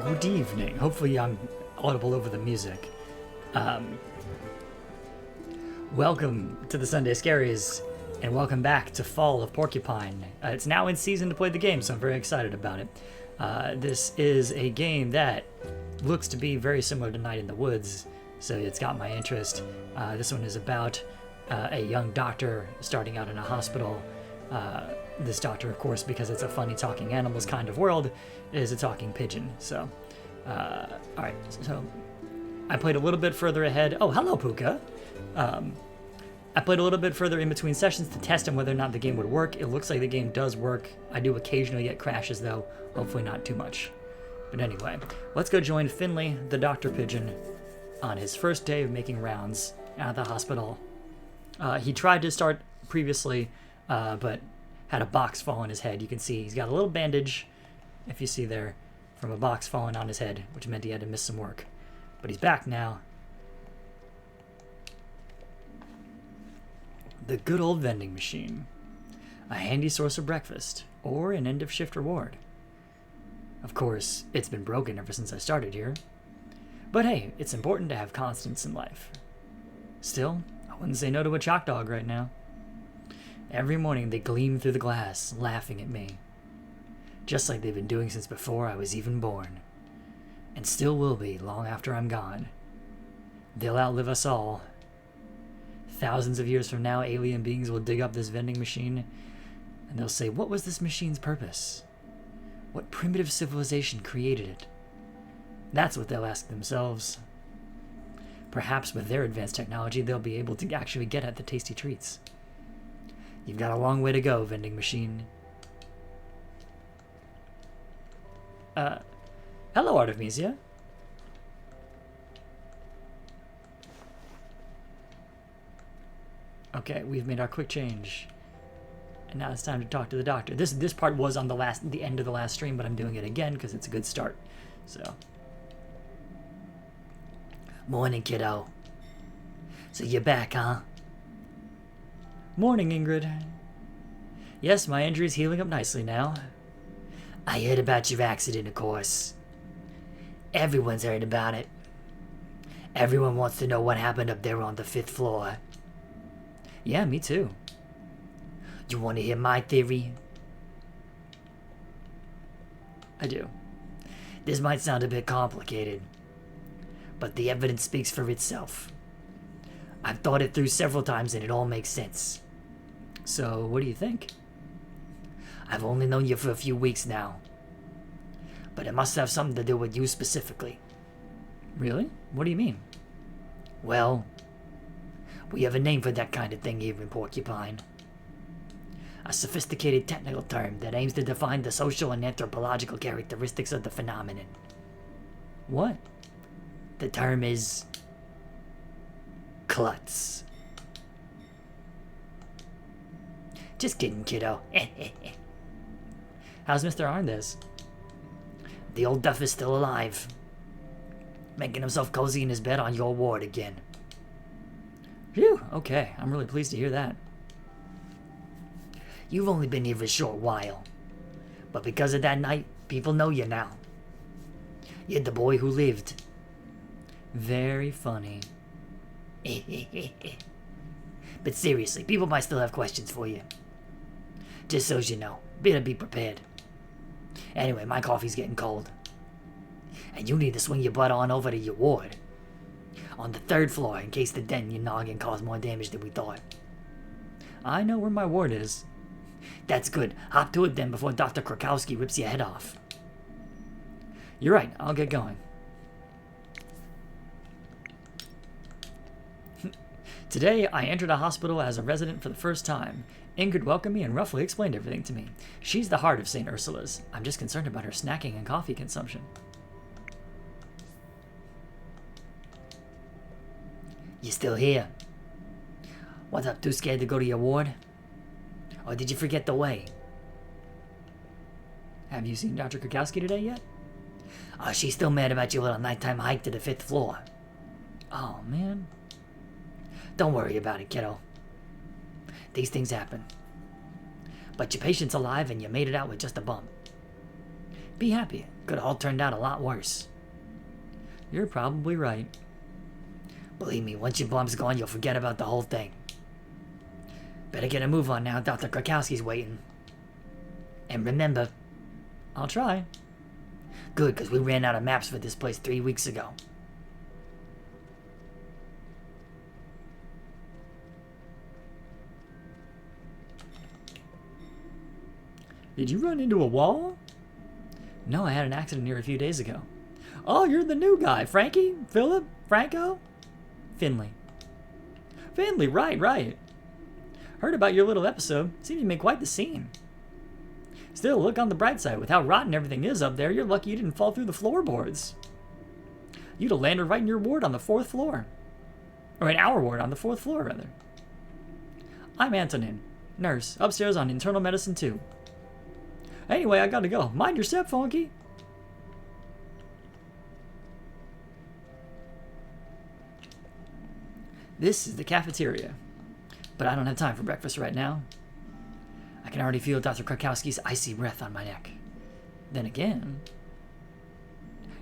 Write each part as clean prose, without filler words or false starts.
Good evening. Hopefully I'm audible over the music. Welcome to the Sunday Scaries, and welcome back to Fall of Porcupine. It's now in season to play the game, so I'm very excited about it. This is a game that looks to be very similar to Night in the Woods, so it's got my interest. This one is about a young doctor starting out in a hospital. This doctor, of course, because it's a funny talking animals kind of world, is a talking pigeon. So, alright, so I played a little bit further ahead. Oh, hello, Puka. I played a little bit further in between sessions to test on whether or not the game would work. It looks like the game does work. I do occasionally get crashes, though. Hopefully not too much. But anyway, let's go join Finley, the doctor pigeon, on his first day of making rounds at the hospital. He tried to start previously, but had a box fall on his head. You can see he's got a little bandage, if you see there, from a box falling on his head, which meant he had to miss some work. But he's back now. The good old vending machine. A handy source of breakfast, or an end-of-shift reward. Of course, it's been broken ever since I started here. But hey, it's important to have constants in life. Still, I wouldn't say no to a chalk dog right now. Every morning they gleam through the glass, laughing at me. Just like they've been doing since before I was even born. And still will be long after I'm gone. They'll outlive us all. Thousands of years from now, alien beings will dig up this vending machine, and they'll say, what was this machine's purpose? What primitive civilization created it? That's what they'll ask themselves. Perhaps with their advanced technology, they'll be able to actually get at the tasty treats. You've got a long way to go, vending machine. Hello, Artemisia. Okay, we've made our quick change. And now it's time to talk to the doctor. This part was on the end of the last stream, but I'm doing it again because it's a good start. So. Morning, kiddo. So you're back, huh? Morning, Ingrid. Yes, my injury's healing up nicely now. I heard about your accident, of course. Everyone's heard about it. Everyone wants to know what happened up there on the 5th floor. Yeah, me too. You want to hear my theory? I do. This might sound a bit complicated, but the evidence speaks for itself. I've thought it through several times and it all makes sense. So, what do you think? I've only known you for a few weeks now, but it must have something to do with you specifically. Really? What do you mean? Well, we have a name for that kind of thing here in Porcupine. A sophisticated technical term that aims to define the social and anthropological characteristics of the phenomenon. What? The term is klutz. Just kidding, kiddo. How's Mr. Arndez? The old duff is still alive. Making himself cozy in his bed on your ward again. Phew, okay. I'm really pleased to hear that. You've only been here for a short while. But because of that night, people know you now. You're the boy who lived. Very funny. But seriously, people might still have questions for you. Just so you know, better be prepared. Anyway, my coffee's getting cold. And you need to swing your butt on over to your ward. On the 3rd floor, in case the dent in your noggin caused more damage than we thought. I know where my ward is. That's good. Hop to it then before Dr. Krakowski rips your head off. You're right, I'll get going. Today, I entered a hospital as a resident for the first time. Ingrid welcomed me and roughly explained everything to me. She's the heart of St. Ursula's. I'm just concerned about her snacking and coffee consumption. You still here? What's up, too scared to go to your ward? Or did you forget the way? Have you seen Dr. Krakowski today yet? Oh, she's still mad about your little nighttime hike to the 5th floor. Oh, man. Don't worry about it, kiddo. These things happen. But your patient's alive and you made it out with just a bump. Be happy. Could have all turned out a lot worse. You're probably right. Believe me, once your bump's gone, you'll forget about the whole thing. Better get a move on now. Dr. Krakowski's waiting. And remember, I'll try. Good, because we ran out of maps for this place 3 weeks ago. Did you run into a wall? No, I had an accident here a few days ago. Oh, you're the new guy. Frankie? Philip? Franco? Finley. Finley, right. Heard about your little episode. Seemed to make quite the scene. Still, look on the bright side. With how rotten everything is up there, you're lucky you didn't fall through the floorboards. You'd have landed right in your ward on the 4th floor. Or in our ward on the 4th floor, rather. I'm Antonin, nurse, upstairs on internal medicine 2. Anyway, I gotta go. Mind your step, Funky. This is the cafeteria. But I don't have time for breakfast right now. I can already feel Dr. Krakowski's icy breath on my neck. Then again...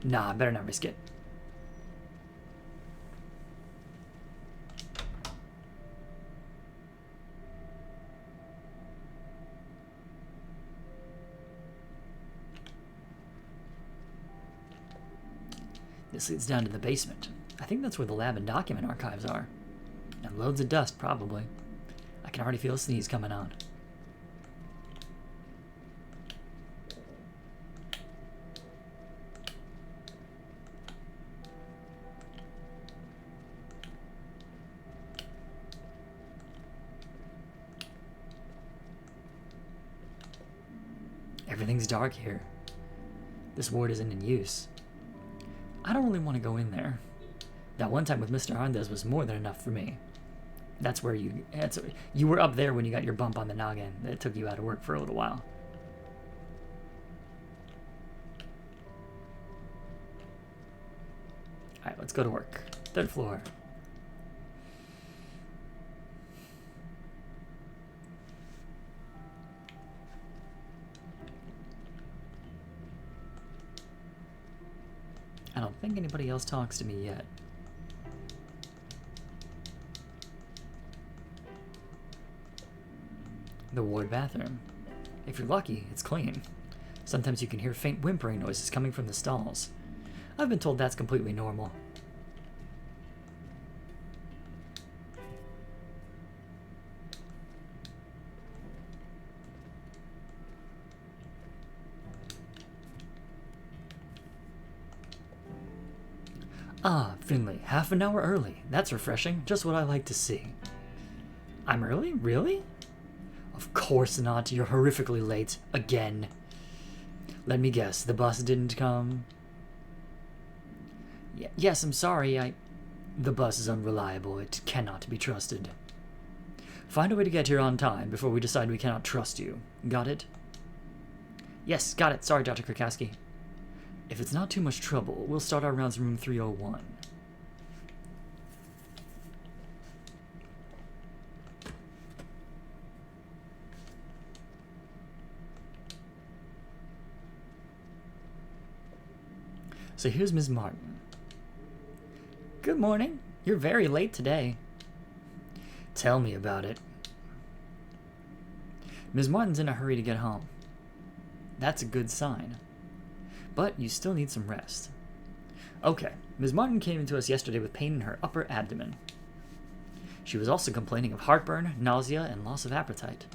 Nah, better not risk it. This leads down to the basement. I think that's where the lab and document archives are. And loads of dust, probably. I can already feel a sneeze coming on. Everything's dark here. This ward isn't in use. I don't really want to go in there. That one time with Mr. Arndez was more than enough for me. That's where you were up there when you got your bump on the noggin. That took you out of work for a little while. Alright, let's go to work. 3rd floor. I don't think anybody else talks to me yet. The ward bathroom. If you're lucky, it's clean. Sometimes you can hear faint whimpering noises coming from the stalls. I've been told that's completely normal. Ah, Finley, half an hour early. That's refreshing. Just what I like to see. I'm early? Really? Of course not. You're horrifically late. Again. Let me guess. The bus didn't come? Yes, I'm sorry. The bus is unreliable. It cannot be trusted. Find a way to get here on time before we decide we cannot trust you. Got it? Yes, got it. Sorry, Dr. Krakowski. If it's not too much trouble, we'll start our rounds in room 301. So here's Ms. Martin. Good morning. You're very late today. Tell me about it. Ms. Martin's in a hurry to get home. That's a good sign. But you still need some rest. Okay, Ms. Martin came to us yesterday with pain in her upper abdomen. She was also complaining of heartburn, nausea, and loss of appetite.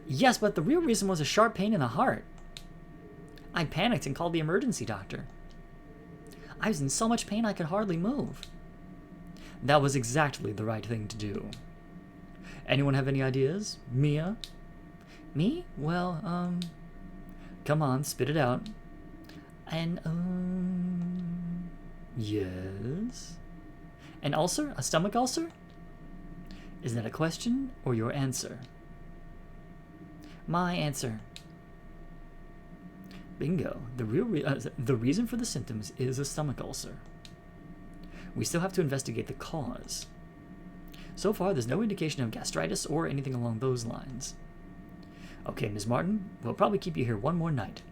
Yes, but the real reason was a sharp pain in the heart. I panicked and called the emergency doctor. I was in so much pain I could hardly move. That was exactly the right thing to do. Anyone have any ideas? Mia? Me? Well, come on, spit it out. Yes? An ulcer? A stomach ulcer? Is that a question or your answer? My answer. Bingo. The reason for the symptoms is a stomach ulcer. We still have to investigate the cause. So far, there's no indication of gastritis or anything along those lines. Okay, Ms. Martin, we'll probably keep you here one more night.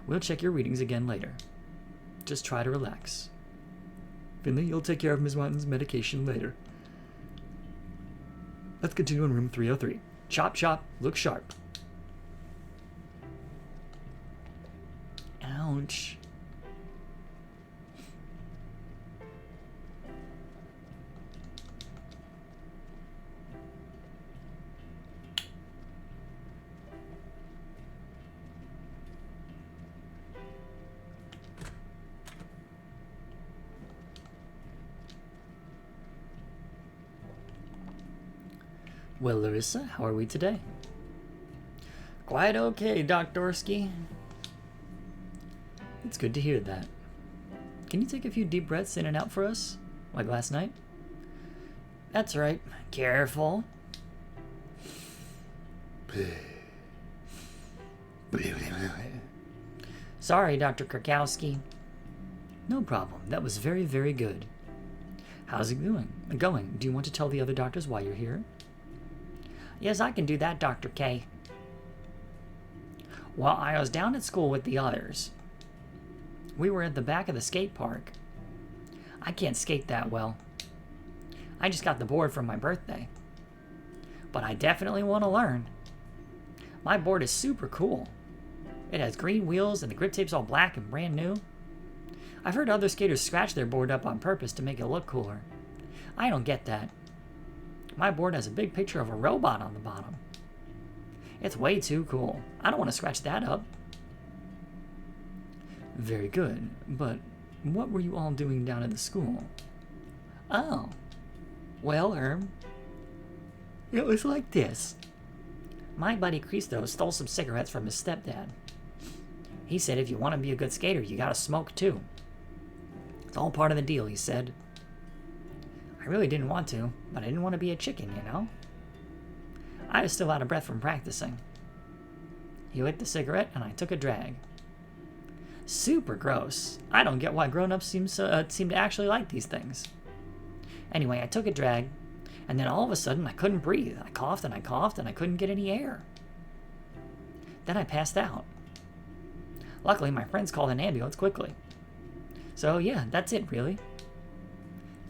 We'll check your readings again later. Just try to relax. Finley, you'll take care of Ms. Martin's medication later. Let's continue in room 303. Chop, chop, look sharp. Ouch. Well, Larissa, how are we today? Quite okay, Doktorsky. It's good to hear that. Can you take a few deep breaths in and out for us, like last night? That's right. Careful. Sorry, Dr. Krakowski. No problem. That was very, very good. How's it going? Do you want to tell the other doctors why you're here? Yes, I can do that, Dr. K. Well, I was down at school with the others. We were at the back of the skate park. I can't skate that well. I just got the board for my birthday. But I definitely want to learn. My board is super cool. It has green wheels and the grip tape's all black and brand new. I've heard other skaters scratch their board up on purpose to make it look cooler. I don't get that. My board has a big picture of a robot on the bottom. It's way too cool. I don't want to scratch that up. Very good, but what were you all doing down at the school? Oh, well, it was like this. My buddy Cristo stole some cigarettes from his stepdad. He said if you want to be a good skater, you gotta smoke too. It's all part of the deal, he said. I really didn't want to, but I didn't want to be a chicken, you know? I was still out of breath from practicing. He lit the cigarette and I took a drag. Super gross. I don't get why grown-ups seem to actually like these things. Anyway, I took a drag, and then all of a sudden I couldn't breathe. I coughed and I couldn't get any air. Then I passed out. Luckily, my friends called an ambulance quickly. So yeah, that's it, really.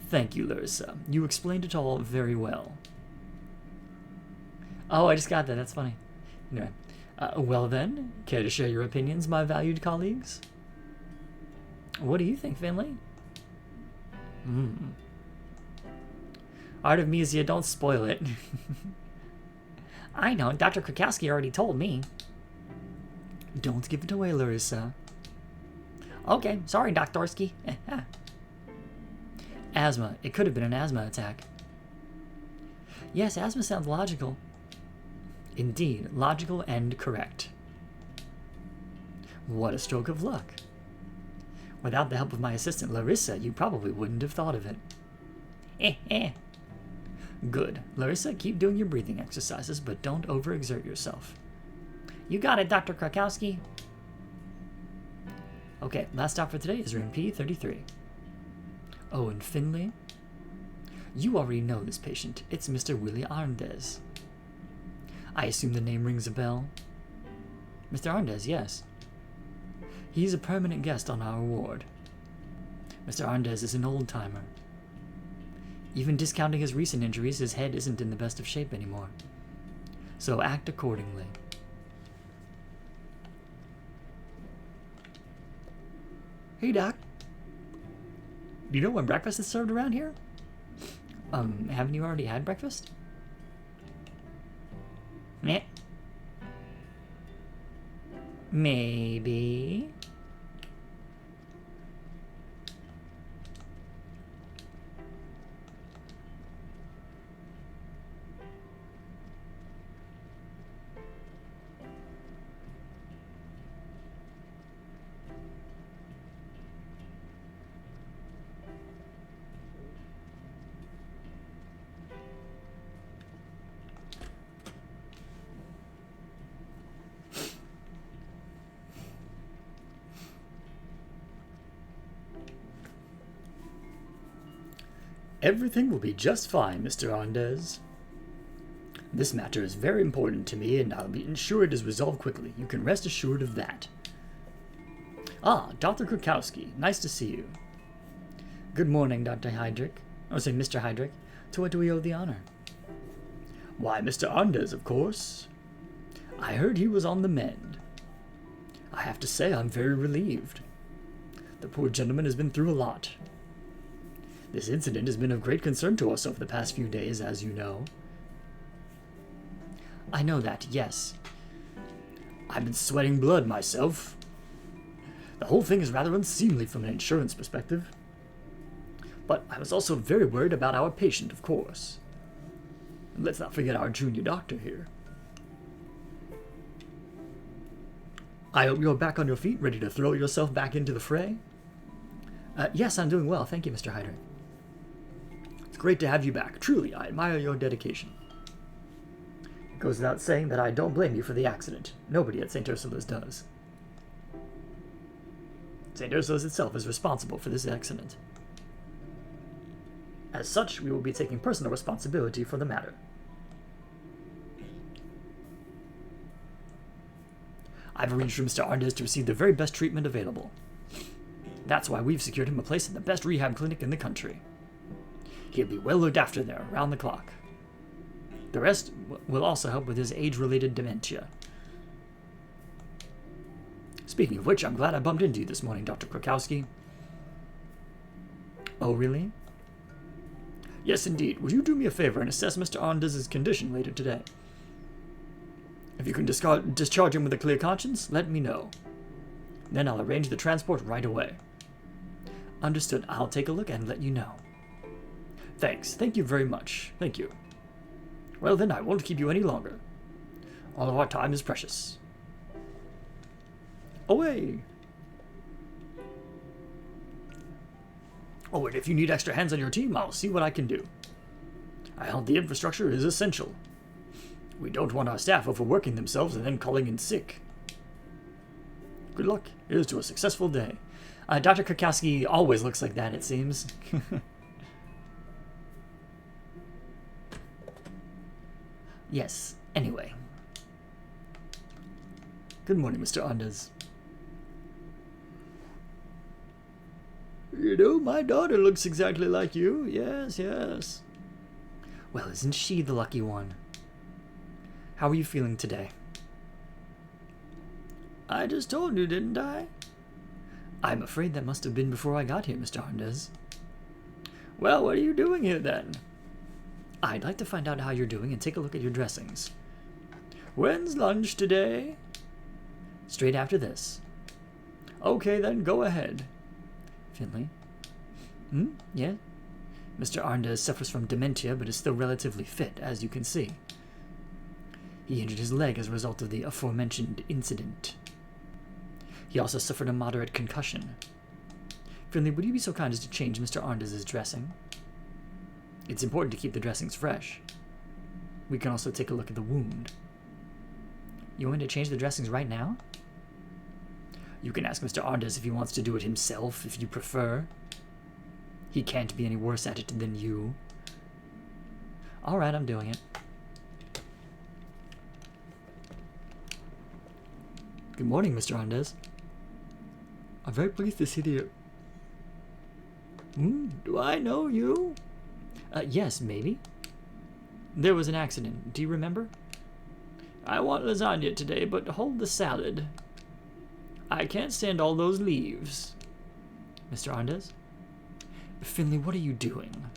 Thank you, Larissa. You explained it all very well. Oh, I just got that. That's funny. Anyway. Well then, care to share your opinions, my valued colleagues? What do you think, Finley? Artemisia, don't spoil it. I know, Dr. Krakowski already told me. Don't give it away, Larissa. Okay, sorry, Doktorsky. Asthma. It could have been an asthma attack. Yes, asthma sounds logical. Indeed, logical and correct. What a stroke of luck. Without the help of my assistant Larissa, you probably wouldn't have thought of it. Good. Larissa, keep doing your breathing exercises, but don't overexert yourself. You got it, Dr. Krakowski. Okay, last stop for today is room P33. Oh, and Finley? You already know this patient. It's Mr. Willie Arndez. I assume the name rings a bell? Mr. Arndez, yes. He's a permanent guest on our ward. Mr. Arndez is an old-timer. Even discounting his recent injuries, his head isn't in the best of shape anymore. So act accordingly. Hey, Doc. Do you know when breakfast is served around here? Haven't you already had breakfast? Meh. Maybe. Everything will be just fine, Mr. Arndez. This matter is very important to me, and I'll be ensure it is resolved quickly. You can rest assured of that. Ah, Dr. Krukowski. Nice to see you. Good morning, Dr. Heydrich. Or say Mr. Heydrich. To what do we owe the honor? Why, Mr. Anders, of course. I heard he was on the mend. I have to say I'm very relieved. The poor gentleman has been through a lot. This incident has been of great concern to us over the past few days, as you know. I know that, yes. I've been sweating blood myself. The whole thing is rather unseemly from an insurance perspective. But I was also very worried about our patient, of course. And let's not forget our junior doctor here. I hope you're back on your feet, ready to throw yourself back into the fray. Yes, I'm doing well. Thank you, Mr. Hyder. It's great to have you back. Truly, I admire your dedication. It goes without saying that I don't blame you for the accident. Nobody at St. Ursula's does. St. Ursula's itself is responsible for this accident. As such, we will be taking personal responsibility for the matter. I've arranged for Mr. Arndez to receive the very best treatment available. That's why we've secured him a place in the best rehab clinic in the country. He'll be well looked after there, around the clock. The rest will also help with his age-related dementia. Speaking of which, I'm glad I bumped into you this morning, Dr. Krukowski. Oh, really? Yes, indeed. Would you do me a favor and assess Mr. Arndez's condition later today? If you can discharge him with a clear conscience, let me know. Then I'll arrange the transport right away. Understood. I'll take a look and let you know. Thanks. Thank you very much. Thank you. Well then, I won't keep you any longer. All of our time is precious. Away! Oh, and if you need extra hands on your team, I'll see what I can do. The infrastructure is essential. We don't want our staff overworking themselves and then calling in sick. Good luck. Here's to a successful day. Dr. Krukowski always looks like that, it seems. Yes, anyway. Good morning, Mr. Anders. You know, my daughter looks exactly like you. Yes, yes. Well, isn't she the lucky one? How are you feeling today? I just told you, didn't I? I'm afraid that must have been before I got here, Mr. Arndez. Well, what are you doing here, then? I'd like to find out how you're doing and take a look at your dressings. When's lunch today? Straight after this. Okay, then, go ahead. Finley? Yeah? Mr. Arndez suffers from dementia, but is still relatively fit, as you can see. He injured his leg as a result of the aforementioned incident. He also suffered a moderate concussion. Finley, would you be so kind as to change Mr. Arndez's dressing? It's important to keep the dressings fresh. We can also take a look at the wound. You want me to change the dressings right now? You can ask Mr. Arndez if he wants to do it himself, if you prefer. He can't be any worse at it than you. Alright, I'm doing it. Good morning, Mr. Arndez. I'm very pleased to see you. Do I know you? Yes, maybe. There was an accident. Do you remember? I want lasagna today, but hold the salad. I can't stand all those leaves. Mr. Arndez? Finley, what are you doing?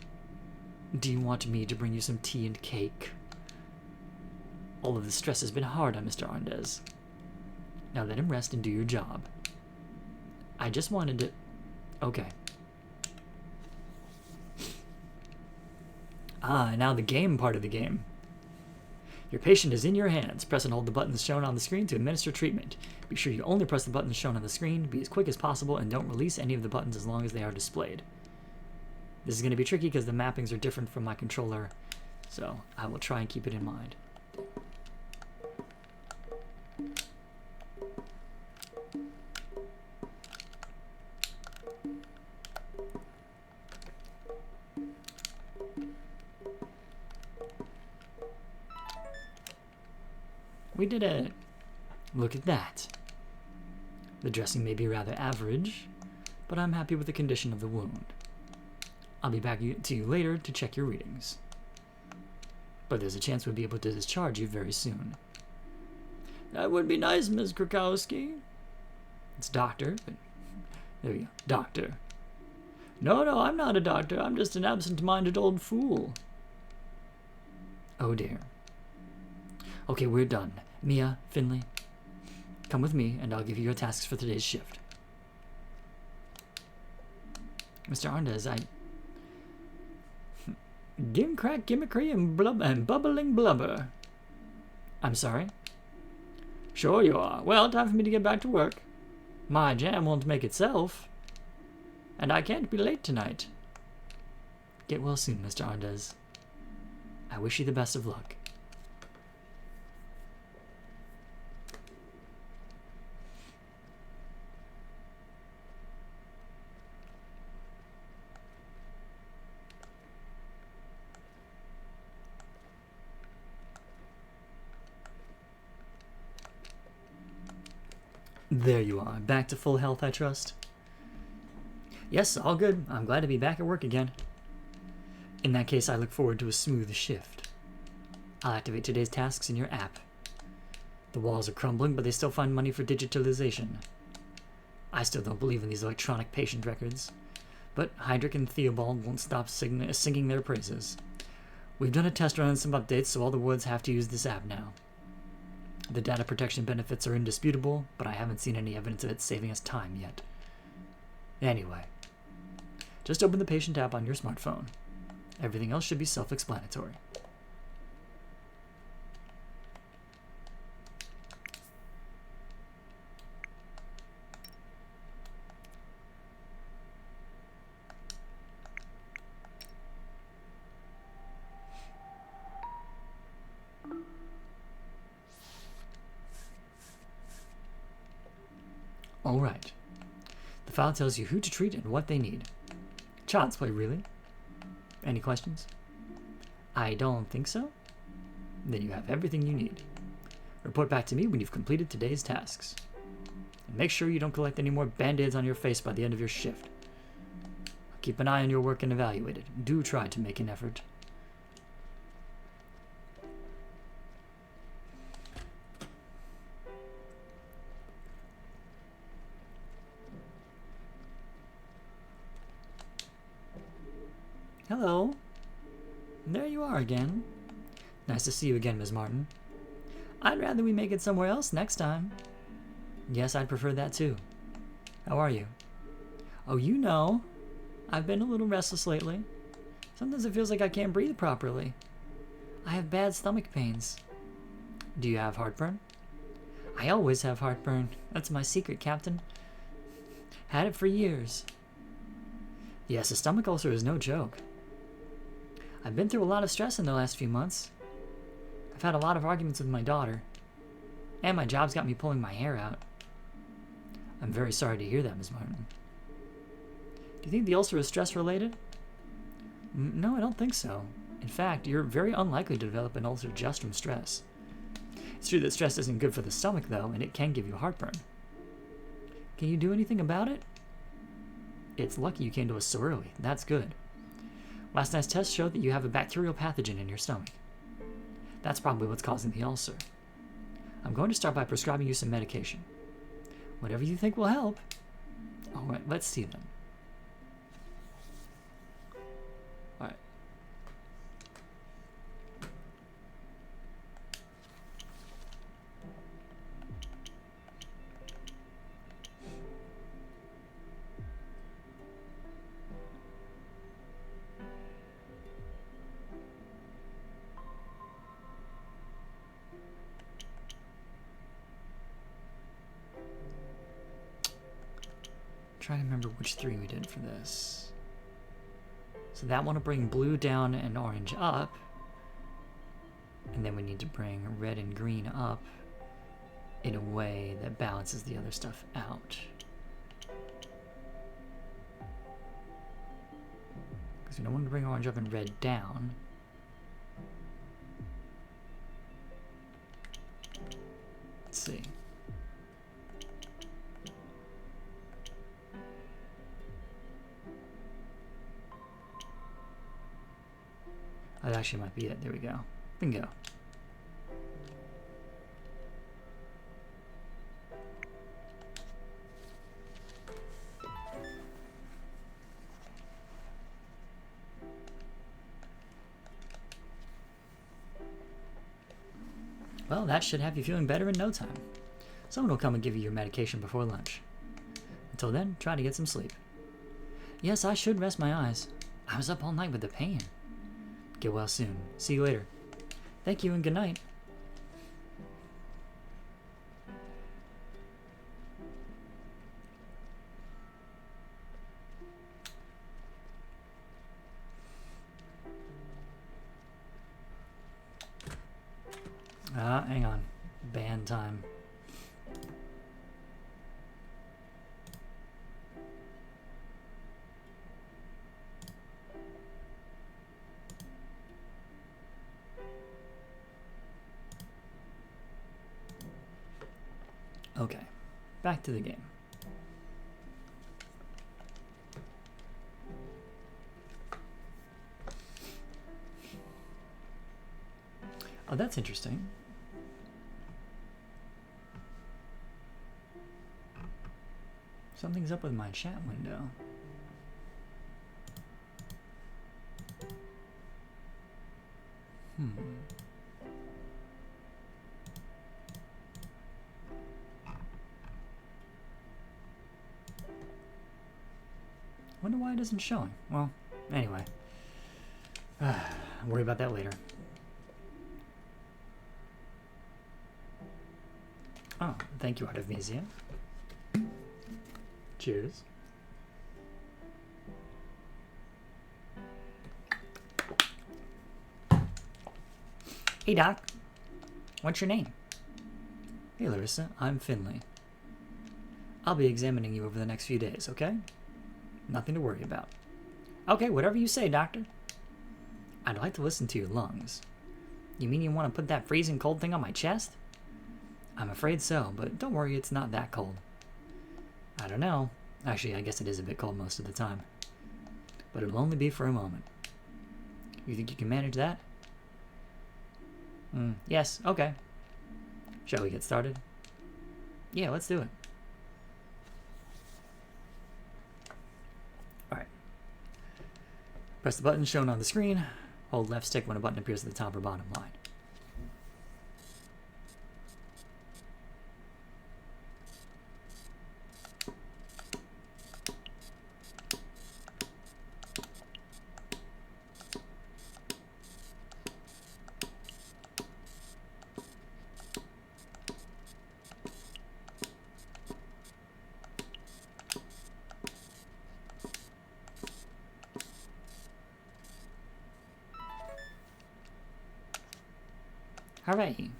Do you want me to bring you some tea and cake? All of the stress has been hard on Mr. Arndez. Now let him rest and do your job. I just wanted to... Okay. Now the game part of the game. Your patient is in your hands. Press and hold the buttons shown on the screen to administer treatment. Be sure you only press the buttons shown on the screen, be as quick as possible, and don't release any of the buttons as long as they are displayed. This is going to be tricky because the mappings are different from my controller, so I will try and keep it in mind. We did it. Look at that. The dressing may be rather average, but I'm happy with the condition of the wound. I'll be back to you later to check your readings. But there's a chance we'll be able to discharge you very soon. That would be nice, Ms. Krakowski. It's doctor, but there we go. Doctor. No, I'm not a doctor. I'm just an absent-minded old fool. Oh, dear. Okay, we're done. Mia, Finley, come with me, and I'll give you your tasks for today's shift. Mr. Arndez, Gimcrack, gimmickry, and bubbling blubber. I'm sorry? Sure you are. Well, time for me to get back to work. My jam won't make itself. And I can't be late tonight. Get well soon, Mr. Arndez. I wish you the best of luck. There you are. Back to full health, I trust? Yes, all good. I'm glad to be back at work again. In that case, I look forward to a smooth shift. I'll activate today's tasks in your app. The walls are crumbling, but they still find money for digitalization. I still don't believe in these electronic patient records, but Hydric and Theobald won't stop singing their praises. We've done a test run and some updates, so all the woods have to use this app now. The data protection benefits are indisputable, but I haven't seen any evidence of it saving us time yet. Anyway, just open the patient app on your smartphone. Everything else should be self-explanatory. All right. The file tells you who to treat and what they need. Child's play, really? Any questions? I don't think so. Then you have everything you need. Report back to me when you've completed today's tasks. And make sure you don't collect any more band-aids on your face by the end of your shift. Keep an eye on your work and evaluate it. Do try to make an effort. Hello. There you are again. Nice to see you again, Ms. Martin. I'd rather we make it somewhere else next time. Yes, I'd prefer that too. How are you? Oh, you know, I've been a little restless lately. Sometimes it feels like I can't breathe properly. I have bad stomach pains. Do you have heartburn? I always have heartburn. That's my secret, Captain. Had it for years. Yes, a stomach ulcer is no joke. I've been through a lot of stress in the last few months. I've had a lot of arguments with my daughter. And my job's got me pulling my hair out. I'm very sorry to hear that, Ms. Martin. Do you think the ulcer is stress-related? No, I don't think so. In fact, you're very unlikely to develop an ulcer just from stress. It's true that stress isn't good for the stomach, though, and it can give you heartburn. Can you do anything about it? It's lucky you came to us so early. That's good. Last night's test showed that you have a bacterial pathogen in your stomach. That's probably what's causing the ulcer. I'm going to start by prescribing you some medication. Whatever you think will help. All right, let's see then. All right. Trying to remember which three we did for this. So that one will bring blue down and orange up. And then we need to bring red and green up in a way that balances the other stuff out. Because we don't want to bring orange up and red down. Let's see. that actually might be it. There we go. Bingo. Well, that should have you feeling better in no time. Someone will come and give you your medication before lunch. Until then, try to get some sleep. Yes, I should rest my eyes. I was up all night with the pain. Get well soon. See you later. Thank you and good night. Hang on. Band time. Okay, back to the game. Oh, that's interesting. Something's up with my chat window. Wonder why it isn't showing. Well, anyway. I'll worry about that later. Oh, thank you, Artemisia. Cheers. Hey, Doc. What's your name? Hey, Larissa. I'm Finley. I'll be examining you over the next few days, okay? Nothing to worry about. Okay, whatever you say, Doctor. I'd like to listen to your lungs. You mean you want to put that freezing cold thing on my chest? I'm afraid so, but don't worry, it's not that cold. I don't know. Actually, I guess it is a bit cold most of the time. But it'll only be for a moment. You think you can manage that? Yes, okay. Shall we get started? Yeah, let's do it. Alright. Press the button shown on the screen. Hold left stick when a button appears at the top or bottom line. Hooray.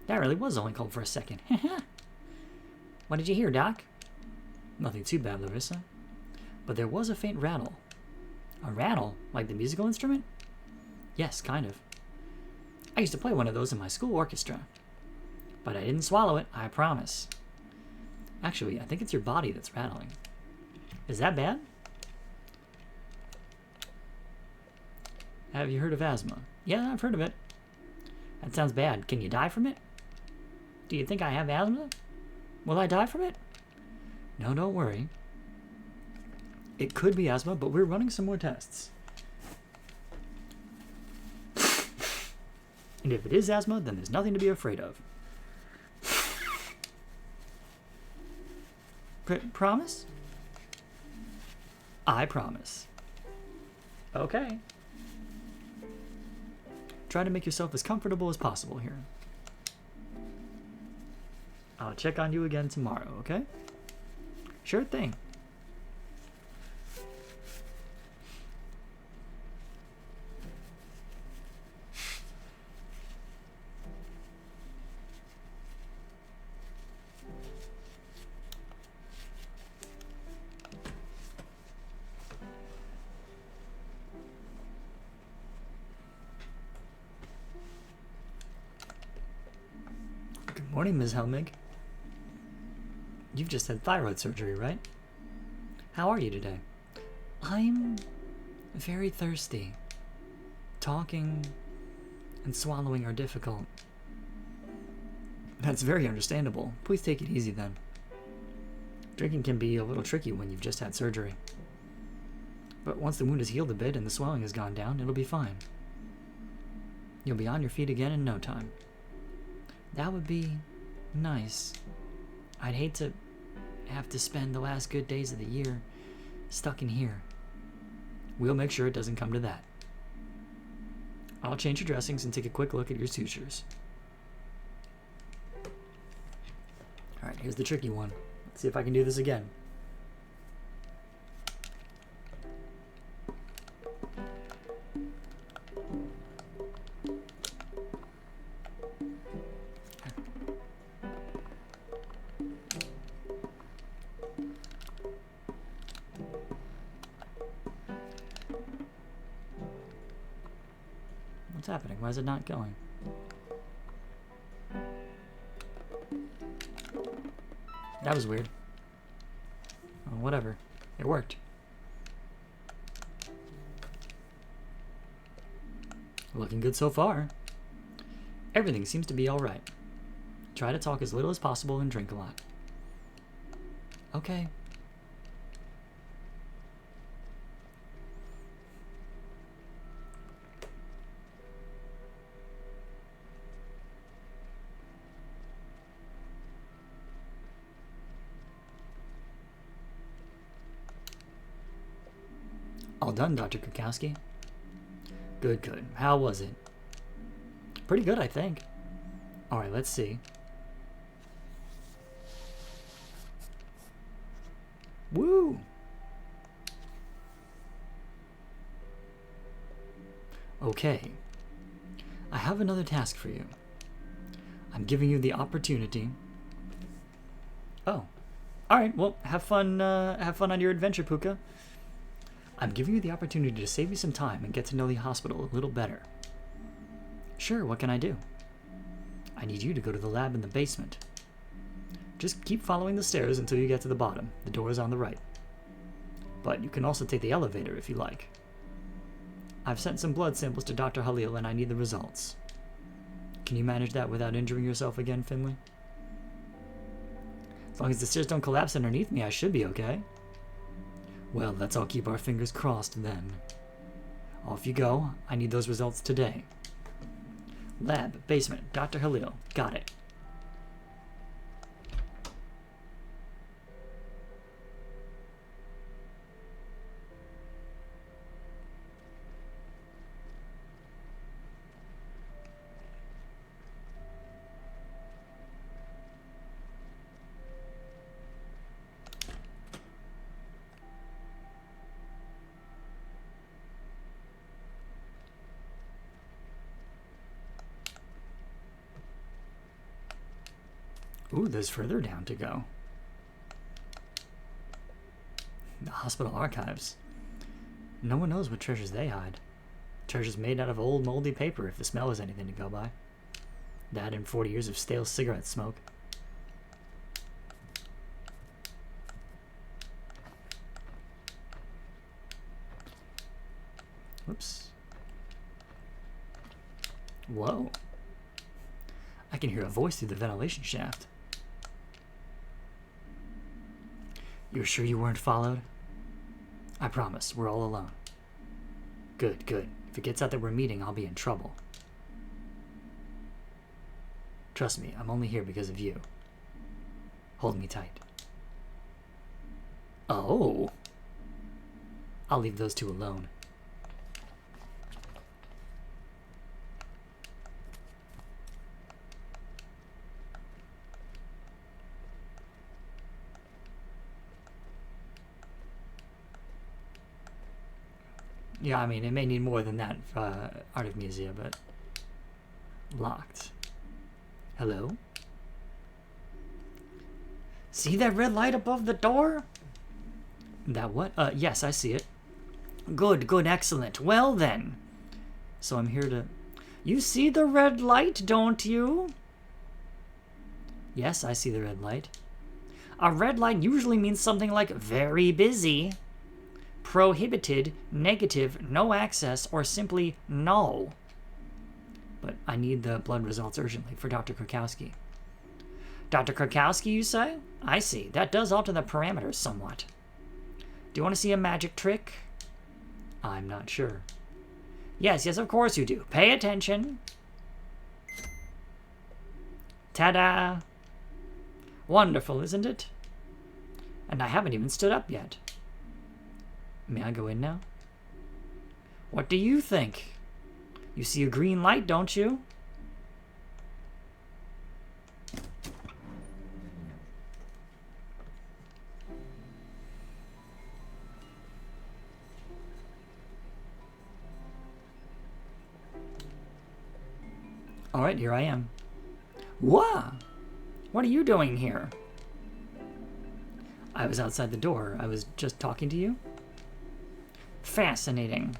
That really was only cold for a second. What did you hear, Doc? Nothing too bad, Larissa. But there was a faint rattle. A rattle? Like the musical instrument? Yes, kind of. I used to play one of those in my school orchestra. But I didn't swallow it, I promise. Actually, I think it's your body that's rattling. Is that bad? Have you heard of asthma? Yeah, I've heard of it. That sounds bad. Can you die from it? Do you think I have asthma? Will I die from it? No, don't worry. It could be asthma, but we're running some more tests. And if it is asthma, then there's nothing to be afraid of. Promise? I promise. Okay. Try to make yourself as comfortable as possible here. I'll check on you again tomorrow, okay? Sure thing. Morning, Ms. Helmig. You've just had thyroid surgery, right? How are you today? I'm Very thirsty. Talking and swallowing are difficult. That's very understandable. Please take it easy then. Drinking can be a little tricky when you've just had surgery. But once the wound is healed a bit and the swelling has gone down, it'll be fine. You'll be on your feet again in no time. That would be nice. I'd hate to have to spend the last good days of the year stuck in here. We'll make sure it doesn't come to that. I'll change your dressings and take a quick look at your sutures. Alright, here's the tricky one. Let's see if I can do this again. What's happening? Why is it not going? That was weird. Oh, whatever. It worked. Looking good so far. Everything seems to be alright. Try to talk as little as possible and drink a lot. Okay. All done, Dr. Kukowski. Good, good. How was it? Pretty good, I think. Alright, let's see. Woo! Okay. I have another task for you. I'm giving you the opportunity. Oh. Alright, well, have fun on your adventure, Puka. I'm giving you the opportunity to save me some time and get to know the hospital a little better. Sure, what can I do? I need you to go to the lab in the basement. Just keep following the stairs until you get to the bottom. The door is on the right. But you can also take the elevator if you like. I've sent some blood samples to Dr. Halil and I need the results. Can you manage that without injuring yourself again, Finley? As long as the stairs don't collapse underneath me, I should be okay. Well, let's all keep our fingers crossed then. Off you go. I need those results today. Lab, basement, Dr. Halil. Got it. Ooh, there's further down to go. The hospital archives. No one knows what treasures they hide. Treasures made out of old moldy paper, if the smell is anything to go by. That and 40 years of stale cigarette smoke. Whoops. Whoa. I can hear a voice through the ventilation shaft. You're sure you weren't followed? I promise, we're all alone. Good, good. If it gets out that we're meeting, I'll be in trouble. Trust me, I'm only here because of you. Hold me tight. Oh. I'll leave those two alone. Yeah, I mean, it may need more than that Artemisia, but... Locked. Hello? See that red light above the door? That what? Yes, I see it. Good, good, excellent. Well then. So I'm here to... You see the red light, don't you? Yes, I see the red light. A red light usually means something like very busy. prohibited, negative, no access, or simply null. But I need the blood results urgently for Dr. Krakowski. Dr. Krakowski, you say? I see. That does alter the parameters somewhat. Do you want to see a magic trick? I'm not sure. Yes, of course you do. Pay attention. Ta-da! Wonderful, isn't it? And I haven't even stood up yet. May I go in now? What do you think? You see a green light, don't you? Alright, here I am. Whoa! What are you doing here? I was outside the door. I was just talking to you. Fascinating.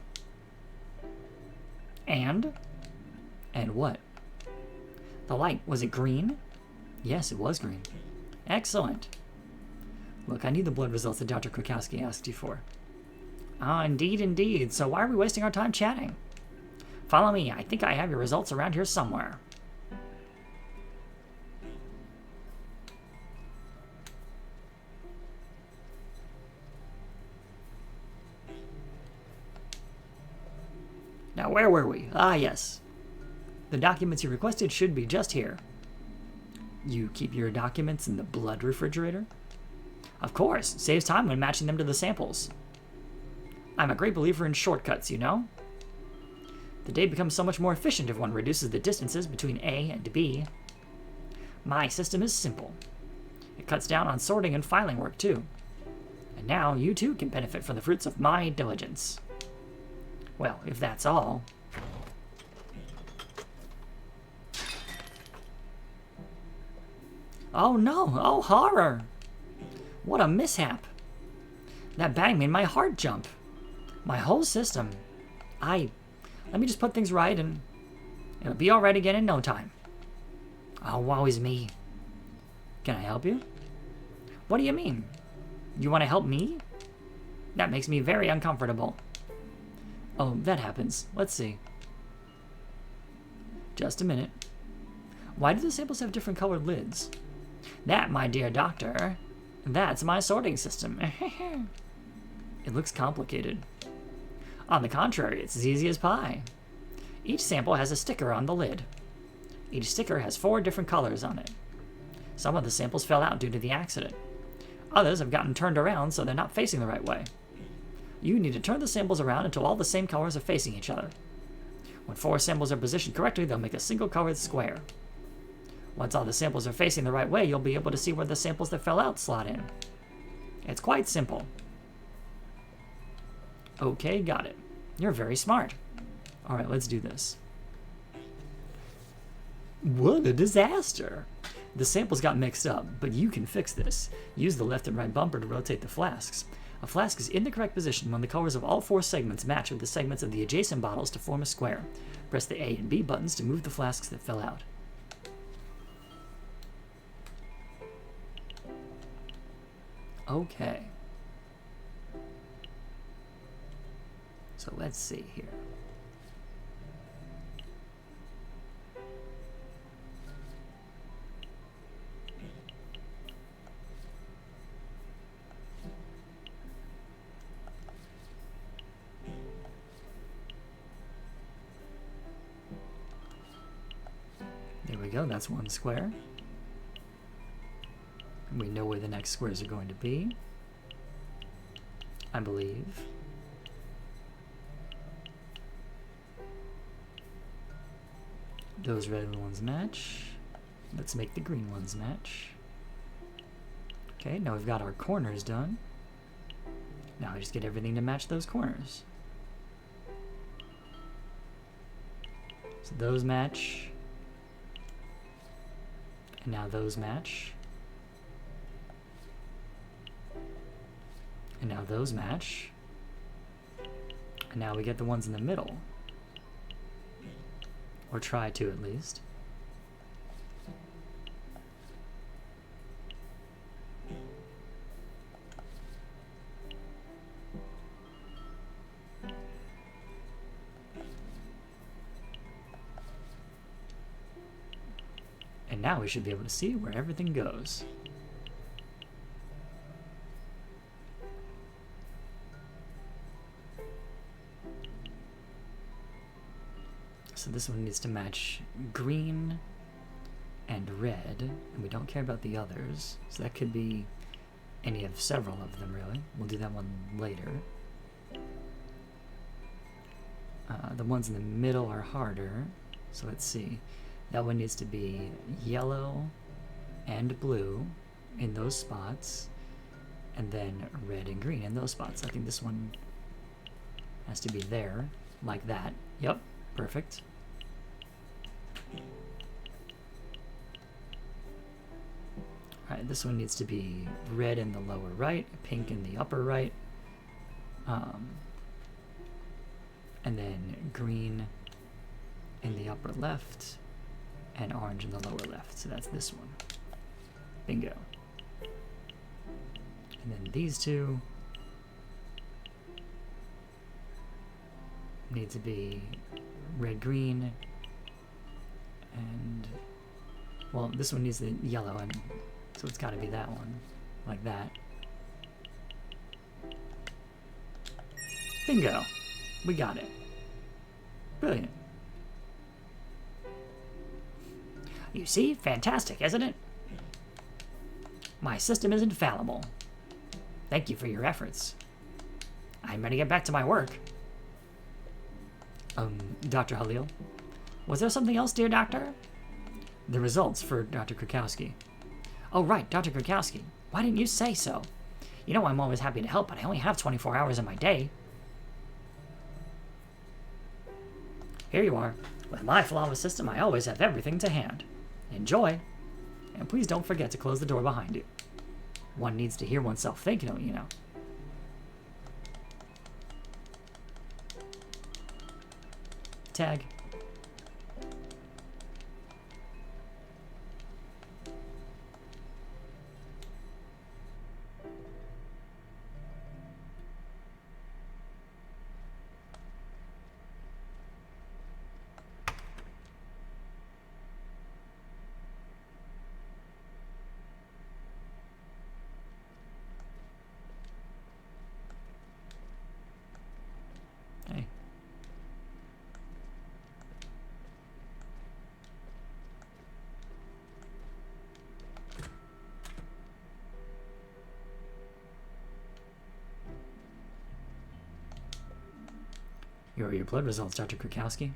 And? And what? The light, was it green? Yes, it was green. Excellent. Look, I need the blood results that Dr. Krakowski asked you for. Ah, indeed. So why are we wasting our time chatting? Follow me. I think I have your results around here somewhere. Now, where were we? Ah, yes. The documents you requested should be just here. You keep your documents in the blood refrigerator? Of course. Saves time when matching them to the samples. I'm a great believer in shortcuts, you know? The day becomes so much more efficient if one reduces the distances between A and B. My system is simple. It cuts down on sorting and filing work, too. And now you, too, can benefit from the fruits of my diligence. Well, if that's all. Oh no! Oh horror! What a mishap! That bang made my heart jump. My whole system. Let me just put things right and it'll be alright again in no time. Oh, woe is me. Can I help you? What do you mean? You want to help me? That makes me very uncomfortable. Oh, that happens. Let's see. Just a minute. Why do the samples have different colored lids? That, my dear doctor, that's my sorting system. It looks complicated. On the contrary, it's as easy as pie. Each sample has a sticker on the lid. Each sticker has 4 different colors on it. Some of the samples fell out due to the accident. Others have gotten turned around so they're not facing the right way. You need to turn the samples around until all the same colors are facing each other. When 4 samples are positioned correctly, they'll make a single colored square. Once all the samples are facing the right way, you'll be able to see where the samples that fell out slot in. It's quite simple. Okay, got it. You're very smart. Alright, let's do this. What a disaster! The samples got mixed up, but you can fix this. Use the left and right bumper to rotate the flasks. A flask is in the correct position when the colors of all 4 segments match with the segments of the adjacent bottles to form a square. Press the A and B buttons to move the flasks that fell out. Okay. So let's see here. There we go, that's 1 square. We know where the next squares are going to be, I believe. Those red ones match. Let's make the green ones match. Okay, now we've got our corners done. Now we just get everything to match those corners. So those match. And now those match. And now those match. And now we get the ones in the middle. Or try to, at least. now we should be able to see where everything goes. So this one needs to match green and red, and we don't care about the others, so that could be any of several of them, really. We'll do that one later. The ones in the middle are harder, so let's see. That one needs to be yellow and blue in those spots, and then red and green in those spots. I think this one has to be there, like that. Yep, perfect. Alright, this one needs to be red in the lower right, pink in the upper right, and then green in the upper left, and orange in the lower left. So that's this one. Bingo. And then these two need to be red-green, and, well, this one needs the yellow, and so it's got to be that one, like that. Bingo! We got it. Brilliant. You see? Fantastic, isn't it? My system is infallible. Thank you for your efforts. I'm ready to get back to my work. Dr. Halil? Was there something else, dear doctor? The results for Dr. Krakowski. Oh, right, Dr. Krakowski. Why didn't you say so? You know I'm always happy to help, but I only have 24 hours in my day. Here you are. With my flawless system, I always have everything to hand. Enjoy. And please don't forget to close the door behind you. One needs to hear oneself think, don't you know? Tag. Hey. Here are your blood results, Dr. Krakowski.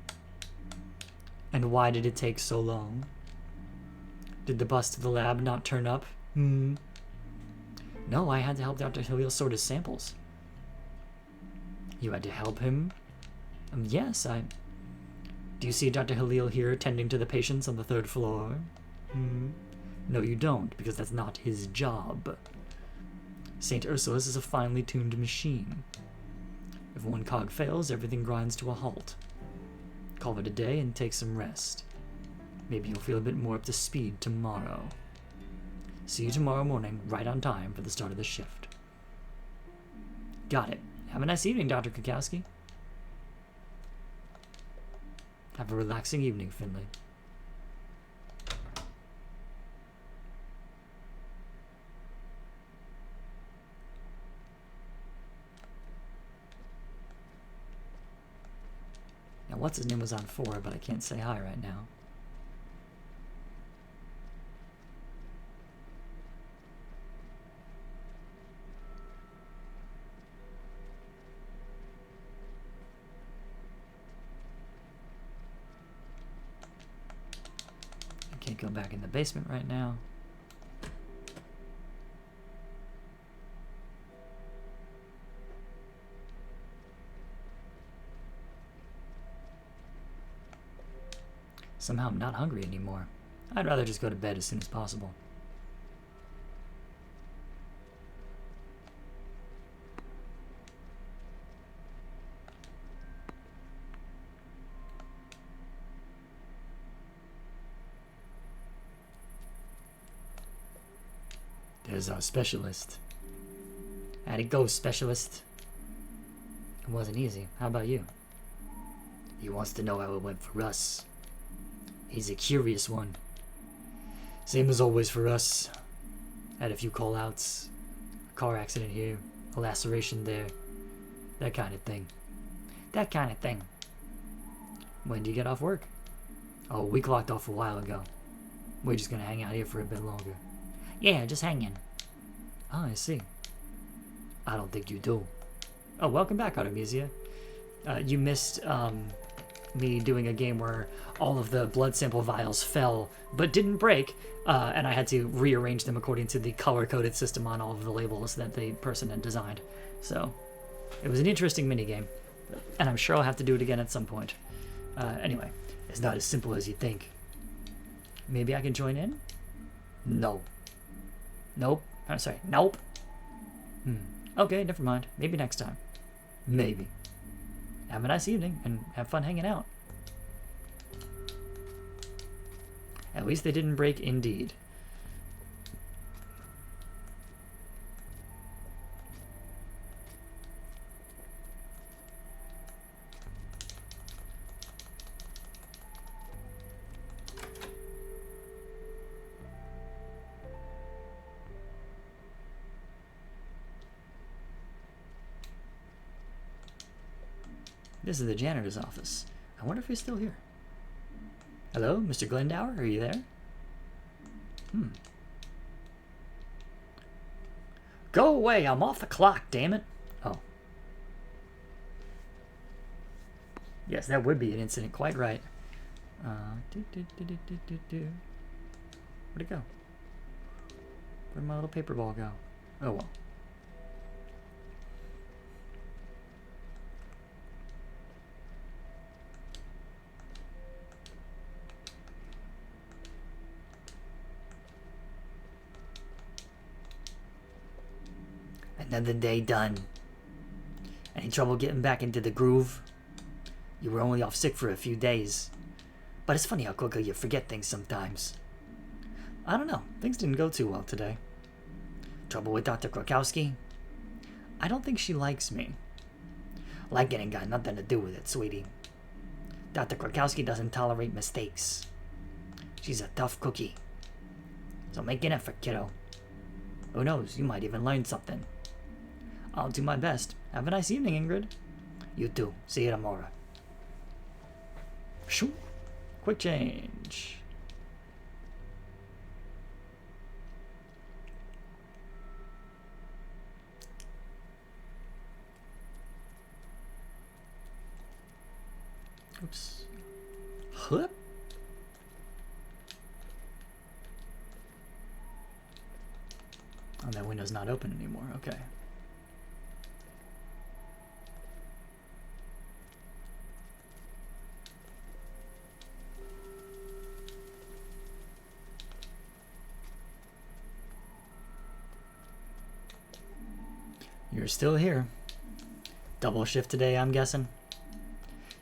And why did it take so long? Did the bus to the lab not turn up? No, I had to help Dr. Halil sort his samples. You had to help him? Yes, Do you see Dr. Halil here tending to the patients on the 3rd floor? No, you don't, because that's not his job. St. Ursula's is a finely tuned machine. If one cog fails, everything grinds to a halt. Call it a day and take some rest. Maybe you'll feel a bit more up to speed tomorrow. See you tomorrow morning, right on time for the start of the shift. Got it. Have a nice evening, Dr. Krakowski. Have a relaxing evening, Finley. Now, what's his name was on 4, but I can't say hi right now. Can't go back in the basement right now. Somehow I'm not hungry anymore. I'd rather just go to bed as soon as possible. There's our specialist. How'd it go, specialist? It wasn't easy. How about you? He wants to know how it went for us. He's a curious one. Same as always for us. Had a few call-outs. A car accident here. A laceration there. That kind of thing. That kind of thing. When do you get off work? Oh, we clocked off a while ago. We're just gonna hang out here for a bit longer. Yeah, just hanging. Oh, I see. I don't think you do. Oh, welcome back, Artemisia. You missed me doing a game where all of the blood sample vials fell but didn't break, and I had to rearrange them according to the color-coded system on all of the labels that the person had designed. So, it was an interesting minigame, and I'm sure I'll have to do it again at some point. Anyway, it's not as simple as you think. Maybe I can join in? No. Nope. I'm sorry. Nope. Okay, never mind. Maybe next time. Maybe. Have a nice evening and have fun hanging out. At least they didn't break indeed. This is the janitor's office. I wonder if he's still here. Hello, Mr. Glendower, are you there? Go away, I'm off the clock, damn it. Oh. Yes, that would be an incident, quite right. Where'd it go? Where'd my little paper ball go? Oh well. Another day done. Any trouble getting back into the groove? You were only off sick for a few days. But it's funny how quickly you forget things sometimes. I don't know. Things didn't go too well today. Trouble with Dr. Krakowski? I don't think she likes me. Liking ain't got nothing to do with it, sweetie. Dr. Krakowski doesn't tolerate mistakes. She's a tough cookie. So make an effort, kiddo. Who knows, you might even learn something. I'll do my best. Have a nice evening, Ingrid. You too. See you tomorrow. Shoo. Quick change. Oops. Hup. Oh, that window's not open anymore. Okay. You're still here. Double shift today, I'm guessing.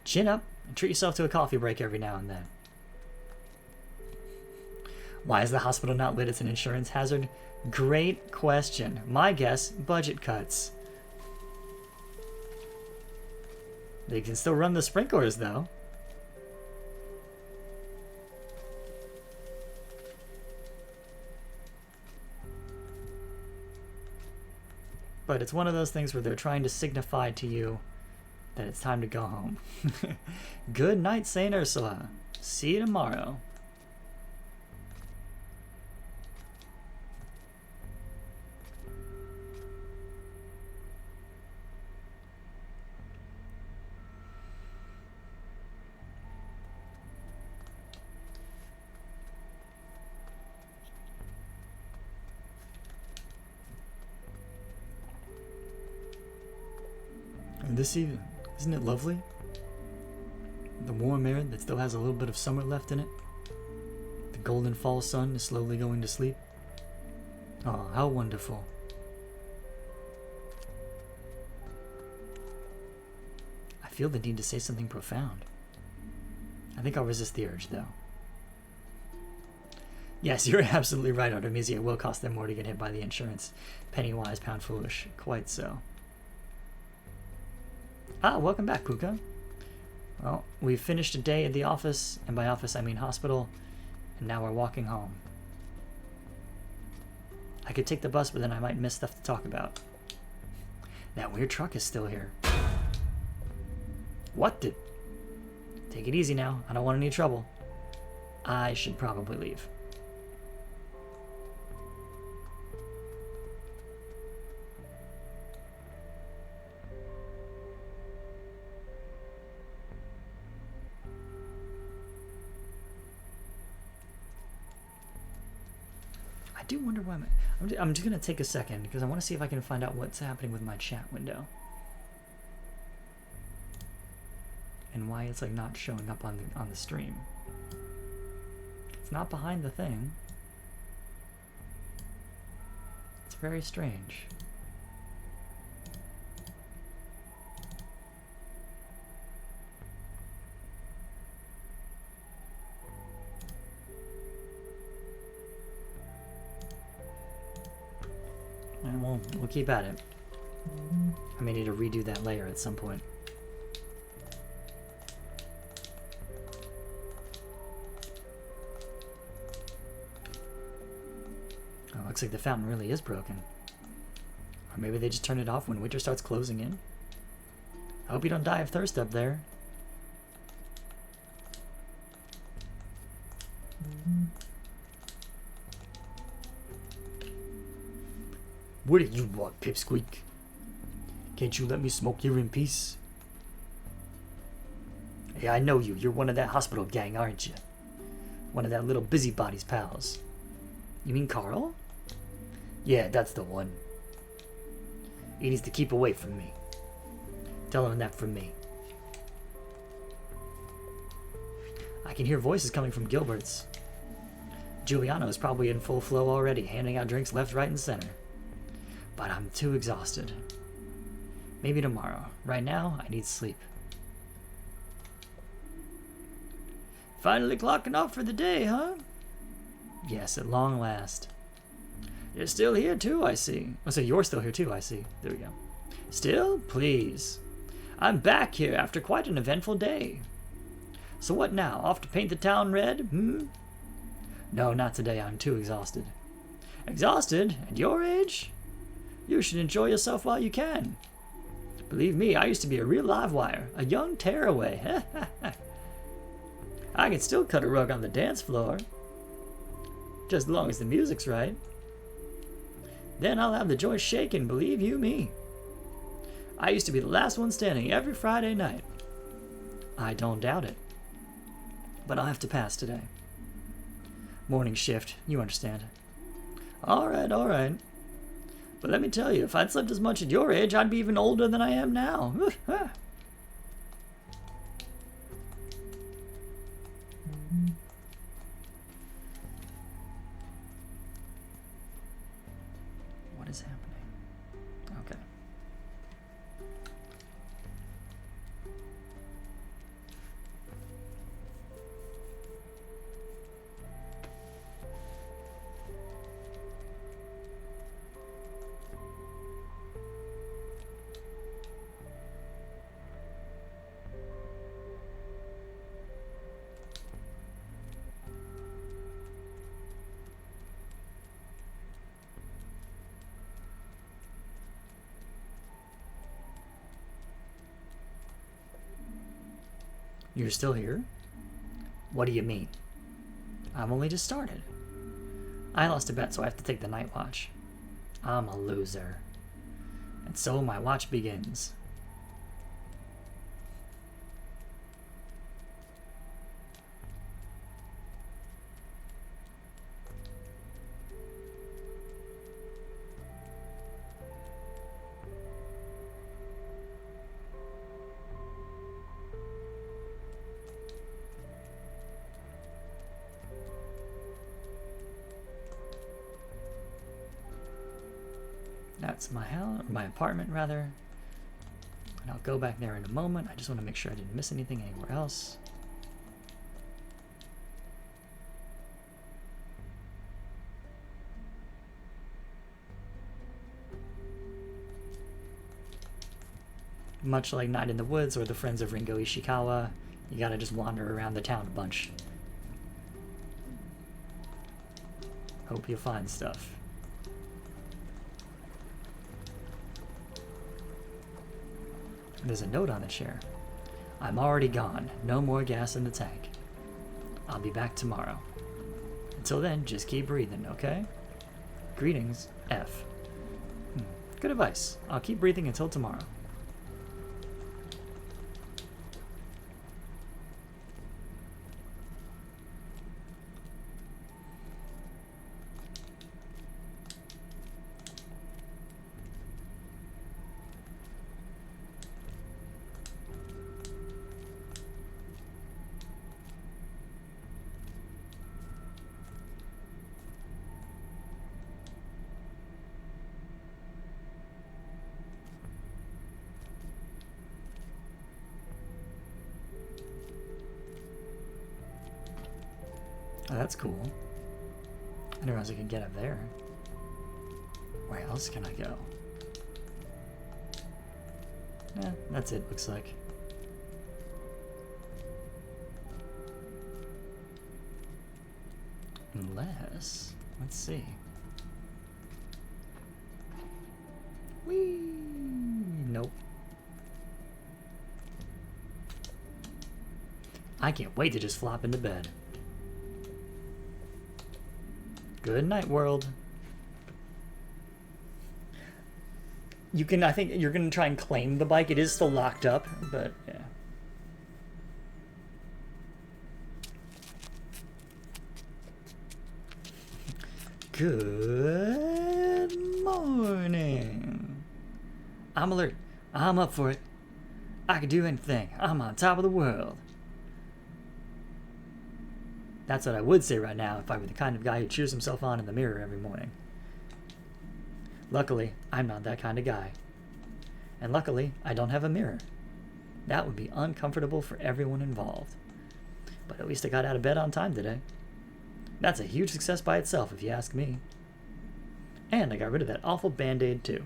Chin up and treat yourself to a coffee break every now and then. Why is the hospital not lit as an insurance hazard? Great question. My guess, budget cuts. They can still run the sprinklers, though. But it's one of those things where they're trying to signify to you that it's time to go home. Good night, St. Ursula. See you tomorrow. And this even, isn't it lovely? The warm air that still has a little bit of summer left in it. The golden fall sun is slowly going to sleep. Oh, how wonderful. I feel the need to say something profound. I think I'll resist the urge, though. Yes, you're absolutely right, Artemisia. It will cost them more to get hit by the insurance. Penny wise, pound foolish. Quite so. Ah, welcome back, Puka. Well, we've finished a day at the office, and by office I mean hospital, and now we're walking home. I could take the bus, but then I might miss stuff to talk about. That weird truck is still here. What the? Take it easy now. I don't want any trouble. I should probably leave. I do wonder why I'm just gonna take a second because I want to see if I can find out what's happening with my chat window and why it's like not showing up on the stream. It's not behind the thing. It's very strange. And we'll keep at it. I may need to redo that layer at some point. Oh, looks like the fountain really is broken. Or maybe they just turn it off when winter starts closing in. I hope you don't die of thirst up there. What do you want, Pipsqueak? Can't you let me smoke here in peace? Yeah, I know you. You're one of that hospital gang, aren't you? One of that little busybody's pals. You mean Carl? Yeah, that's the one. He needs to keep away from me. Tell him that from me. I can hear voices coming from Gilbert's. Giuliano is probably in full flow already, handing out drinks left, right, and center. But I'm too exhausted. Maybe tomorrow. Right now, I need sleep. Finally clocking off for the day, huh? Yes, at long last. You're still here too, I see. Oh, so you're still here too, I see. There we go. Still? Please. I'm back here after quite an eventful day. So what now? Off to paint the town red? No, not today. I'm too exhausted. Exhausted? At your age? You should enjoy yourself while you can. Believe me, I used to be a real live wire, a young tearaway. I can still cut a rug on the dance floor. Just as long as the music's right. Then I'll have the joint shaking, believe you me. I used to be the last one standing every Friday night. I don't doubt it. But I'll have to pass today. Morning shift, you understand. All right. But let me tell you, if I'd slept as much at your age, I'd be even older than I am now. What is happening? Okay. You're still here? What do you mean? I've only just started. I lost a bet, so I have to take the night watch. I'm a loser. And so my watch begins. That's my house, my apartment rather. And I'll go back there in a moment. I just want to make sure I didn't miss anything anywhere else. Much like Night in the Woods or the Friends of Ringo Ishikawa, you gotta just wander around the town a bunch. Hope you find stuff. There's a note on the chair. I'm already gone. No more gas in the tank. I'll be back tomorrow. Until then, just keep breathing, okay? Greetings, F. Good advice. I'll keep breathing until tomorrow. Oh, that's cool. I didn't realize I could get up there. Where else can I go? Yeah, that's it, looks like. Unless, let's see. Whee! Nope. I can't wait to just flop into bed. Good night, world. You can, I think you're gonna try and claim the bike. It is still locked up, but yeah. Good morning. I'm alert. I'm up for it. I can do anything. I'm on top of the world. That's what I would say right now if I were the kind of guy who cheers himself on in the mirror every morning. Luckily, I'm not that kind of guy. And luckily, I don't have a mirror. That would be uncomfortable for everyone involved. But at least I got out of bed on time today. That's a huge success by itself, if you ask me. And I got rid of that awful Band-Aid, too.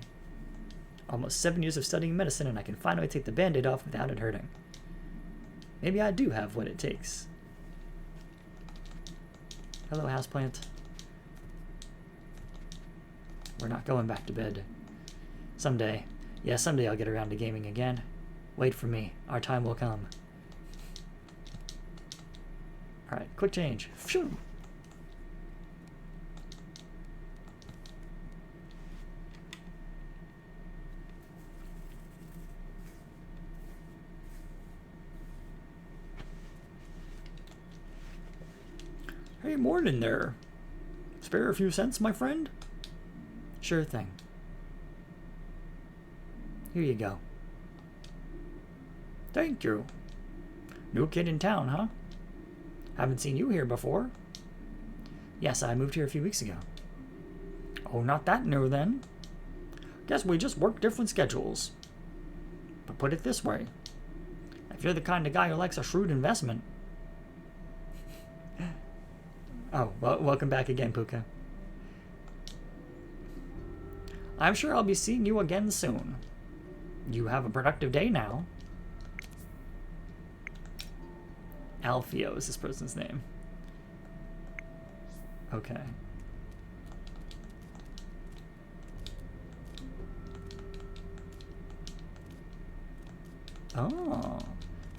Almost 7 years of studying medicine, and I can finally take the Band-Aid off without it hurting. Maybe I do have what it takes. Hello, houseplant. We're not going back to bed. Someday. Yeah, someday I'll get around to gaming again. Wait for me. Our time will come. Alright, quick change. Phew. Hey, morning there. Spare a few cents, my friend? Sure thing. Here you go. Thank you. New kid in town, huh? Haven't seen you here before. Yes, I moved here a few weeks ago. Oh, not that new then. Guess we just work different schedules. But put it this way. If you're the kind of guy who likes a shrewd investment... Oh, well, welcome back again, Puka. I'm sure I'll be seeing you again soon. You have a productive day now. Alfio is this person's name. Okay. Oh.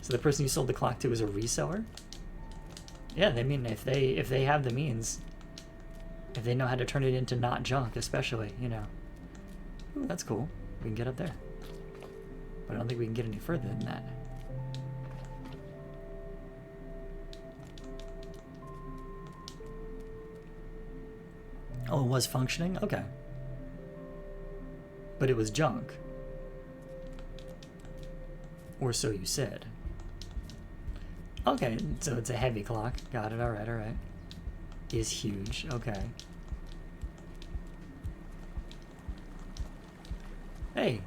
So the person you sold the clock to is a reseller? Yeah, they mean if they have the means, if they know how to turn it into not junk, especially, you know. Ooh, that's cool. We can get up there. But I don't think we can get any further than that. Oh, it was functioning? Okay. But it was junk. Or so you said. Okay, so it's a heavy clock. Got it, alright, alright. Is huge, okay. Hey!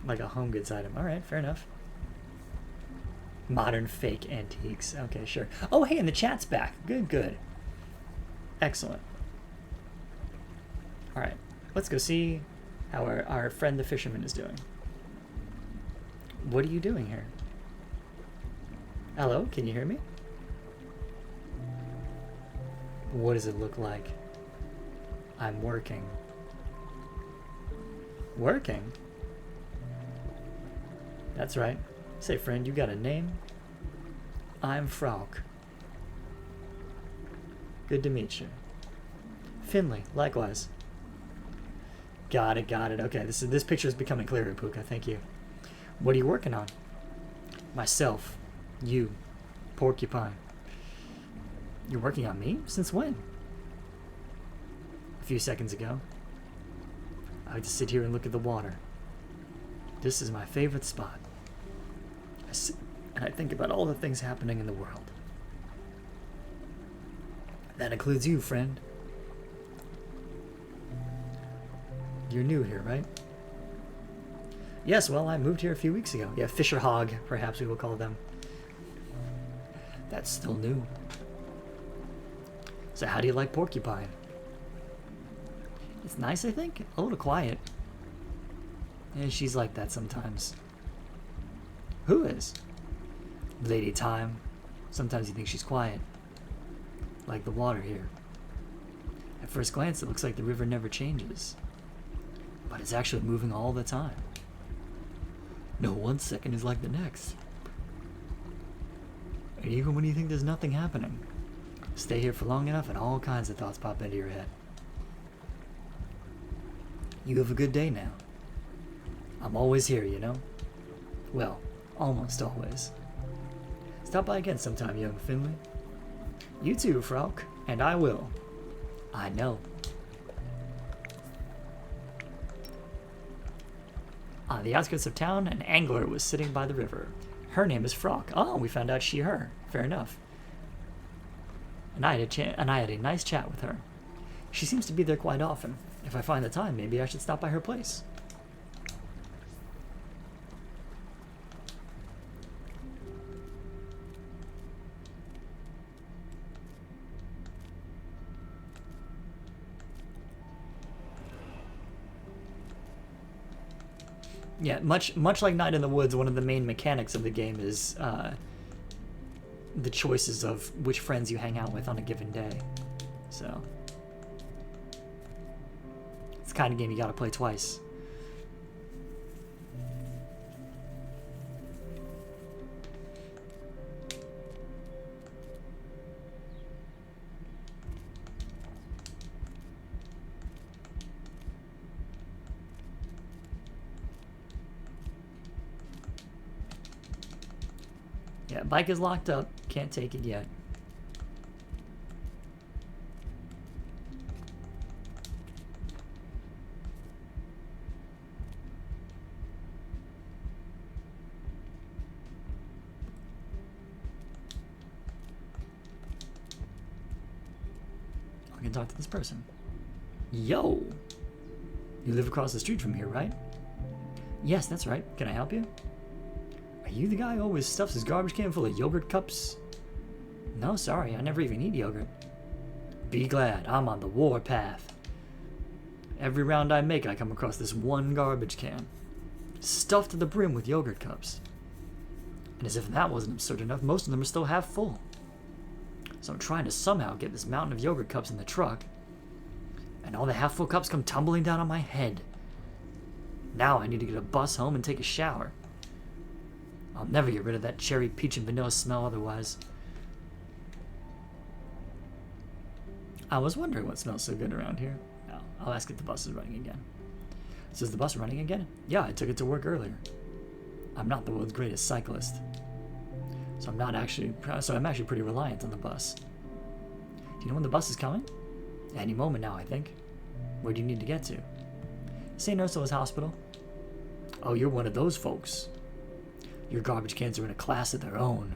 Like a home goods item. Alright, fair enough. Modern fake antiques. Okay, sure. Oh, hey, and the chat's back. Good, good. Excellent. Alright, let's go see how our friend the fisherman is doing. What are you doing here? Hello, can you hear me? What does it look like? I'm working. Working? That's right. Say, friend, you got a name? I'm Frog. Good to meet you. Finley, likewise. Got it, got it. Okay, this picture is becoming clearer, Puka. Thank you. What are you working on? Myself. You. Porcupine. You're working on me? Since when? A few seconds ago. I like to sit here and look at the water. This is my favorite spot. I sit and I think about all the things happening in the world. That includes you, friend. You're new here, right? Yes, well, I moved here a few weeks ago. Yeah, fisher hog, perhaps we will call them. That's still new. So how do you like Porcupine? It's nice, I think. A little quiet. And she's like that sometimes. Who is? Lady Time. Sometimes you think she's quiet. Like the water here. At first glance, it looks like the river never changes. But it's actually moving all the time. No one second is like the next. And even when you think there's nothing happening, stay here for long enough and all kinds of thoughts pop into your head. You have a good day now. I'm always here, you know? Well, almost always. Stop by again sometime, young Finley. You too, Frog, and I will. I know. On the outskirts of town, an angler was sitting by the river. Her name is Frog. Oh, we found out she, her. Fair enough. And I had a nice chat with her. She seems to be there quite often. If I find the time, maybe I should stop by her place. Yeah, much like Night in the Woods, one of the main mechanics of the game is the choices of which friends you hang out with on a given day. So it's the kind of game you gotta play twice. Yeah, bike is locked up. Can't take it yet. I can talk to this person. Yo! You live across the street from here, right? Yes, that's right. Can I help you? Are you the guy who always stuffs his garbage can full of yogurt cups? No, sorry, I never even eat yogurt. Be glad, I'm on the war path. Every round I make, I come across this one garbage can, stuffed to the brim with yogurt cups. And as if that wasn't absurd enough, most of them are still half full. So I'm trying to somehow get this mountain of yogurt cups in the truck, and all the half-full cups come tumbling down on my head. Now I need to get a bus home and take a shower. I'll never get rid of that cherry, peach, and vanilla smell otherwise. I was wondering what smells so good around here. Oh, I'll ask if the bus is running again. So is the bus running again? Yeah, I took it to work earlier. I'm not the world's greatest cyclist. So I'm actually pretty reliant on the bus. Do you know when the bus is coming? Any moment now, I think. Where do you need to get to? St. Ursula's Hospital. Oh, you're one of those folks. Your garbage cans are in a class of their own.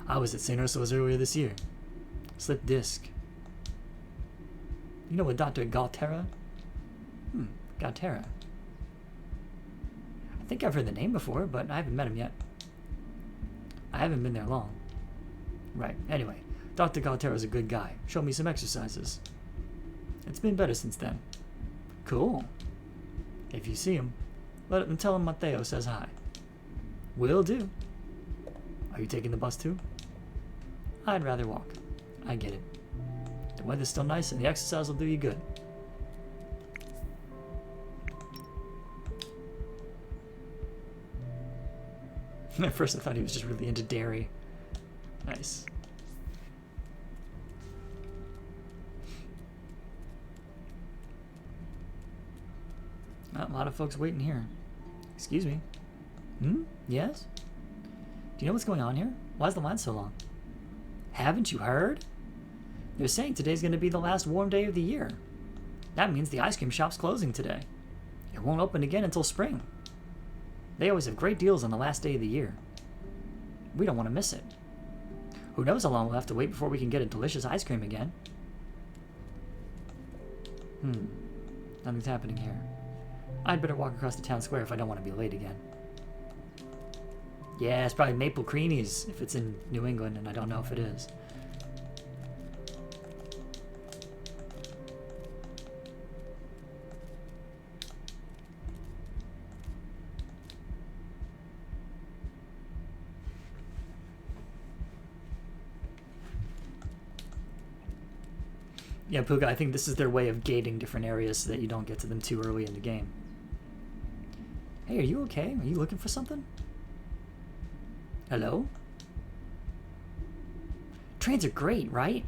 I was at St. Ursula's earlier this year. Slip disc. You know what Dr. Galterra? Galterra. I think I've heard the name before, but I haven't met him yet. I haven't been there long. Right, anyway. Dr. Galterra's a good guy. Showed me some exercises. It's been better since then. Cool. If you see him, tell him Mateo says hi. Will do. Are you taking the bus too? I'd rather walk. I get it. The weather's still nice and the exercise will do you good. At first I thought he was just really into dairy. Nice. A lot of folks waiting here. Excuse me. Yes? Do you know what's going on here? Why is the line so long? Haven't you heard? They're saying today's going to be the last warm day of the year. That means the ice cream shop's closing today. It won't open again until spring. They always have great deals on the last day of the year. We don't want to miss it. Who knows how long we'll have to wait before we can get a delicious ice cream again? Nothing's happening here. I'd better walk across the town square if I don't want to be late again. Yeah, it's probably Maple Creamies if it's in New England, and I don't know if it is. Yeah, Puka, I think this is their way of gating different areas so that you don't get to them too early in the game. Hey, are you okay? Are you looking for something? Hello? Trains are great, right?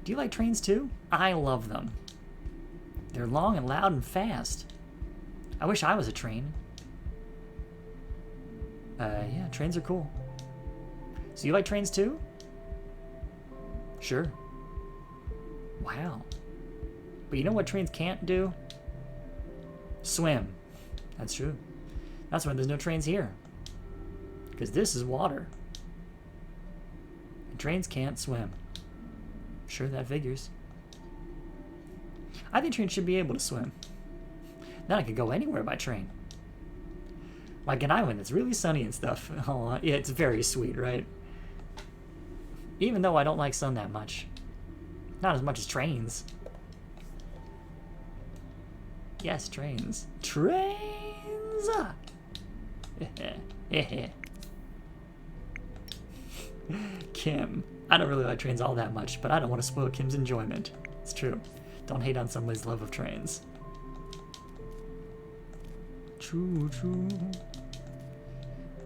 Do you like trains too? I love them. They're long and loud and fast. I wish I was a train. Yeah, trains are cool. So you like trains too? Sure. Wow. But you know what trains can't do? Swim. That's true. That's why there's no trains here. Because this is water. And trains can't swim. Sure, that figures. I think trains should be able to swim. Then I could go anywhere by train. Like an island that's really sunny and stuff. Oh, yeah, it's very sweet, right? Even though I don't like sun that much. Not as much as trains. Yes, trains. Trains! Kim. I don't really like trains all that much, but I don't want to spoil Kim's enjoyment. It's true. Don't hate on somebody's love of trains. True, true.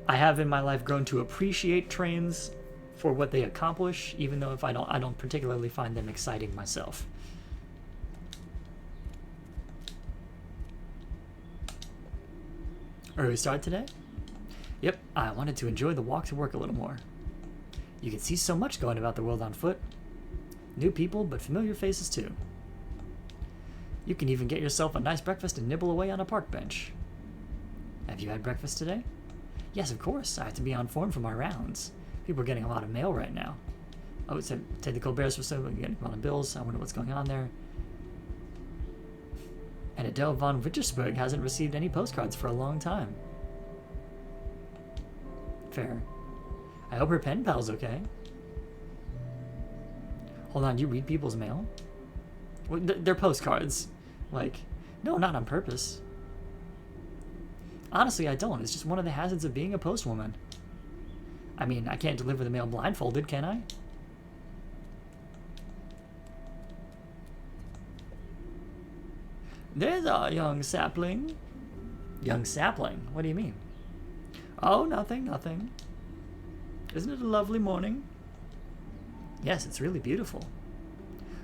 I have in my life grown to appreciate trains for what they accomplish, even though I don't particularly find them exciting myself. Early start today? Yep, I wanted to enjoy the walk to work a little more. You can see so much going about the world on foot. New people, but familiar faces too. You can even get yourself a nice breakfast and nibble away on a park bench. Have you had breakfast today? Yes, of course. I have to be on form for my rounds. People are getting a lot of mail right now. Oh, it said Ted the Colbert's for sale, getting a lot of bills. I wonder what's going on there. And Adele von Wittersburg hasn't received any postcards for a long time. Fair. I hope her pen pal's okay. Hold on, do you read people's mail? Well, they're postcards. Like, no, not on purpose. Honestly, I don't. It's just one of the hazards of being a postwoman. I mean, I can't deliver the mail blindfolded, can I? There's our young sapling. Young sapling? What do you mean? Oh, nothing, nothing. Isn't it a lovely morning? Yes, it's really beautiful.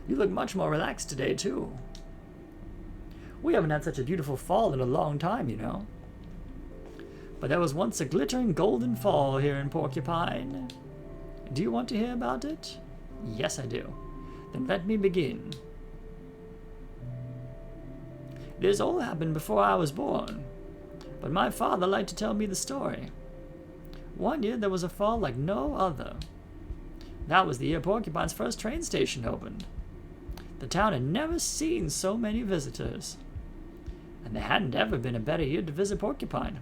You look much more relaxed today, too. We haven't had such a beautiful fall in a long time, you know. But there was once a glittering golden fall here in Porcupine. Do you want to hear about it? Yes, I do. Then let me begin. This all happened before I was born, but my father liked to tell me the story. One year there was a fall like no other. That was the year Porcupine's first train station opened. The town had never seen so many visitors, and there hadn't ever been a better year to visit Porcupine.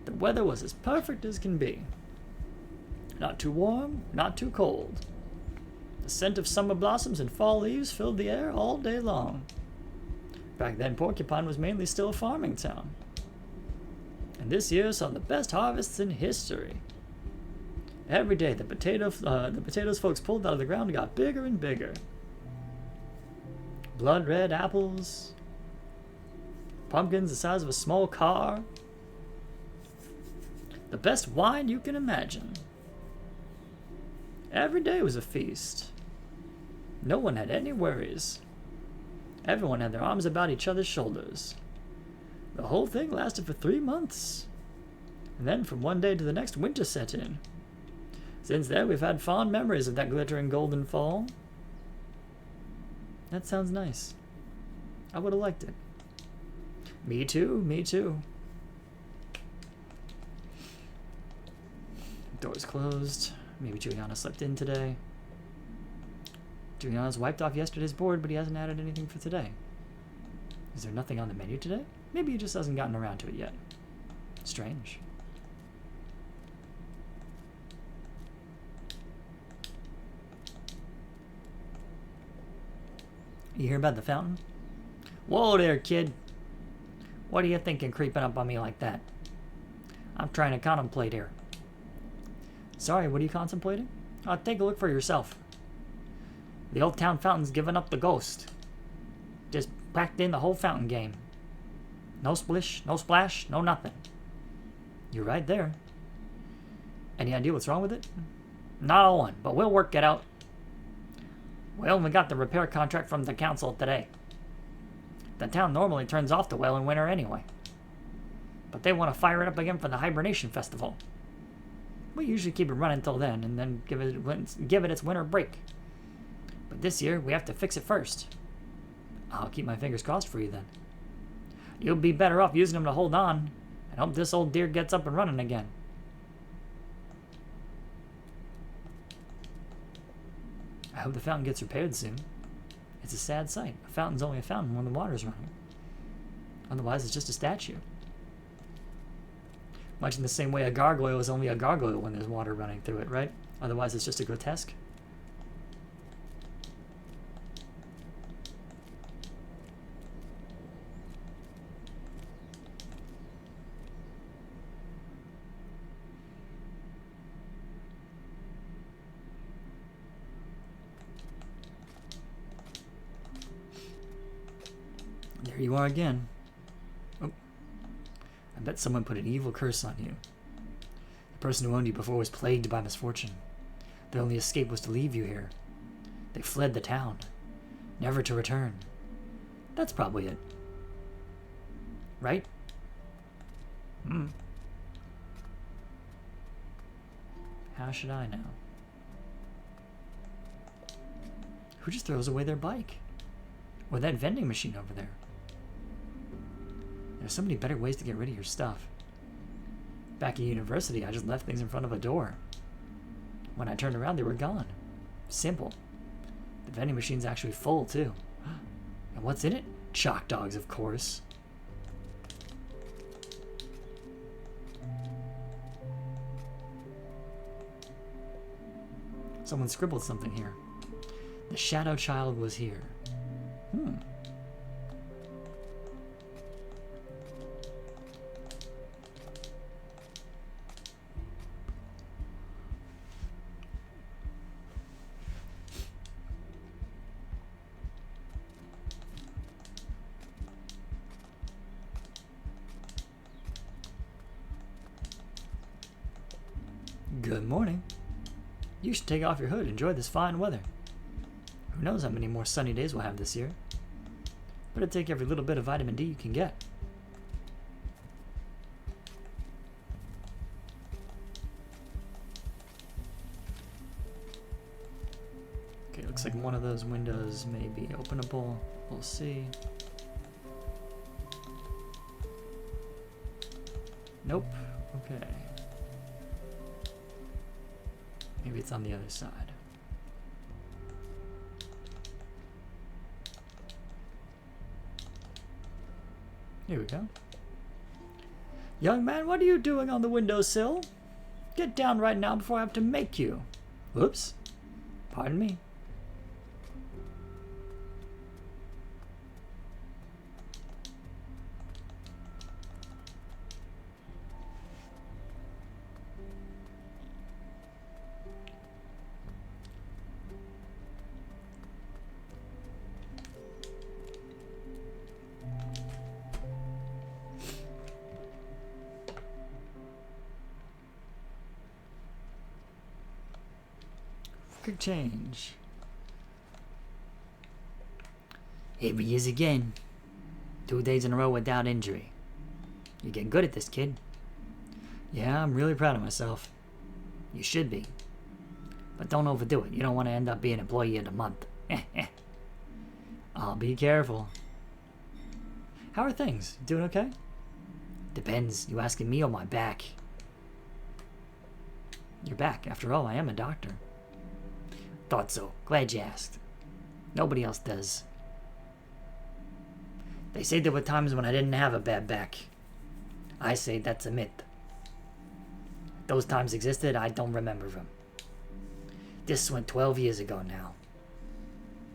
The weather was as perfect as can be. Not too warm, not too cold. The scent of summer blossoms and fall leaves filled the air all day long. Back then, Porcupine was mainly still a farming town. And this year saw the best harvests in history. Every day, the potatoes folks pulled out of the ground got bigger and bigger. Blood red apples, pumpkins the size of a small car. The best wine you can imagine. Every day was a feast. No one had any worries. Everyone had their arms about each other's shoulders. The whole thing lasted for 3 months. And then from one day to the next, winter set in. Since then, we've had fond memories of that glittering golden fall. That sounds nice. I would have liked it. Me too, me too. Doors closed. Maybe Juliana slept in today. Juliana's wiped off yesterday's board, but he hasn't added anything for today. Is there nothing on the menu today? Maybe he just hasn't gotten around to it yet. Strange. You hear about the fountain? Whoa there, kid. What are you thinking creeping up on me like that? I'm trying to contemplate here. Sorry, what are you contemplating? Take a look for yourself. The old town fountain's given up the ghost. Just packed in the whole fountain game. No splish, no splash, no nothing. You're right there. Any idea what's wrong with it? Not a one, but we'll work it out. We only got the repair contract from the council today. The town normally turns off the well in winter anyway. But they want to fire it up again for the hibernation festival. We usually keep it running till then and then give it its winter break. But this year, we have to fix it first. I'll keep my fingers crossed for you then. You'll be better off using them to hold on and hope this old deer gets up and running again. I hope the fountain gets repaired soon. It's a sad sight. A fountain's only a fountain when the water's running. Otherwise, it's just a statue. Much in the same way a gargoyle is only a gargoyle when there's water running through it, right? Otherwise, it's just a grotesque. There you are again. Oh, I bet someone put an evil curse on you. The person who owned you before was plagued by misfortune. Their only escape was to leave you here. They fled the town, never to return. That's probably it. Right? How should I know? Who just throws away their bike? Or that vending machine over there? There's so many better ways to get rid of your stuff. Back in university, I just left things in front of a door. When I turned around, they were gone. Simple. The vending machine's actually full, too. And what's in it? Chalk dogs, of course. Someone scribbled something here. The shadow child was here. Good morning. You should take off your hood and enjoy this fine weather. Who knows how many more sunny days we'll have this year. Better take every little bit of vitamin D you can get. Okay, looks like one of those windows may be openable. We'll see. Nope. Okay. Maybe it's on the other side. Here we go. Young man, what are you doing on the windowsill? Get down right now before I have to make you. Whoops. Pardon me. Quick change. Here he is again. 2 days in a row without injury. You're getting good at this, kid. Yeah, I'm really proud of myself. You should be. But don't overdo it. You don't want to end up being employee of the month. I'll be careful. How are things? Doing okay? Depends. You asking me or my back? Your back. After all, I am a doctor. Thought so. Glad you asked. Nobody else does. They say there were times when I didn't have a bad back. I say that's a myth. Those times existed, I don't remember them. This went 12 years ago now.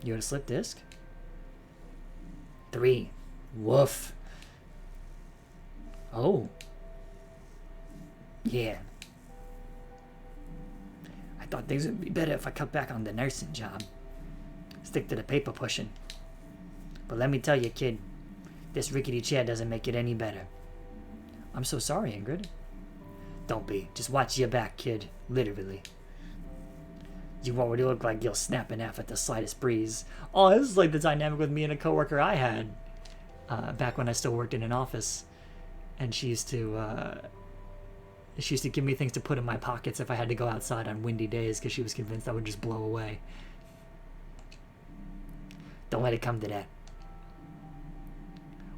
You had a slip disc? 3. Woof. Oh. Yeah. I thought things would be better if I cut back on the nursing job. Stick to the paper pushing. But let me tell you, kid, this rickety chair doesn't make it any better. I'm so sorry, Ingrid. Don't be. Just watch your back, kid. Literally. You already look like you'll snap in half at the slightest breeze. Oh, this is like the dynamic with me and a coworker I had back when I still worked in an office, and she used to give me things to put in my pockets if I had to go outside on windy days because she was convinced I would just blow away. Don't let it come to that.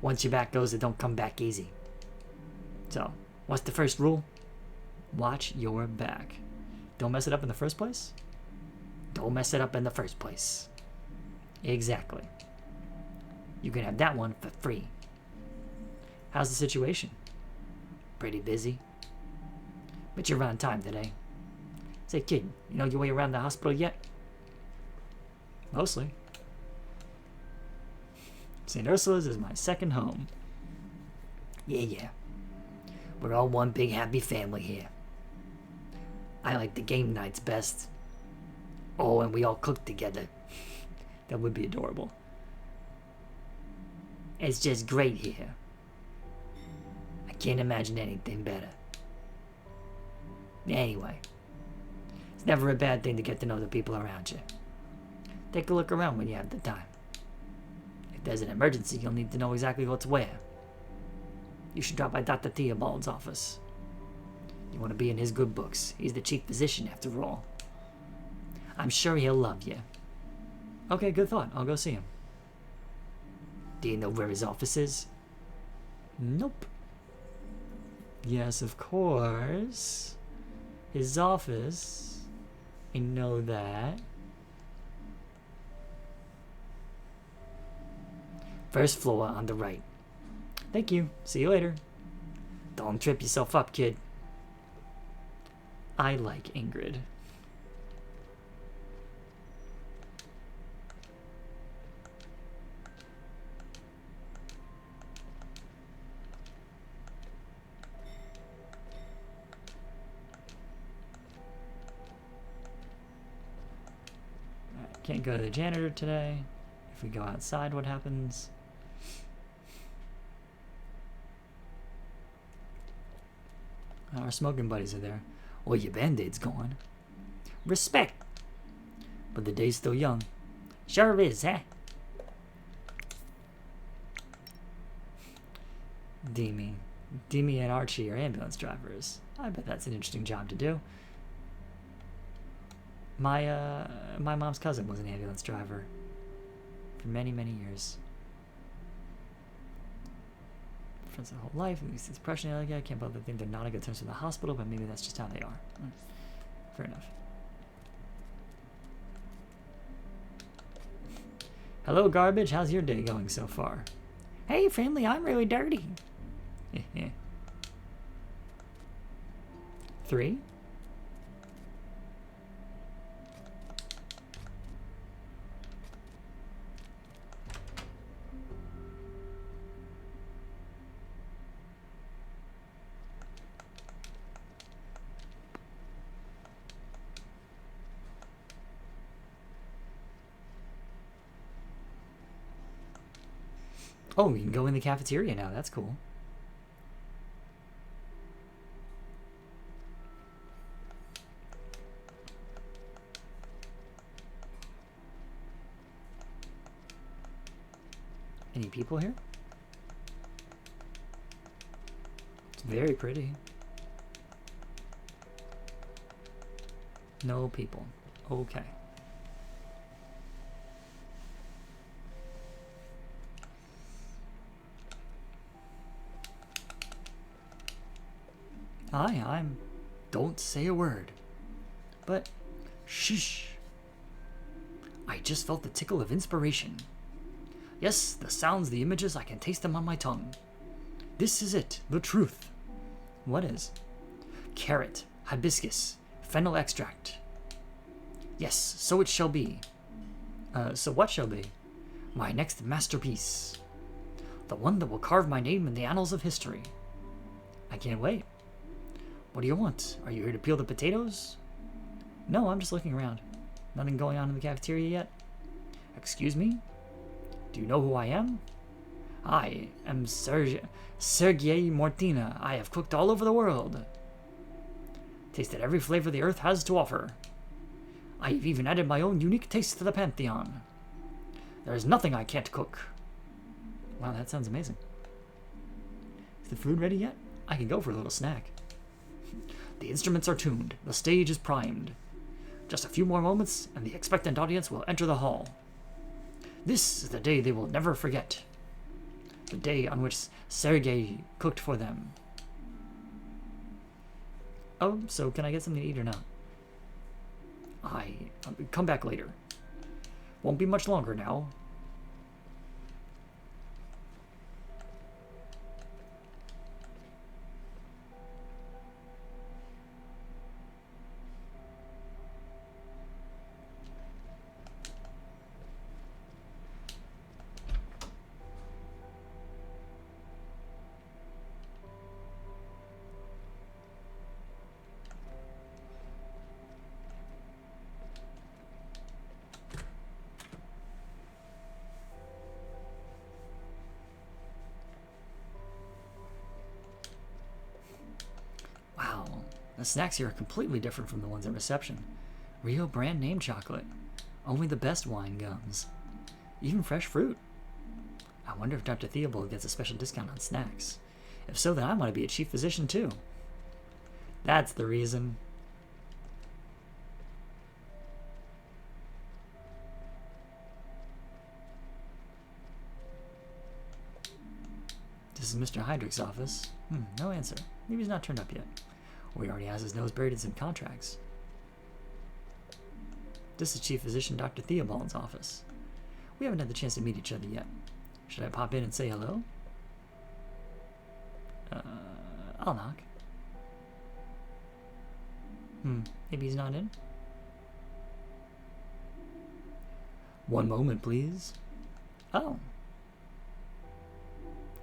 Once your back goes, it don't come back easy. So, what's the first rule? Watch your back. Don't mess it up in the first place? Don't mess it up in the first place. Exactly. You can have that one for free. How's the situation? Pretty busy. But you're on time today. Say, kid, you know your way around the hospital yet? Mostly. St. Ursula's is my second home. Yeah. We're all one big happy family here. I like the game nights best. Oh, and we all cook together. That would be adorable. It's just great here. I can't imagine anything better. Anyway, it's never a bad thing to get to know the people around you. Take a look around when you have the time. If there's an emergency, you'll need to know exactly what's where. You should drop by Dr. Theobald's office. You want to be in his good books. He's the chief physician, after all. I'm sure he'll love you. Okay, good thought. I'll go see him. Do you know where his office is? Nope. Yes, of course. His office. I know that. First floor on the right. Thank you. See you later. Don't trip yourself up, kid. I like Ingrid. Alright, can't go to the janitor today. If we go outside, what happens? Our smoking buddies are there. Well, your band-aid's gone. Respect. But the day's still young. Sure is, huh? Demi and Archie are ambulance drivers. I bet that's an interesting job to do. My mom's cousin was an ambulance driver for many, many years. Friends their whole life, at least it's depression. I can't believe they think they're not a good terms for the hospital, but maybe that's just how they are. Fair enough. Hello, garbage. How's your day going so far? Hey, Finley, I'm really dirty. 3. Oh, we can go in the cafeteria now. That's cool. Any people here? It's very pretty. No people. Okay. Hi, I'm... Don't say a word. But... Shh. I just felt the tickle of inspiration. Yes, the sounds, the images, I can taste them on my tongue. This is it, the truth. What is? Carrot, hibiscus, fennel extract. Yes, so it shall be. So what shall be? My next masterpiece. The one that will carve my name in the annals of history. I can't wait. What do you want? Are you here to peel the potatoes? No, I'm just looking around. Nothing going on in the cafeteria yet? Excuse me? Do you know who I am? I am Sergei Mortina. I have cooked all over the world. Tasted every flavor the earth has to offer. I have even added my own unique taste to the pantheon. There is nothing I can't cook. Wow, that sounds amazing. Is the food ready yet? I can go for a little snack. The instruments are tuned. The stage is primed. Just a few more moments, and the expectant audience will enter the hall. This is the day they will never forget. The day on which Sergei cooked for them. Oh, so can I get something to eat or not? Come back later. Won't be much longer now. The snacks here are completely different from the ones at reception. Rio brand name chocolate. Only the best wine gums. Even fresh fruit. I wonder if Dr. Theobald gets a special discount on snacks. If so, then I want to be a chief physician too. That's the reason. This is Mr. Heydrich's office. No answer. Maybe he's not turned up yet. Or he already has his nose buried in some contracts. This is Chief Physician Dr. Theobald's office. We haven't had the chance to meet each other yet. Should I pop in and say hello? I'll knock. Maybe he's not in? One moment, please. Oh.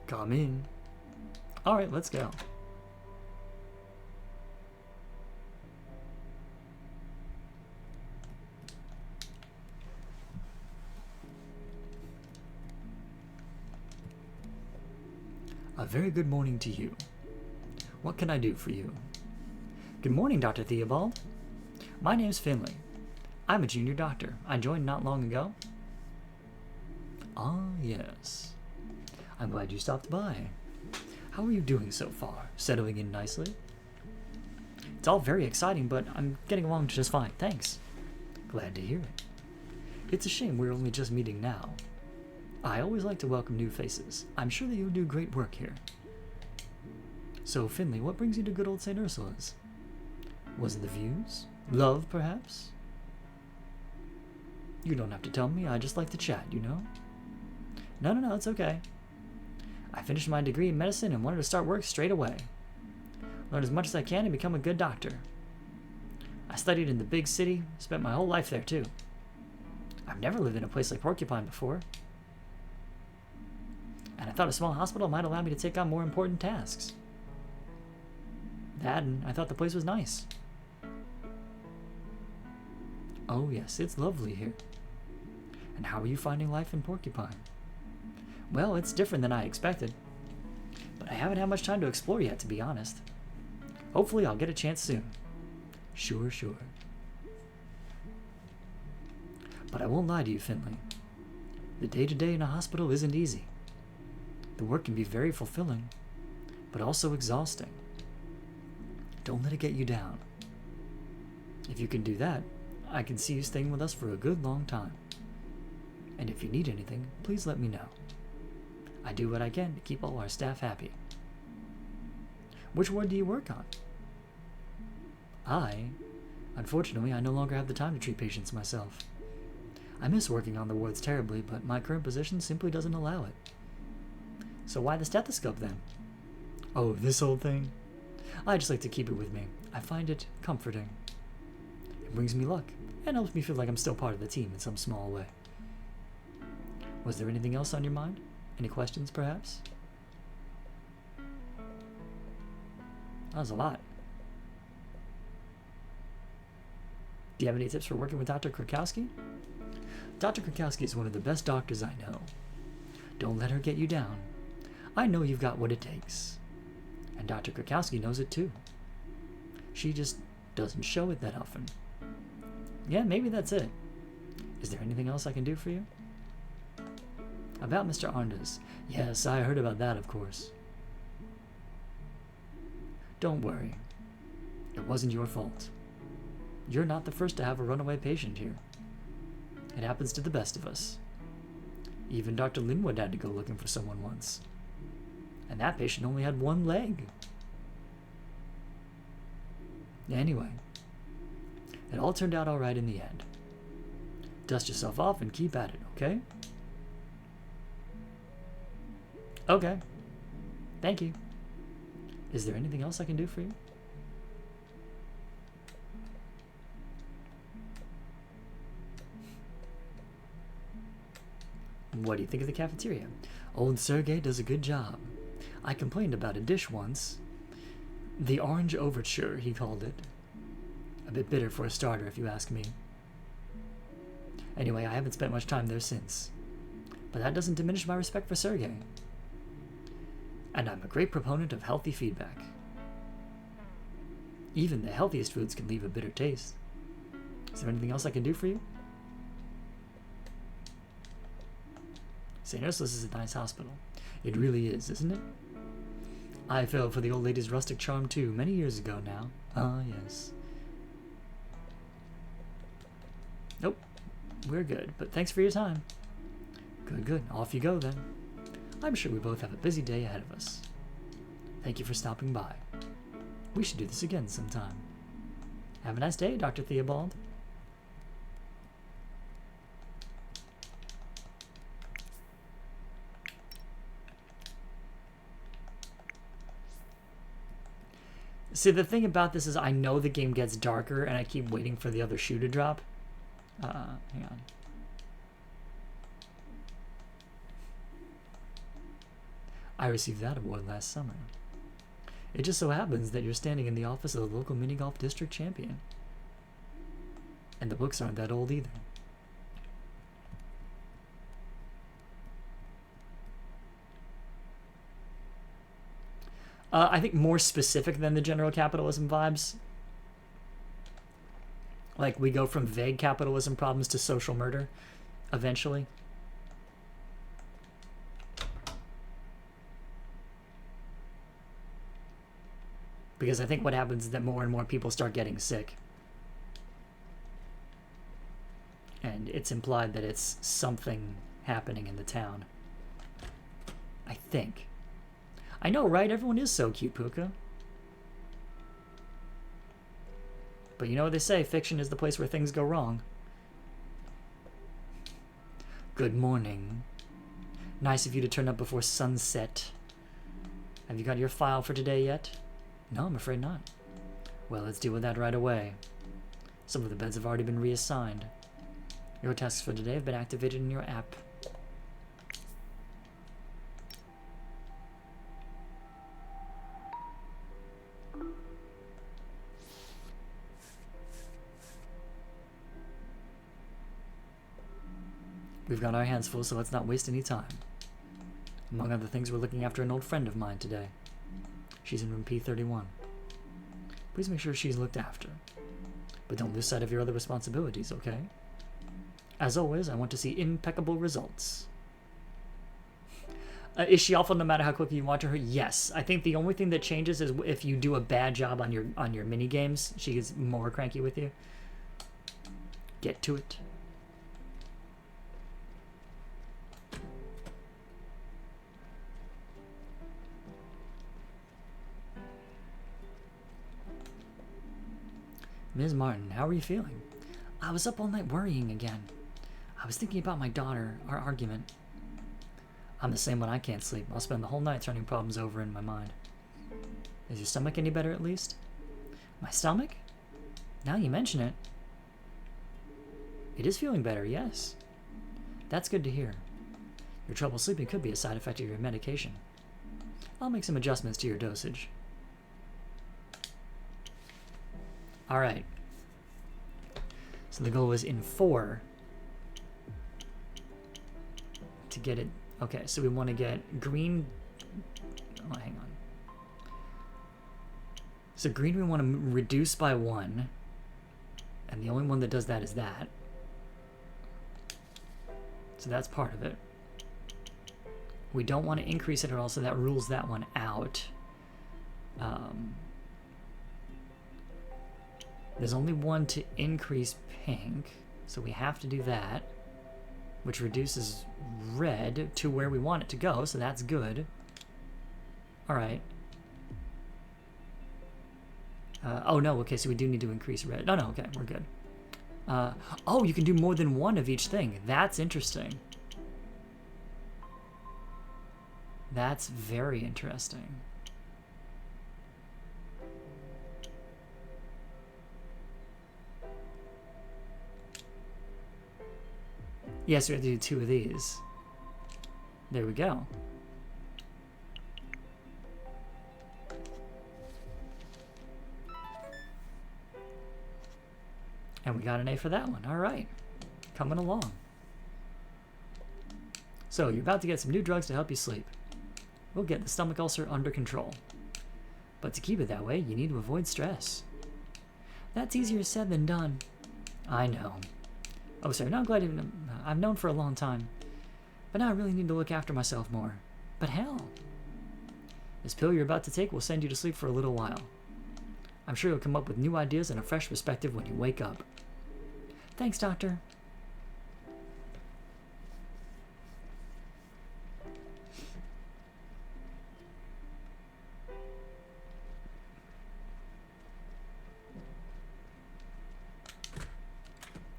Come in. Alright, let's go. A very good morning to you. What can I do for you? Good morning, Dr. Theobald. My name's Finley. I'm a junior doctor. I joined not long ago. Ah, yes. I'm glad you stopped by. How are you doing so far? Settling in nicely? It's all very exciting, but I'm getting along just fine, thanks. Glad to hear it. It's a shame we're only just meeting now. I always like to welcome new faces. I'm sure that you'll do great work here. So, Finley, what brings you to good old St. Ursula's? Was it the views? Love, perhaps? You don't have to tell me. I just like to chat, you know? No, it's okay. I finished my degree in medicine and wanted to start work straight away. Learn as much as I can and become a good doctor. I studied in the big city, spent my whole life there too. I've never lived in a place like Porcupine before. And I thought a small hospital might allow me to take on more important tasks. That, and I thought the place was nice. Oh yes, it's lovely here. And how are you finding life in Porcupine? Well, it's different than I expected. But I haven't had much time to explore yet, to be honest. Hopefully I'll get a chance soon. Sure. But I won't lie to you, Finley. The day-to-day in a hospital isn't easy. The work can be very fulfilling, but also exhausting. Don't let it get you down. If you can do that, I can see you staying with us for a good long time. And if you need anything, please let me know. I do what I can to keep all our staff happy. Which ward do you work on? Unfortunately, I no longer have the time to treat patients myself. I miss working on the wards terribly, but my current position simply doesn't allow it. So why the stethoscope then? Oh, this old thing? I just like to keep it with me. I find it comforting. It brings me luck, and helps me feel like I'm still part of the team in some small way. Was there anything else on your mind? Any questions, perhaps? That was a lot. Do you have any tips for working with Dr. Krakowski? Dr. Krakowski is one of the best doctors I know. Don't let her get you down. I know you've got what it takes. And Dr. Krakowski knows it too. She just doesn't show it that often. Yeah, maybe that's it. Is there anything else I can do for you? About Mr. Arndis. Yes, I heard about that, of course. Don't worry. It wasn't your fault. You're not the first to have a runaway patient here. It happens to the best of us. Even Dr. Linwood had to go looking for someone once. And that patient only had one leg. Anyway, it all turned out alright in the end. Dust yourself off and keep at it, okay? Okay. Thank you. Is there anything else I can do for you? What do you think of the cafeteria? Old Sergey does a good job. I complained about a dish once. The orange overture, he called it. A bit bitter for a starter, if you ask me. Anyway, I haven't spent much time there since. But that doesn't diminish my respect for Sergey. And I'm a great proponent of healthy feedback. Even the healthiest foods can leave a bitter taste. Is there anything else I can do for you? St. Ursula's is a nice hospital. It really is, isn't it? I fell for the old lady's rustic charm too, many years ago now. Ah, yes. Nope, we're good, but thanks for your time. Good, off you go then. I'm sure we both have a busy day ahead of us. Thank you for stopping by. We should do this again sometime. Have a nice day, Dr. Theobald. See, the thing about this is I know the game gets darker and I keep waiting for the other shoe to drop. Hang on. I received that award last summer. It just so happens that you're standing in the office of the local mini-golf district champion. And the books aren't that old either. I think more specific than the general capitalism vibes. Like, we go from vague capitalism problems to social murder, eventually. Because I think what happens is that more and more people start getting sick. And it's implied that it's something happening in the town. I think. I know, right? Everyone is so cute, Puka. But you know what they say, fiction is the place where things go wrong. Good morning. Nice of you to turn up before sunset. Have you got your file for today yet? No, I'm afraid not. Well, let's deal with that right away. Some of the beds have already been reassigned. Your tasks for today have been activated in your app. We've got our hands full, so let's not waste any time. Among other things, we're looking after an old friend of mine today. She's in room P31. Please make sure she's looked after. But don't lose sight of your other responsibilities, okay? As always, I want to see impeccable results. Is she awful no matter how quickly you want to her? Yes. I think the only thing that changes is if you do a bad job on your mini games, she gets more cranky with you. Get to it. Ms. Martin, how are you feeling? I was up all night worrying again. I was thinking about my daughter, our argument. I'm the same when I can't sleep. I'll spend the whole night turning problems over in my mind. Is your stomach any better at least? My stomach? Now you mention it. It is feeling better, yes. That's good to hear. Your trouble sleeping could be a side effect of your medication. I'll make some adjustments to your dosage. Alright. So the goal was in 4 to get it. Okay, so we want to get green. Oh, hang on. So green we want to reduce by 1. And the only one that does that is that. So that's part of it. We don't want to increase it at all, so that rules that one out. There's only one to increase pink, so we have to do that, which reduces red to where we want it to go, so that's good. Alright. Oh no, okay, so we do need to increase red. No, okay, we're good. Oh, you can do more than one of each thing. That's interesting. That's very interesting. Yes, we have to do 2 of these. There we go. And we got an A for that one. All right. Coming along. So, you're about to get some new drugs to help you sleep. We'll get the stomach ulcer under control. But to keep it that way, you need to avoid stress. That's easier said than done. I know. Oh, sorry, no, I'm glad I've known for a long time. But now I really need to look after myself more. But how? This pill you're about to take will send you to sleep for a little while. I'm sure you'll come up with new ideas and a fresh perspective when you wake up. Thanks, Doctor.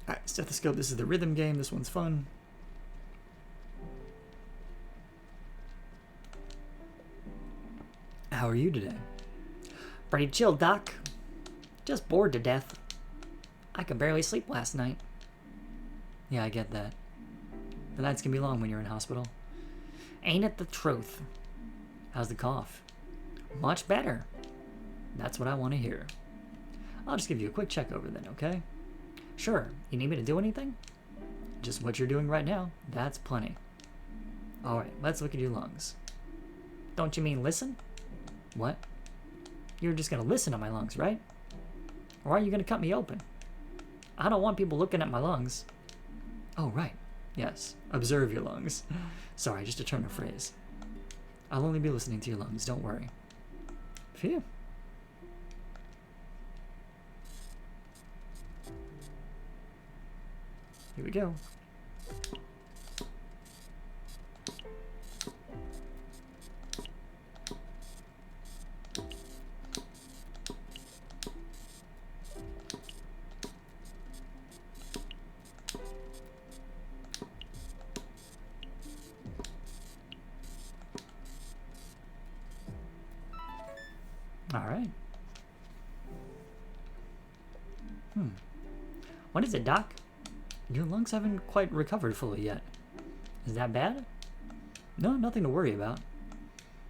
Alright, stethoscope. This is the rhythm game. This one's fun. How are you today? Pretty chill, Doc. Just bored to death. I could barely sleep last night. Yeah, I get that. The nights can be long when you're in hospital. Ain't it the truth? How's the cough? Much better. That's what I want to hear. I'll just give you a quick check over then, okay? Sure. You need me to do anything? Just what you're doing right now. That's plenty. Alright, let's look at your lungs. Don't you mean listen? What? You're just going to listen to my lungs, right? Or are you going to cut me open? I don't want people looking at my lungs. Oh, right. Yes. Observe your lungs. Sorry, just a turn of phrase. I'll only be listening to your lungs, don't worry. Phew. Here we go. All right. What is it, Doc? Your lungs haven't quite recovered fully yet. Is that bad? No, nothing to worry about.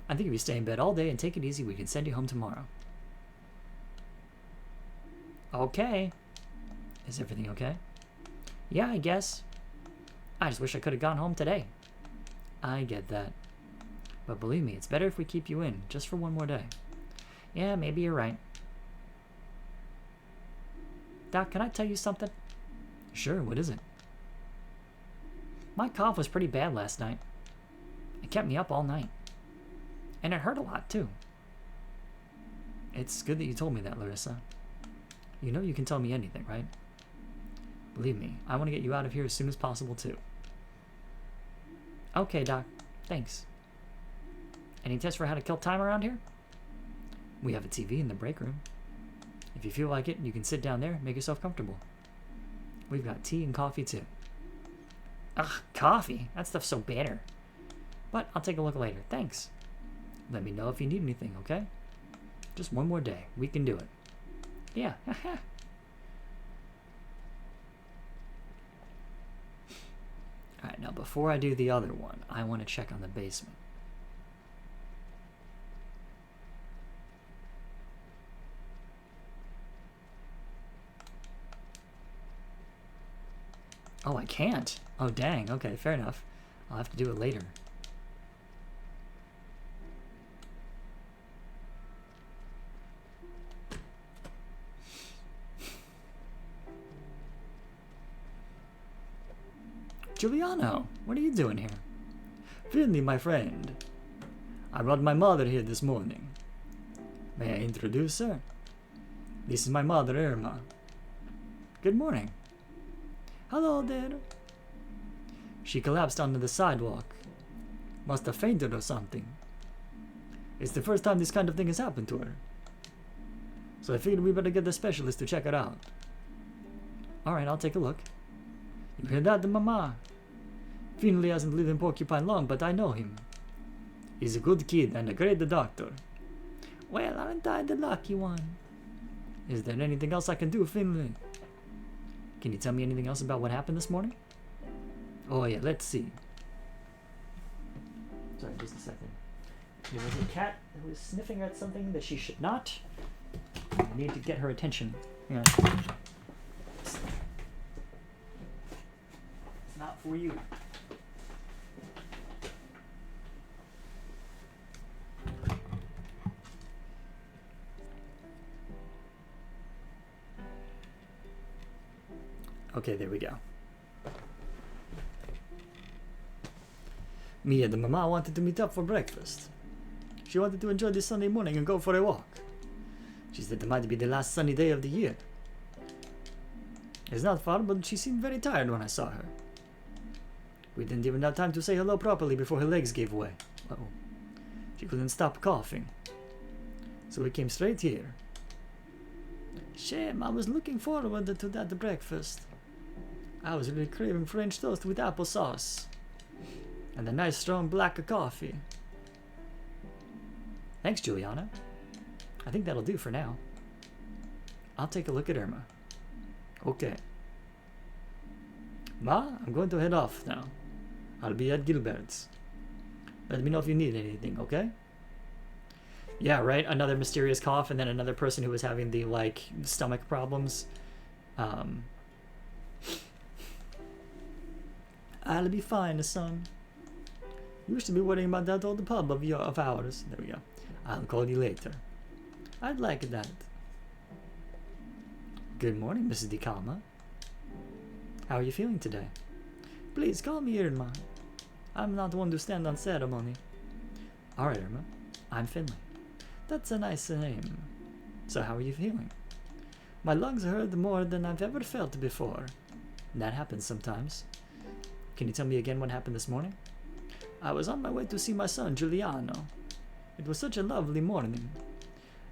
I think if you stay in bed all day and take it easy, we can send you home tomorrow. Okay. Is everything okay? Yeah, I guess. I just wish I could have gone home today. I get that. But believe me, it's better if we keep you in, just for one more day. Yeah, maybe you're right. Doc, can I tell you something? Sure, what is it? My cough was pretty bad last night. It kept me up all night. And it hurt a lot, too. It's good that you told me that, Larissa. You know you can tell me anything, right? Believe me, I want to get you out of here as soon as possible, too. Okay, Doc. Thanks. Any tips for how to kill time around here? We have a TV in the break room. If you feel like it, you can sit down there and make yourself comfortable. We've got tea and coffee, too. Ugh, coffee? That stuff's so bitter. But I'll take a look later. Thanks. Let me know if you need anything, okay? Just one more day. We can do it. Yeah. Alright, now before I do the other one, I want to check on the basement. Oh, I can't. Oh, dang. Okay, fair enough. I'll have to do it later. Giuliano, what are you doing here? Finley, my friend. I brought my mother here this morning. May I introduce her? This is my mother, Irma. Good morning. Hello there. She collapsed onto the sidewalk. Must have fainted or something. It's the first time this kind of thing has happened to her. So I figured we better get the specialist to check her out. Alright, I'll take a look. You hear that, Mama? Finley hasn't lived in Porcupine long, but I know him. He's a good kid and a great doctor. Well, aren't I the lucky one? Is there anything else I can do, Finley? Can you tell me anything else about what happened this morning? Oh yeah, let's see. Sorry, just a second. There was a cat who was sniffing at something that she should not. I need to get her attention. Yeah. It's not for you. Okay, there we go. Me and the mama wanted to meet up for breakfast. She wanted to enjoy this Sunday morning and go for a walk. She said it might be the last sunny day of the year. It's not far, but she seemed very tired when I saw her. We didn't even have time to say hello properly before her legs gave way. Uh-oh. She couldn't stop coughing. So we came straight here. Shame, I was looking forward to that breakfast. I was really craving French toast with applesauce. And a nice strong black coffee. Thanks, Juliana. I think that'll do for now. I'll take a look at Irma. Okay. Ma, I'm going to head off now. I'll be at Gilbert's. Let me know if you need anything, okay? Yeah, right? Another mysterious cough and then another person who was having the, like, stomach problems. I'll be fine, son. You should be worrying about that old pub of ours. There we go. I'll call you later. I'd like that. Good morning, Mrs. DeCalma. How are you feeling today? Please call me Irma. I'm not one to stand on ceremony. Alright, Irma. I'm Finley. That's a nice name. So how are you feeling? My lungs hurt more than I've ever felt before. That happens sometimes. Can you tell me again what happened this morning? I was on my way to see my son, Giuliano. It was such a lovely morning.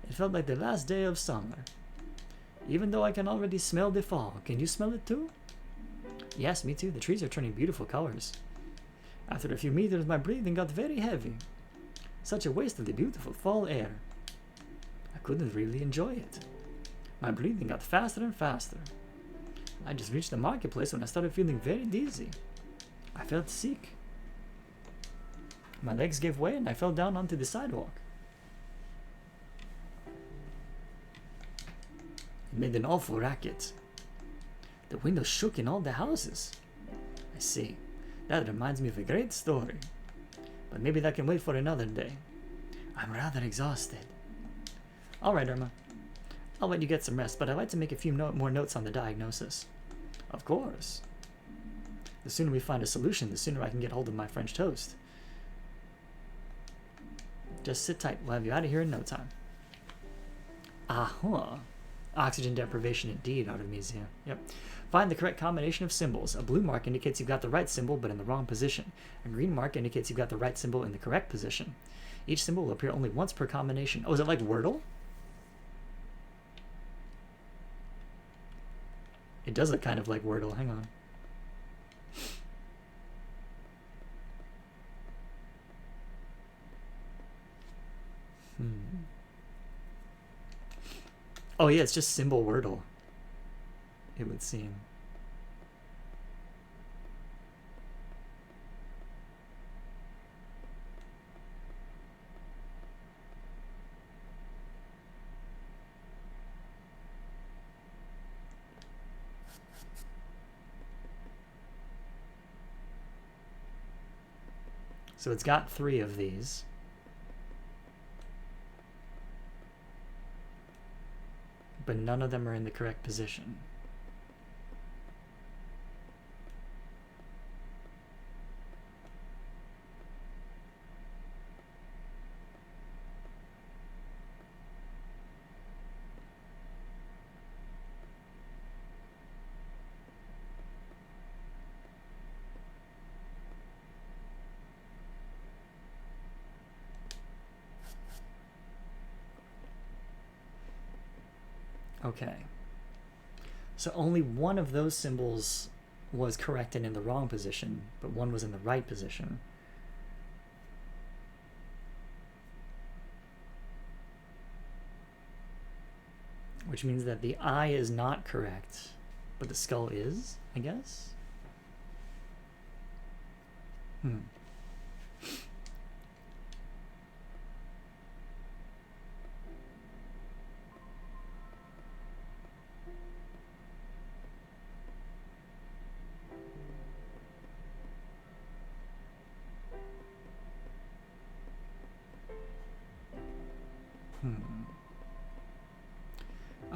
It felt like the last day of summer. Even though I can already smell the fall, can you smell it too? Yes, me too. The trees are turning beautiful colors. After a few meters, my breathing got very heavy. Such a waste of the beautiful fall air. I couldn't really enjoy it. My breathing got faster and faster. I just reached the marketplace when I started feeling very dizzy. I felt sick. My legs gave way and I fell down onto the sidewalk. It made an awful racket. The windows shook in all the houses. I see. That reminds me of a great story. But maybe that can wait for another day. I'm rather exhausted. Alright, Irma. I'll let you get some rest, but I'd like to make a few more notes on the diagnosis. Of course. The sooner we find a solution, the sooner I can get hold of my French toast. Just sit tight. We'll have you out of here in no time. Aha. Oxygen deprivation indeed, Artemisia. Yep. Find the correct combination of symbols. A blue mark indicates you've got the right symbol but in the wrong position. A green mark indicates you've got the right symbol in the correct position. Each symbol will appear only once per combination. Oh, is it like Wordle? It does look kind of like Wordle. Hang on. Oh yeah, it's just symbol Wordle, it would seem. So it's got 3 of these. But none of them are in the correct position. Okay. So only one of those symbols was correct and in the wrong position, but one was in the right position. Which means that the eye is not correct, but the skull is, I guess?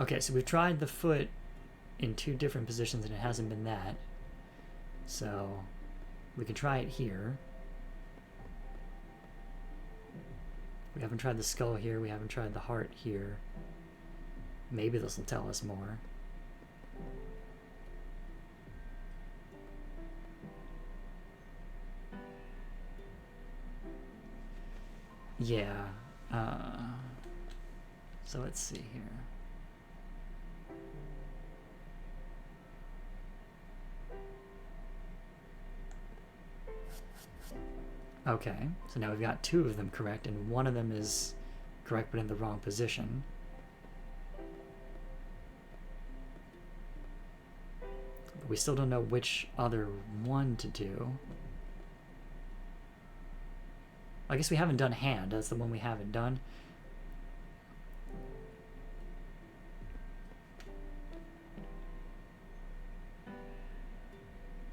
Okay, so we've tried the foot in 2 different positions and it hasn't been that. So we can try it here. We haven't tried the skull here, we haven't tried the heart here. Maybe this will tell us more. Yeah. So let's see here. Okay, so now we've got 2 of them correct, and one of them is correct but in the wrong position. But we still don't know which other one to do. I guess we haven't done hand, that's the one we haven't done.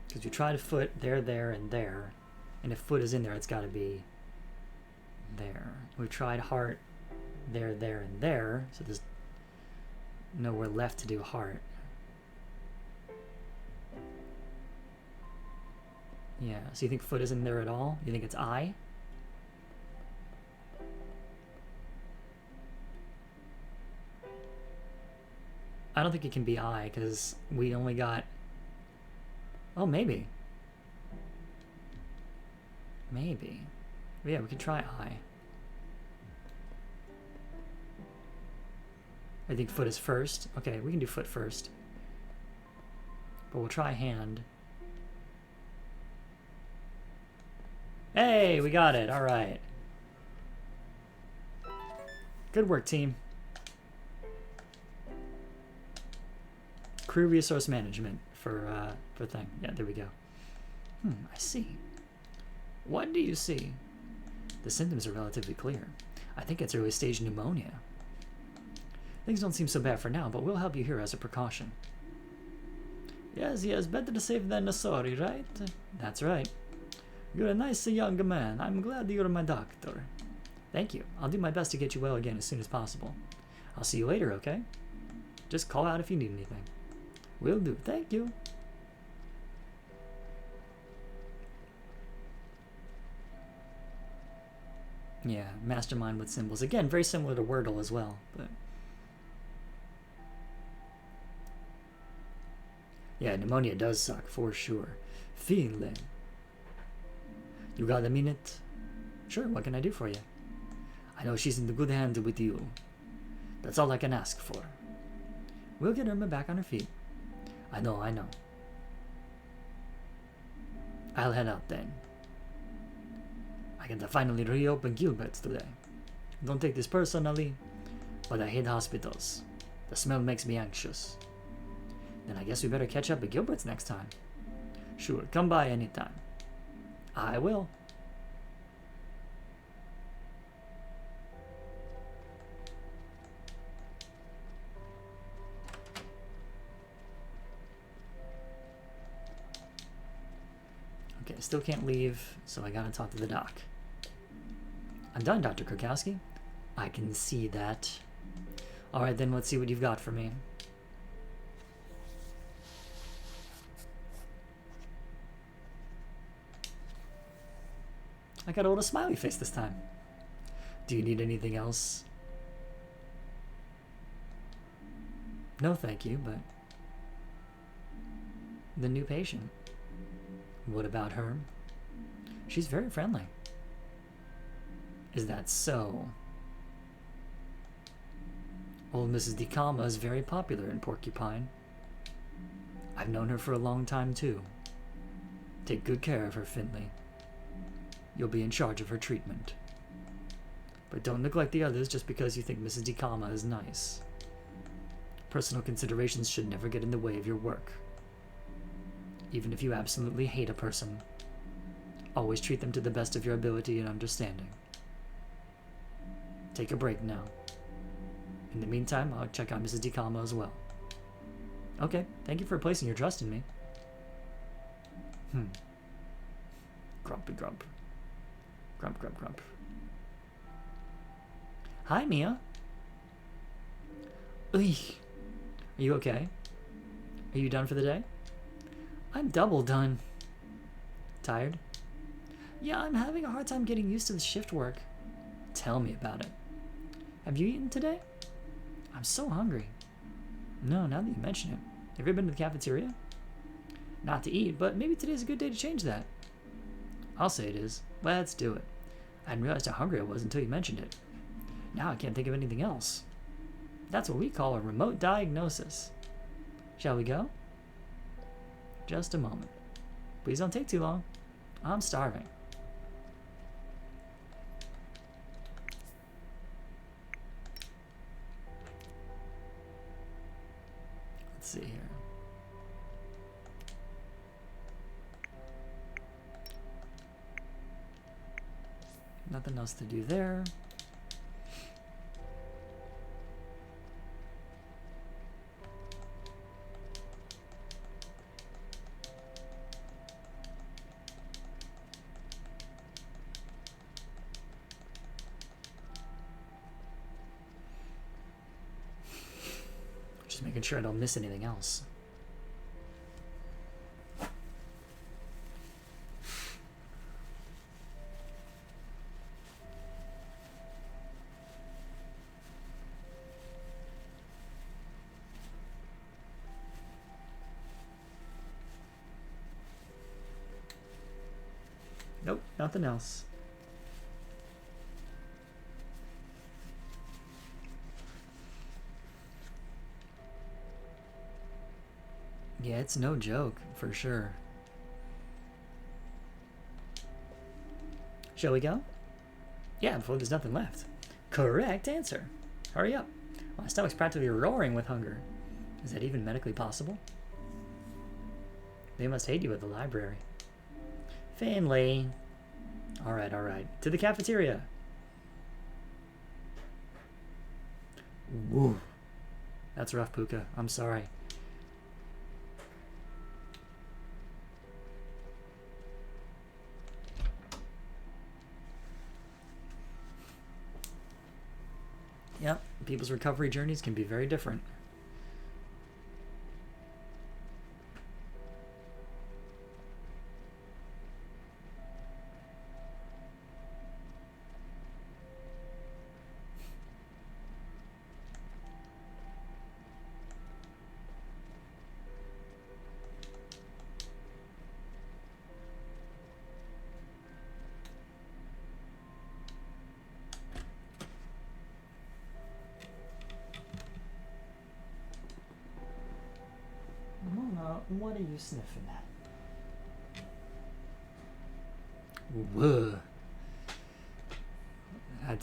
Because you tried foot, there, and there. And if foot is in there, it's got to be there. We've tried heart, there, and there. So there's nowhere left to do heart. Yeah, so you think foot isn't there at all? You think it's eye? I don't think it can be eye, because we only got... Oh, maybe. Maybe. Yeah, we could try eye. I think foot is first. Okay, we can do foot first. But we'll try hand. Hey, we got it. All right. Good work, team. Crew resource management for thing. Yeah, there we go. I see. What do you see? The symptoms are relatively clear. I think it's early stage pneumonia. Things don't seem so bad for now, but we'll help you here as a precaution. Yes, better safe than sorry, right? That's right. You're a nice young man. I'm glad you're my doctor. Thank you. I'll do my best to get you well again as soon as possible. I'll see you later, okay? Just call out if you need anything. Will do. Thank you. Yeah, mastermind with symbols. Again, very similar to Wordle as well. But yeah, pneumonia does suck for sure. Finley. You got a minute? Sure, what can I do for you? I know she's in the good hands with you. That's all I can ask for. We'll get Irma back on her feet. I know. I'll head out then. I get to finally reopen Gilbert's today. Don't take this personally, but I hate hospitals. The smell makes me anxious. Then I guess we better catch up at Gilbert's next time. Sure, come by anytime. I will. Okay, still can't leave, so I gotta talk to the doc. I'm done, Dr. Krakowski. I can see that. Alright then, let's see what you've got for me. I got a little smiley face this time. Do you need anything else? No, thank you, but... The new patient. What about her? She's very friendly. Is that so? Old Mrs. DeKalma is very popular in Porcupine. I've known her for a long time, too. Take good care of her, Finley. You'll be in charge of her treatment. But don't neglect the others just because you think Mrs. DeKalma is nice. Personal considerations should never get in the way of your work. Even if you absolutely hate a person, always treat them to the best of your ability and understanding. Take a break now. In the meantime, I'll check on Mrs. DeKalma as well. Okay, thank you for placing your trust in me. Grumpy grump. Grump, grump, grump. Hi, Mia. Are you okay? Are you done for the day? I'm double done. Tired? Yeah, I'm having a hard time getting used to the shift work. Tell me about it. Have you eaten today? I'm so hungry. No, now that you mention it. Have you ever been to the cafeteria? Not to eat, but maybe today's a good day to change that. I'll say it is. Let's do it. I hadn't realized how hungry I was until you mentioned it. Now I can't think of anything else. That's what we call a remote diagnosis. Shall we go? Just a moment. Please don't take too long. I'm starving. Let's see here. Nothing else to do there. Just making sure I don't miss anything else. Nope, nothing else. Yeah, it's no joke, for sure. Shall we go? Yeah, before there's nothing left. Correct answer. Hurry up. My stomach's practically roaring with hunger. Is that even medically possible? They must hate you at the library. Finley. Alright, alright. To the cafeteria. Woo. That's rough, Puka. I'm sorry. Yep, people's recovery journeys can be very different. what are you sniffing at? Whoa.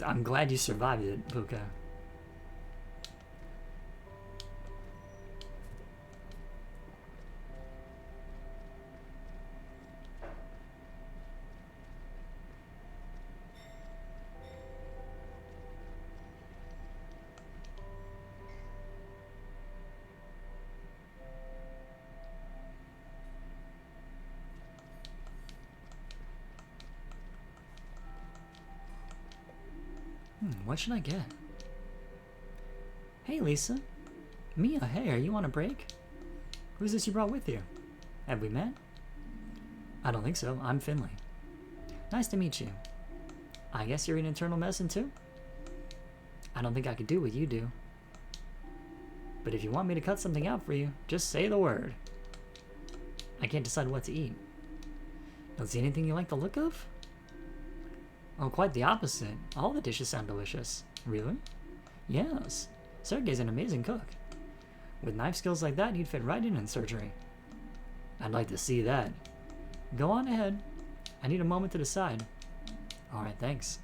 I'm glad you survived it, Puka. What should I get? Hey, Lisa. Mia, hey, are you on a break? Who's this you brought with you? Have we met? I don't think so. I'm Finley. Nice to meet you. I guess you're in internal medicine too? I don't think I could do what you do. But if you want me to cut something out for you, just say the word. I can't decide what to eat. Don't see anything you like the look of? Oh, quite the opposite. All the dishes sound delicious. Really? Yes. Sergey's an amazing cook. With knife skills like that, he'd fit right in surgery. I'd like to see that. Go on ahead. I need a moment to decide. Alright, thanks.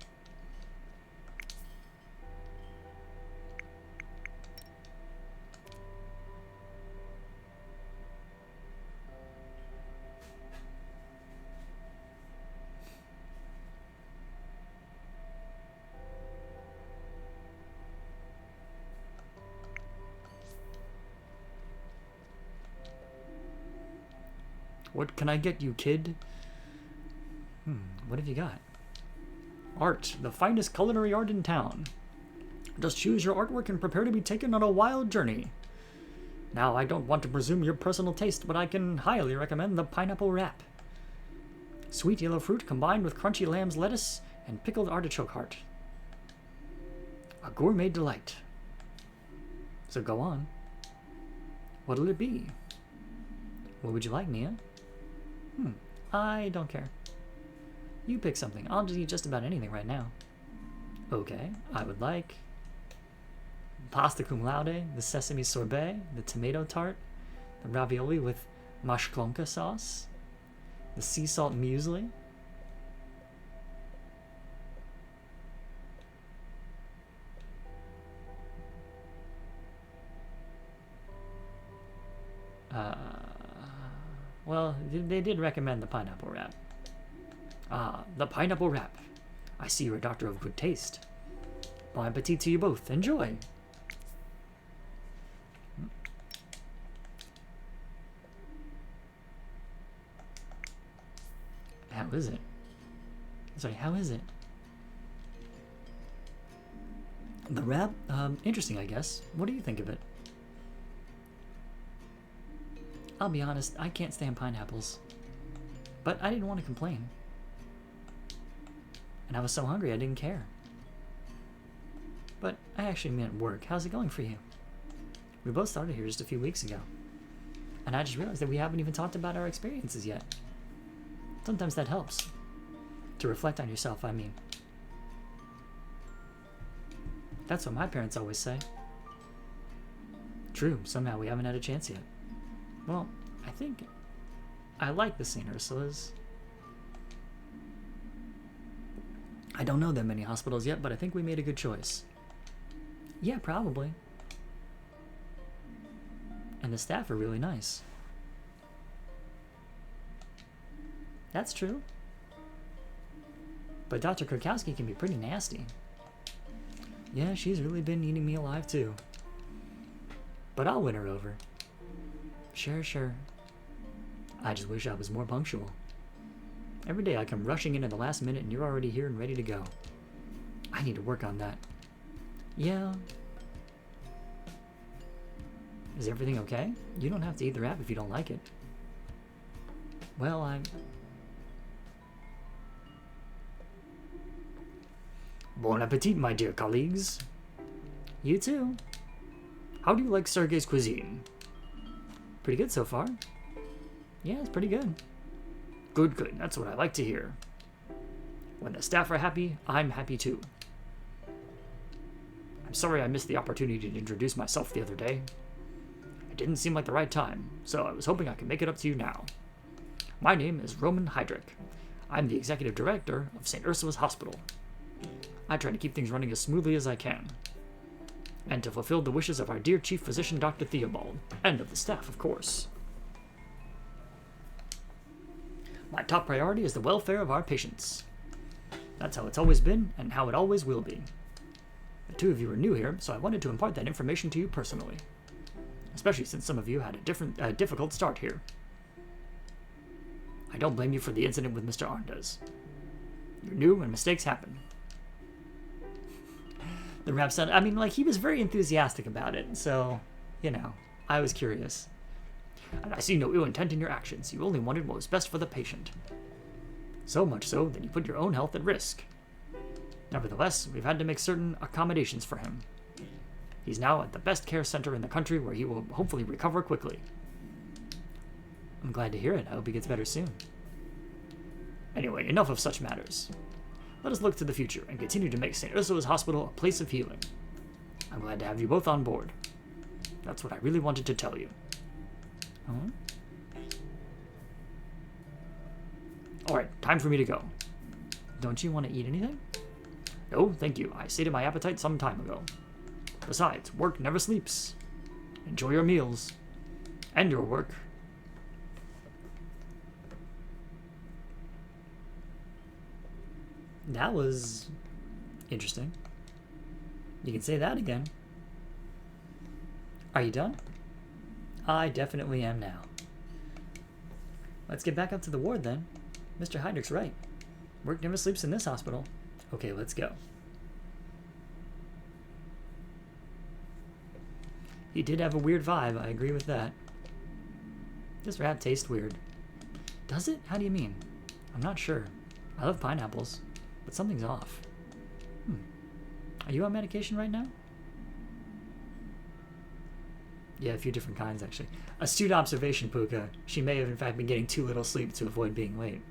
What can I get you, kid? What have you got? Art, the finest culinary art in town. Just choose your artwork and prepare to be taken on a wild journey. Now, I don't want to presume your personal taste, but I can highly recommend the pineapple wrap. Sweet yellow fruit combined with crunchy lamb's lettuce and pickled artichoke heart. A gourmet delight. So go on. What'll it be? What would you like, Mia? I don't care. You pick something. I'll just eat just about anything right now. Okay, I would like pasta cum laude, the sesame sorbet, the tomato tart, the ravioli with mashklonka sauce, the sea salt muesli. Well, they did recommend the pineapple wrap. Ah, the pineapple wrap. I see you're a doctor of good taste. Bon appetit to you both. Enjoy. How is it? Sorry, how is it? The wrap? Interesting, I guess. What do you think of it? I'll be honest, I can't stand pineapples. But I didn't want to complain. And I was so hungry I didn't care. But I actually meant work. How's it going for you? We both started here just a few weeks ago. And I just realized that we haven't even talked about our experiences yet. Sometimes that helps. To reflect on yourself, I mean. That's what my parents always say. True, somehow we haven't had a chance yet. Well, I think I like the St. Ursula's. I don't know that many hospitals yet, but I think we made a good choice. Yeah, probably. And the staff are really nice. That's true. But Dr. Krakowski can be pretty nasty. Yeah, she's really been eating me alive too. But I'll win her over. Sure. I just wish I was more punctual. Every day I come rushing in at the last minute and you're already here and ready to go. I need to work on that. Yeah. Is everything okay? You don't have to eat the wrap if you don't like it. Well, Bon appetit, my dear colleagues. You too. How do you like Sergey's cuisine? Pretty good so far. Yeah, it's pretty good. Good. That's what I like to hear. When the staff are happy, I'm happy too. I'm sorry I missed the opportunity to introduce myself the other day. I didn't seem like the right time, so I was hoping I could make it up to you now. My name is Roman Heydrich. I'm the executive director of St. Ursula's Hospital. I try to keep things running as smoothly as I can, and to fulfill the wishes of our dear chief physician, Dr. Theobald, and of the staff, of course. My top priority is the welfare of our patients. That's how it's always been, and how it always will be. The two of you are new here, so I wanted to impart that information to you personally, especially since some of you had a difficult start here. I don't blame you for the incident with Mr. Arndez. You're new and mistakes happen. The rep said, I mean, like, he was very enthusiastic about it, so, you know, I was curious. And I see no ill intent in your actions. You only wanted what was best for the patient. So much so that you put your own health at risk. Nevertheless, we've had to make certain accommodations for him. He's now at the best care center in the country where he will hopefully recover quickly. I'm glad to hear it. I hope he gets better soon. Anyway, enough of such matters. Let us look to the future and continue to make St. Ursula's Hospital a place of healing. I'm glad to have you both on board. That's what I really wanted to tell you. Alright, time for me to go. Don't you want to eat anything? No, thank you. I sated my appetite some time ago. Besides, work never sleeps. Enjoy your meals. And your work. That was interesting. You can say that again. Are you done? I definitely am now. Let's get back up to the ward then. Mr. Heydrich's right. Work never sleeps in this hospital. Okay, let's go. He did have a weird vibe, I agree with that. This rat tastes weird. Does it? How do you mean? I'm not sure. I love pineapples, but something's off. Are you on medication right now? Yeah, a few different kinds, actually. Astute observation, Puka. She may have, in fact, been getting too little sleep to avoid being late.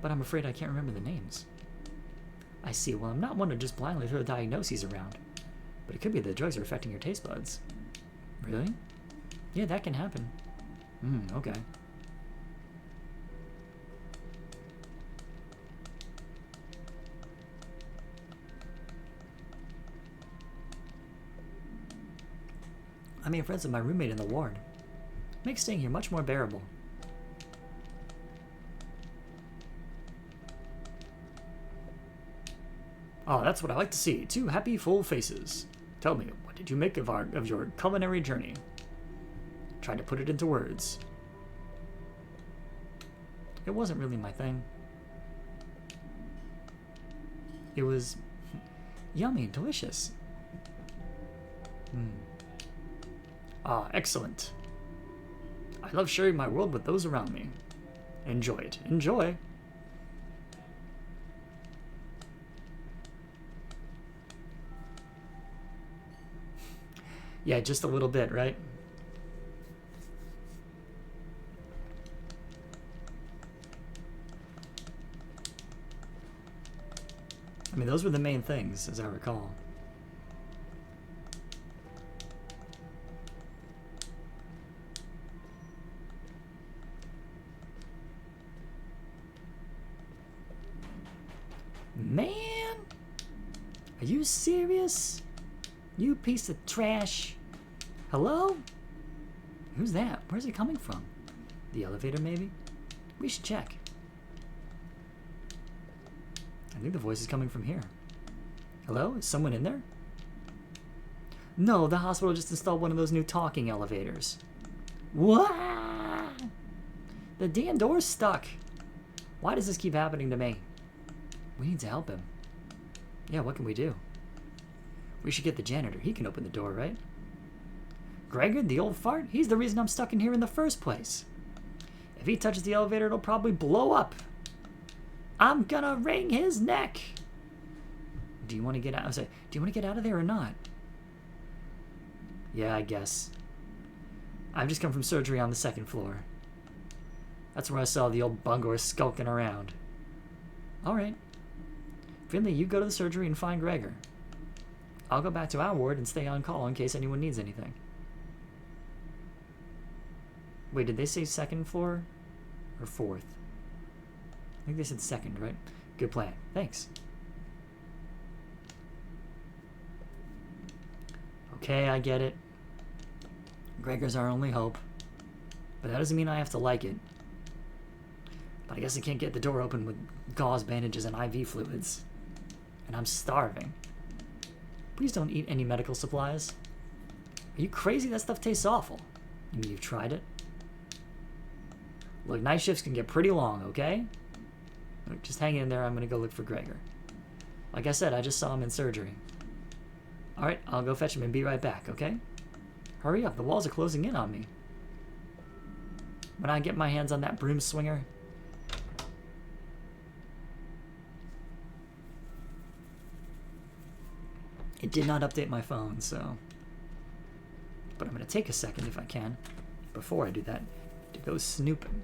But I'm afraid I can't remember the names. I see. Well, I'm not one to just blindly throw diagnoses around. But it could be the drugs are affecting your taste buds. Really? Yeah, that can happen. Okay. I made friends with my roommate in the ward. Makes staying here much more bearable. Oh, that's what I like to see. Two happy, full faces. Tell me, what did you make of your culinary journey? Tried to put it into words. It wasn't really my thing. It was yummy, delicious. Ah, excellent. I love sharing my world with those around me. Enjoy it. Enjoy. Yeah, just a little bit, right? I mean, those were the main things, as I recall. Man! Are you serious? You piece of trash. Hello? Who's that? Where's it coming from? The elevator, maybe? We should check. I think the voice is coming from here. Hello? Is someone in there? No, the hospital just installed one of those new talking elevators. What? The damn door's stuck. Why does this keep happening to me? We need to help him. Yeah, what can we do? We should get the janitor. He can open the door, right? Gregor, the old fart? He's the reason I'm stuck in here in the first place. If he touches the elevator, it'll probably blow up. I'm gonna wring his neck. Do you want to get out? I was like, do you want to get out of there or not? Yeah, I guess. I've just come from surgery on the second floor. That's where I saw the old bungor skulking around. All right. Finley, you go to the surgery and find Gregor. I'll go back to our ward and stay on call in case anyone needs anything. Wait, did they say second floor or fourth? I think they said second, right? Good plan. Thanks. Okay, I get it. Gregor's our only hope. But that doesn't mean I have to like it. But I guess I can't get the door open with gauze bandages and IV fluids. And I'm starving. Please don't eat any medical supplies. Are you crazy? That stuff tastes awful. You mean you've tried it? Look, night shifts can get pretty long, okay? Look, just hang in there. I'm going to go look for Gregor. Like I said, I just saw him in surgery. Alright, I'll go fetch him and be right back, okay? Hurry up, the walls are closing in on me. When I get my hands on that broom swinger... It did not update my phone, so... But I'm going to take a second, if I can, before I do that, to go snooping.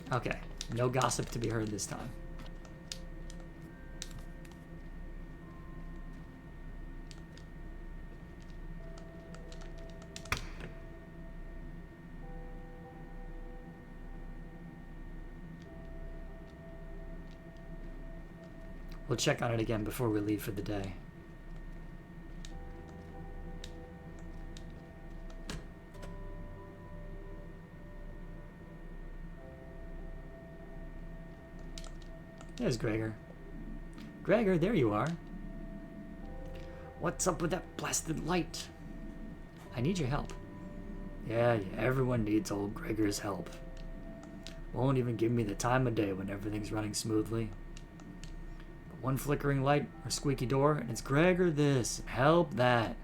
Okay, no gossip to be heard this time. We'll check on it again before we leave for the day. There's Gregor. Gregor, there you are. What's up with that blasted light? I need your help. Yeah, everyone needs old Gregor's help. Won't even give me the time of day when everything's running smoothly. But one flickering light or squeaky door, and it's Gregor this, and help that.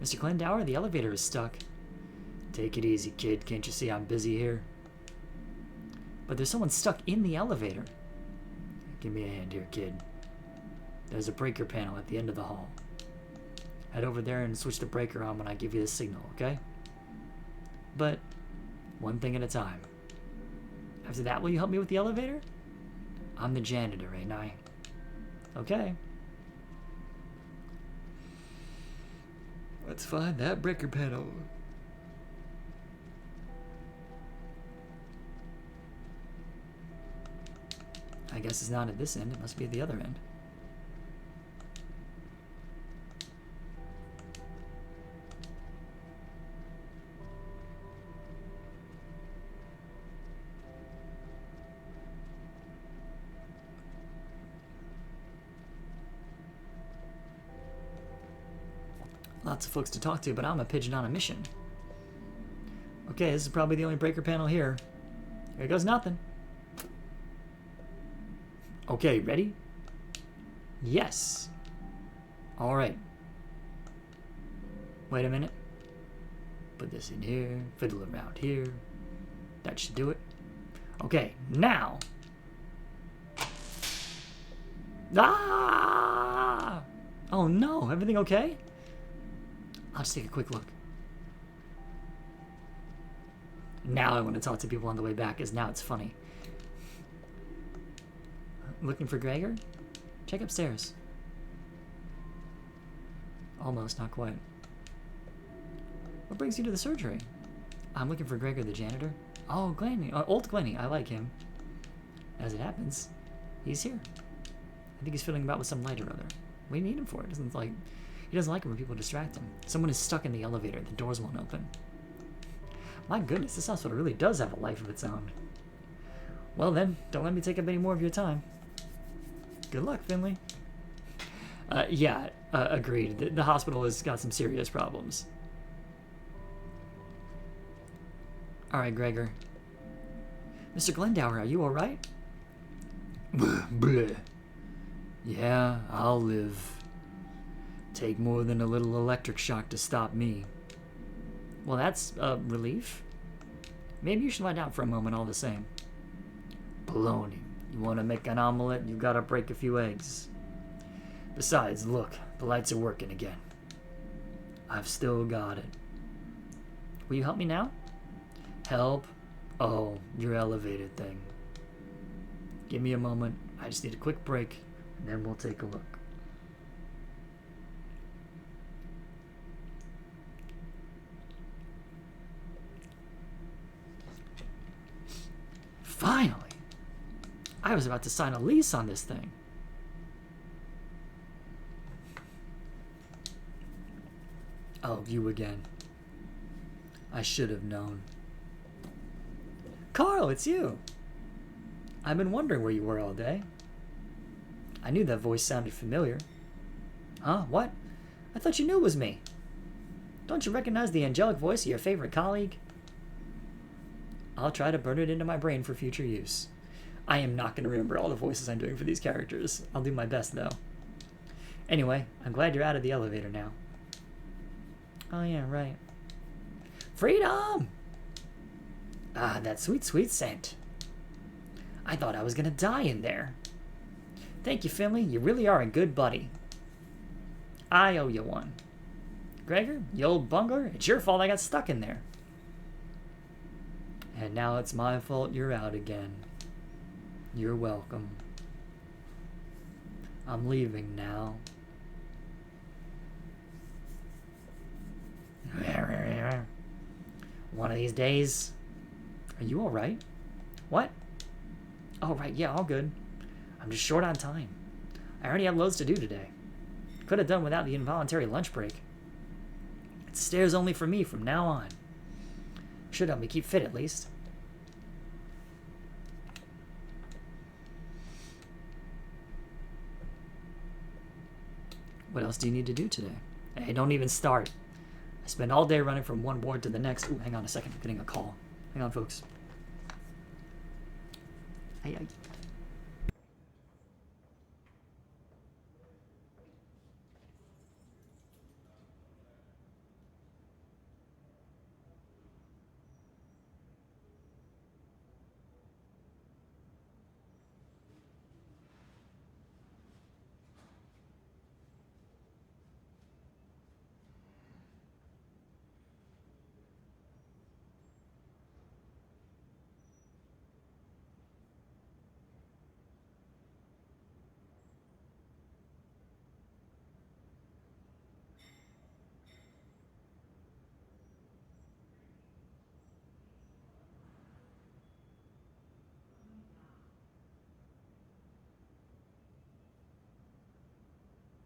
Mr. Glendower, the elevator is stuck. Take it easy, kid. Can't you see I'm busy here? But there's someone stuck in the elevator. Give me a hand here, kid. There's a breaker panel at the end of the hall. Head over there and switch the breaker on when I give you the signal, okay? But one thing at a time. After that, will you help me with the elevator? I'm the janitor, ain't I? Okay. Let's find that breaker panel. I guess it's not at this end, it must be at the other end. Lots of folks to talk to, but I'm a pigeon on a mission. Okay, this is probably the only breaker panel here. Here goes nothing. Okay, ready? Yes. All right. Wait a minute. Put this in here, fiddle around here. That should do it. Okay, now. Ah! Oh no, everything okay? I'll just take a quick look. Now I want to talk to people on the way back, because now it's funny. Looking for Gregor? Check upstairs. Almost, not quite. What brings you to the surgery? I'm looking for Gregor, the janitor. Oh, Glenny. Old Glenny. I like him. As it happens, he's here. I think he's fiddling about with some light or other. What do you need him for? He doesn't like it when people distract him. Someone is stuck in the elevator. The doors won't open. My goodness, this hospital really does have a life of its own. Well then, don't let me take up any more of your time. Good luck, Finley. Agreed. The hospital has got some serious problems. Alright, Gregor. Mr. Glendower, are you alright? Bleh. Yeah, I'll live. Take more than a little electric shock to stop me. Well, that's a relief. Maybe you should lie down for a moment all the same. Baloney. You want to make an omelet, you gotta break a few eggs. Besides, look, the lights are working again. I've still got it. Will you help me now? Help? Oh, your elevated thing. Give me a moment. I just need a quick break, and then we'll take a look. Finally! I was about to sign a lease on this thing. Oh, you again. I should have known. Carl, it's you! I've been wondering where you were all day. I knew that voice sounded familiar. Huh? What? I thought you knew it was me. Don't you recognize the angelic voice of your favorite colleague? I'll try to burn it into my brain for future use. I am not going to remember all the voices I'm doing for these characters. I'll do my best, though. Anyway, I'm glad you're out of the elevator now. Oh, yeah, right. Freedom! Ah, that sweet, sweet scent. I thought I was going to die in there. Thank you, Finley. You really are a good buddy. I owe you one. Gregor, you old bungler, it's your fault I got stuck in there. And now it's my fault you're out again. You're welcome. I'm leaving now. One of these days. Are you alright? What? Oh, right, yeah, all good. I'm just short on time. I already have loads to do today. Could have done without the involuntary lunch break. It's stairs only for me from now on. Should help me keep fit at least. What else do you need to do today? Hey, don't even start. I spend all day running from one ward to the next. Ooh, hang on a second. I'm getting a call. Hang on, folks. Hey.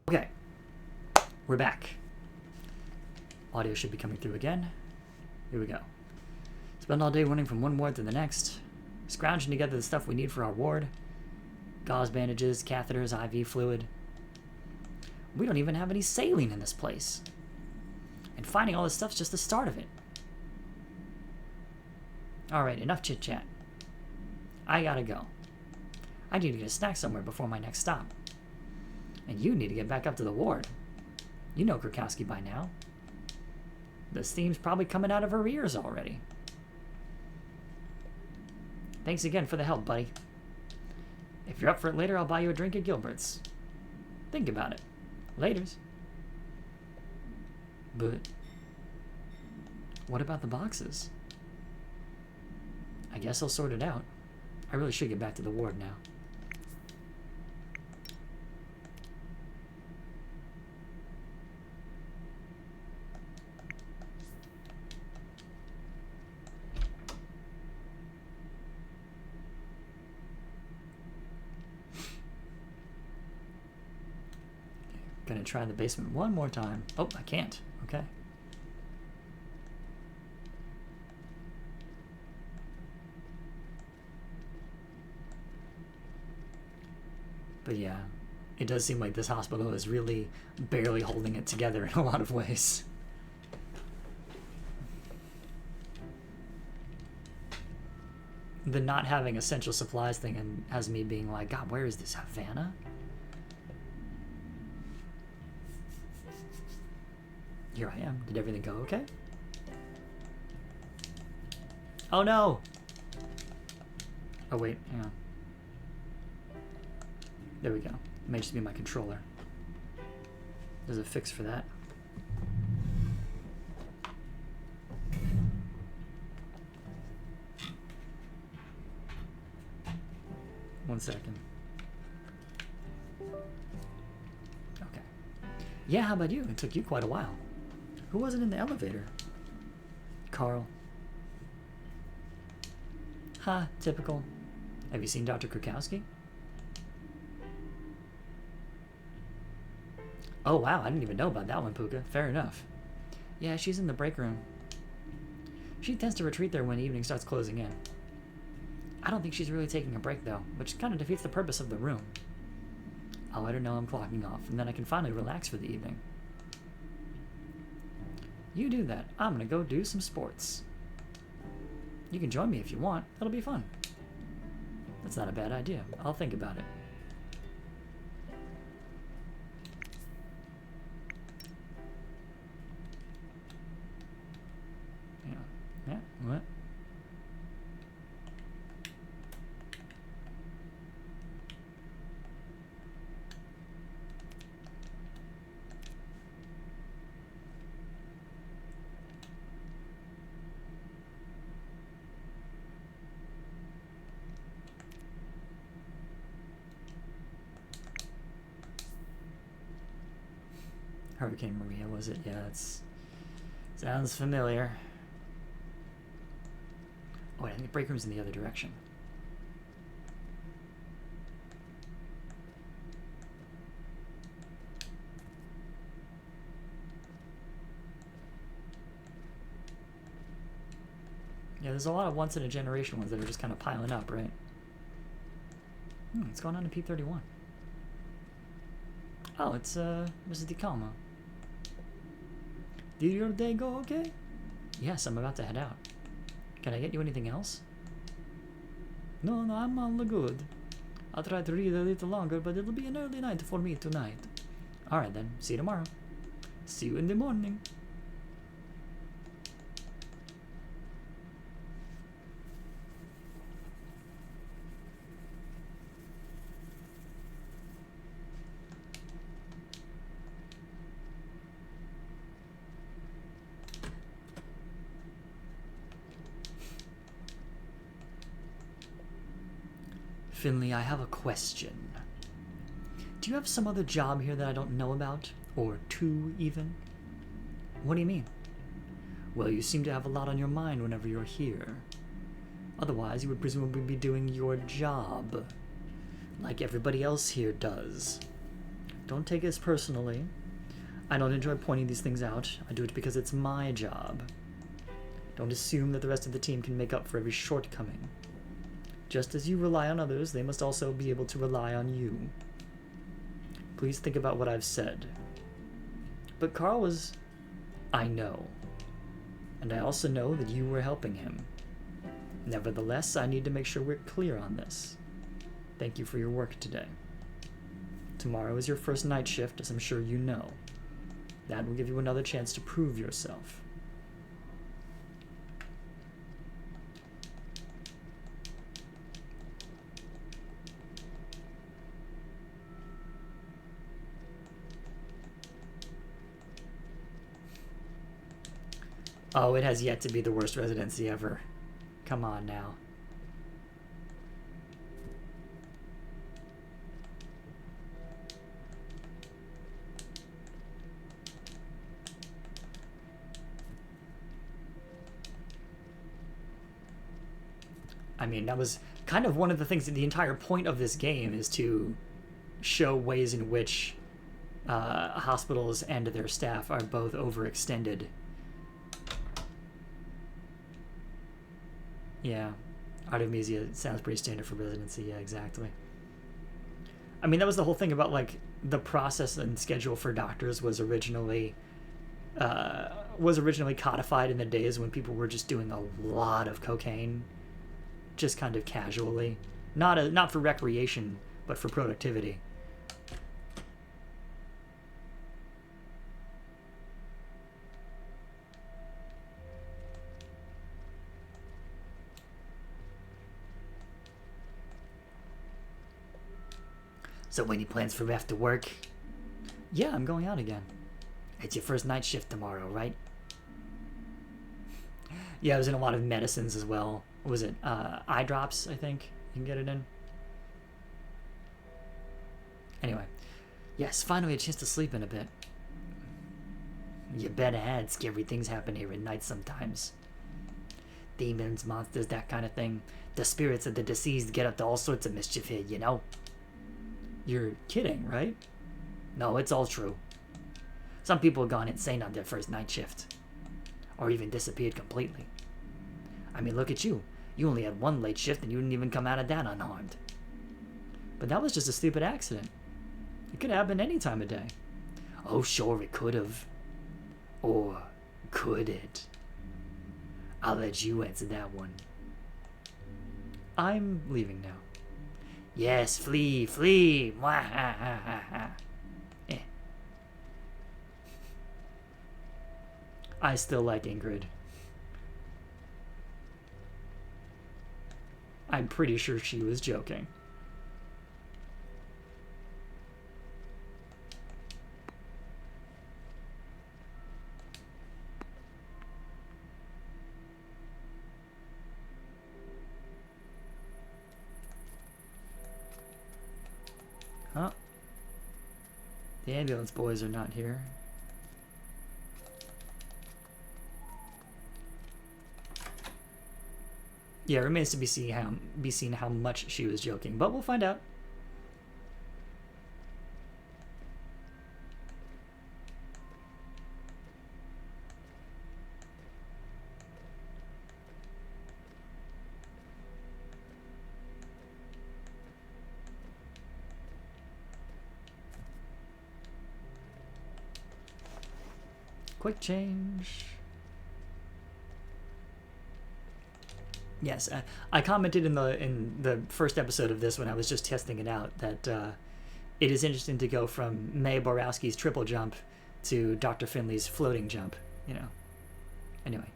Okay, we're back. Audio should be coming through again. Here we go. Spend all day running from one ward to the next, scrounging together the stuff we need for our ward. Gauze bandages, catheters, IV fluid. We don't even have any saline in this place. And finding all this stuff's just the start of it. Alright, enough chit-chat. I gotta go. I need to get a snack somewhere before my next stop. And you need to get back up to the ward. You know Krakowski by now. The steam's probably coming out of her ears already. Thanks again for the help, buddy. If you're up for it later, I'll buy you a drink at Gilbert's. Think about it. Laters. But what about the boxes? I guess I'll sort it out. I really should get back to the ward now. Gonna try the basement one more time. Oh, I can't. Okay. But yeah, it does seem like this hospital is really barely holding it together in a lot of ways. The not having essential supplies thing has me being like, God, where is this Havana? Here I am. Did everything go okay? Oh no! Oh wait, hang on. There we go. It may just be my controller. There's a fix for that. 1 second. Okay. Yeah, how about you? It took you quite a while. Who wasn't in the elevator? Carl. Ha, typical. Have you seen Dr. Krukowski? Oh wow, I didn't even know about that one, Puka. Fair enough. Yeah, she's in the break room. She tends to retreat there when evening starts closing in. I don't think she's really taking a break though, which kind of defeats the purpose of the room. I'll let her know I'm clocking off, and then I can finally relax for the evening. You do that. I'm gonna go do some sports. You can join me if you want. That'll be fun. That's not a bad idea. I'll think about it. Yeah, what? Hurricane Maria, was it? Yeah, it's sounds familiar. Oh, wait, I think the break room's in the other direction. Yeah, there's a lot of once-in-a-generation ones that are just kind of piling up, right? What's going on in P31? Oh, it's, Mrs. DiCalmo. Did your day go okay? Yes, I'm about to head out. Can I get you anything else? No, I'm all good. I'll try to read a little longer, but it'll be an early night for me tonight. Alright then, see you tomorrow. See you in the morning. Finley, I have a question. Do you have some other job here that I don't know about? Or two, even? What do you mean? Well, you seem to have a lot on your mind whenever you're here. Otherwise, you would presumably be doing your job. Like everybody else here does. Don't take this personally. I don't enjoy pointing these things out. I do it because it's my job. Don't assume that the rest of the team can make up for every shortcoming. Just as you rely on others, they must also be able to rely on you. Please think about what I've said. But Carl was... I know. And I also know that you were helping him. Nevertheless, I need to make sure we're clear on this. Thank you for your work today. Tomorrow is your first night shift, as I'm sure you know. That will give you another chance to prove yourself. Oh, it has yet to be the worst residency ever. Come on now. I mean, that was kind of one of the things that the entire point of this game is to show ways in which hospitals and their staff are both overextended. Yeah, Artemisia sounds pretty standard for residency. Yeah, exactly. I mean, that was the whole thing about, like, the process and schedule for doctors was originally codified in the days when people were just doing a lot of cocaine, just kind of casually, not for recreation, but for productivity. So any plans for after work? Yeah, I'm going out again. It's your first night shift tomorrow, right? Yeah, I was in a lot of medicines as well. What was it? Eye drops, I think. You can get it in. Anyway, yes, finally a chance to sleep in a bit. You better had scary things happen here at night sometimes. Demons, monsters, that kind of thing. The spirits of the deceased get up to all sorts of mischief here, you know? You're kidding, right? No, it's all true. Some people have gone insane on their first night shift. Or even disappeared completely. I mean, look at you. You only had one late shift and you didn't even come out of that unharmed. But that was just a stupid accident. It could happen any time of day. Oh, sure, it could have. Or could it? I'll let you answer that one. I'm leaving now. Yes, flee, flee. Eh. I still like Ingrid. I'm pretty sure she was joking. Huh? The ambulance boys are not here. Yeah, it remains to be seen how much she was joking, but we'll find out. Quick change. Yes, I commented in the first episode of this when I was just testing it out that it is interesting to go from May Borowski's triple jump to Dr. Finley's floating jump, you know. Anyway,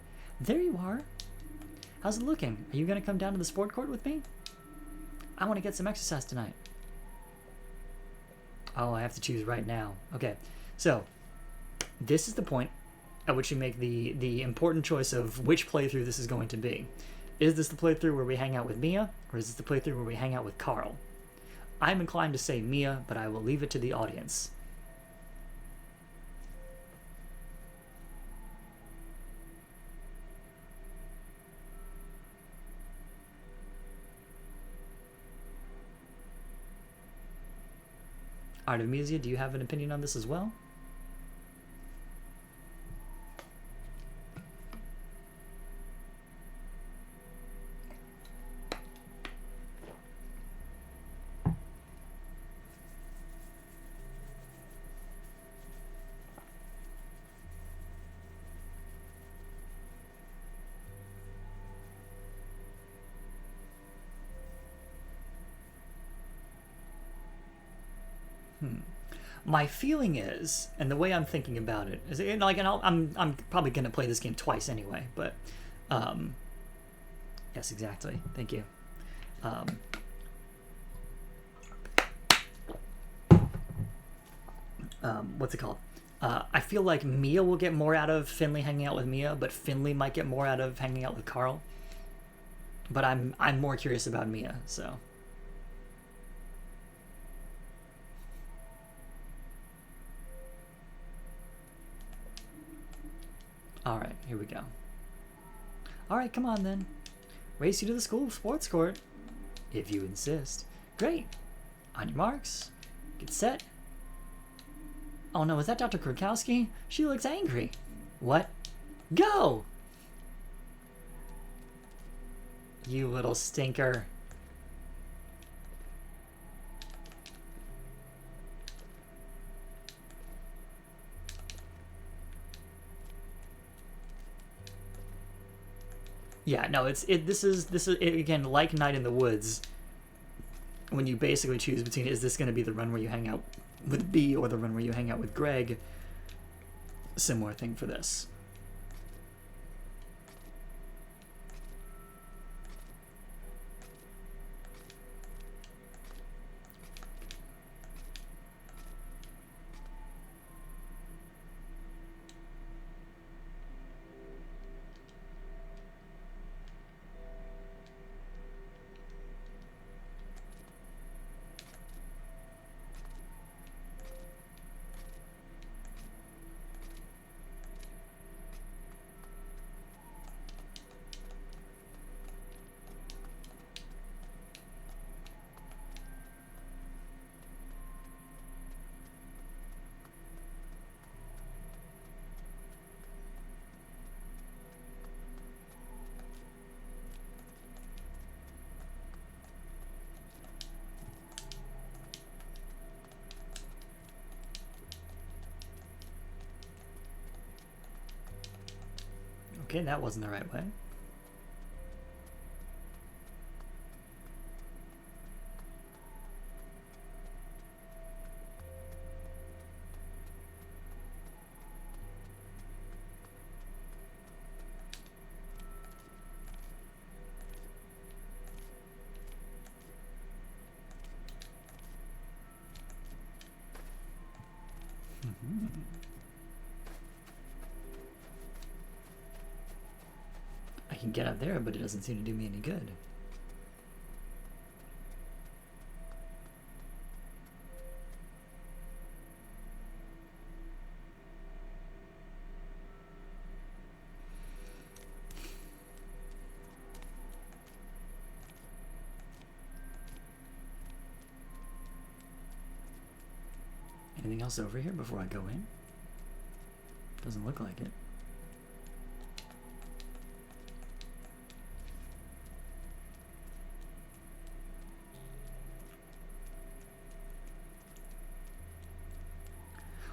there you are. How's it looking? Are you going to come down to the sport court with me? I want to get some exercise tonight. Oh, I have to choose right now. Okay, so this is the point at which you make the important choice of which playthrough this is going to be. Is this the playthrough where we hang out with Mia, or is this the playthrough where we hang out with Carl? I'm inclined to say Mia, but I will leave it to the audience. Artemisia, do you have an opinion on this as well? My feeling is, and the way I'm thinking about it is, like, and I'm probably gonna play this game twice anyway, but, yes, exactly. Thank you. What's it called? I feel like Mia will get more out of Finley hanging out with Mia, but Finley might get more out of hanging out with Carl. But I'm more curious about Mia, so. Alright, here we go. Alright, come on then. Race you to the school sports court. If you insist. Great. On your marks. Get set. Oh no, is that Dr. Krakowski? She looks angry. What? Go! You little stinker. Yeah, no, this is again, like Night in the Woods, when you basically choose between, is this going to be the run where you hang out with B or the run where you hang out with Greg? Similar thing for this. Okay, that wasn't the right way. I can get up there, but it doesn't seem to do me any good. Anything else over here before I go in? Doesn't look like it.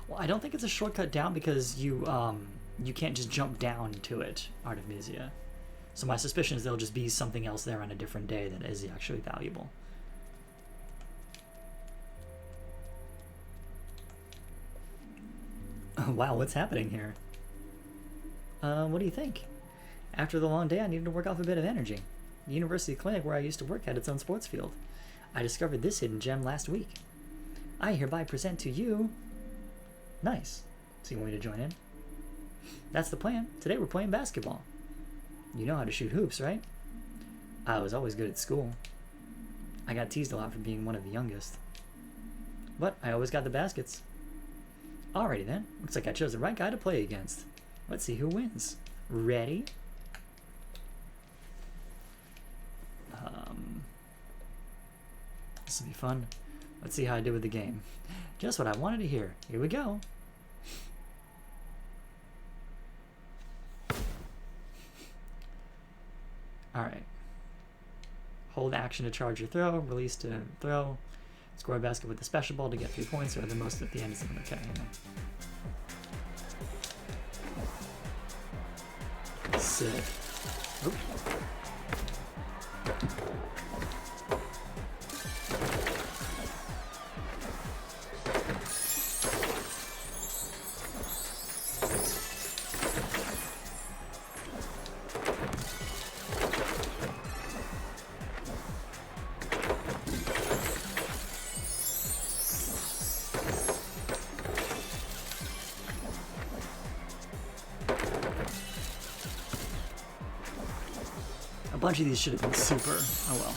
Well, I don't think it's a shortcut down because you can't just jump down to it, Artemisia. So my suspicion is there'll just be something else there on a different day that is actually valuable. Oh, wow, what's happening here? What do you think? After the long day, I needed to work off a bit of energy. The university clinic where I used to work had its own sports field. I discovered this hidden gem last week. I hereby present to you... Nice. So you want me to join in? That's the plan. Today we're playing basketball. You know how to shoot hoops, right? I was always good at school. I got teased a lot for being one of the youngest. But I always got the baskets. Alrighty then. Looks like I chose the right guy to play against. Let's see who wins. Ready? This will be fun. Let's see how I did with the game. Just what I wanted to hear. Here we go. Alright. Hold action to charge your throw. Release to throw. Score a basket with the special ball to get 3 points, or the most at the end is okay. Sick. Oop. A bunch of these should have been super. Oh well.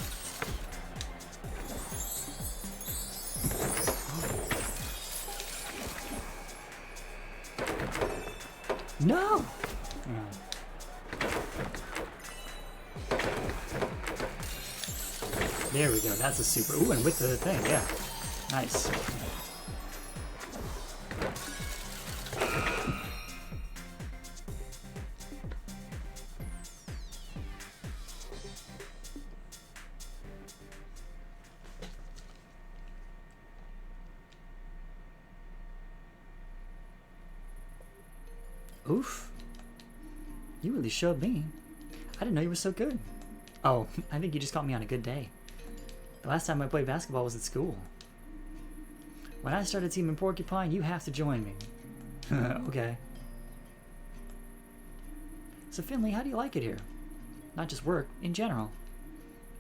No! There we go. That's a super. Ooh, and with the thing, yeah. Nice. Oof. You really showed me. I didn't know you were so good. Oh, I think you just caught me on a good day. The last time I played basketball was at school. When I started teaming Porcupine, you have to join me. Okay. So Finley, how do you like it here? Not just work, in general.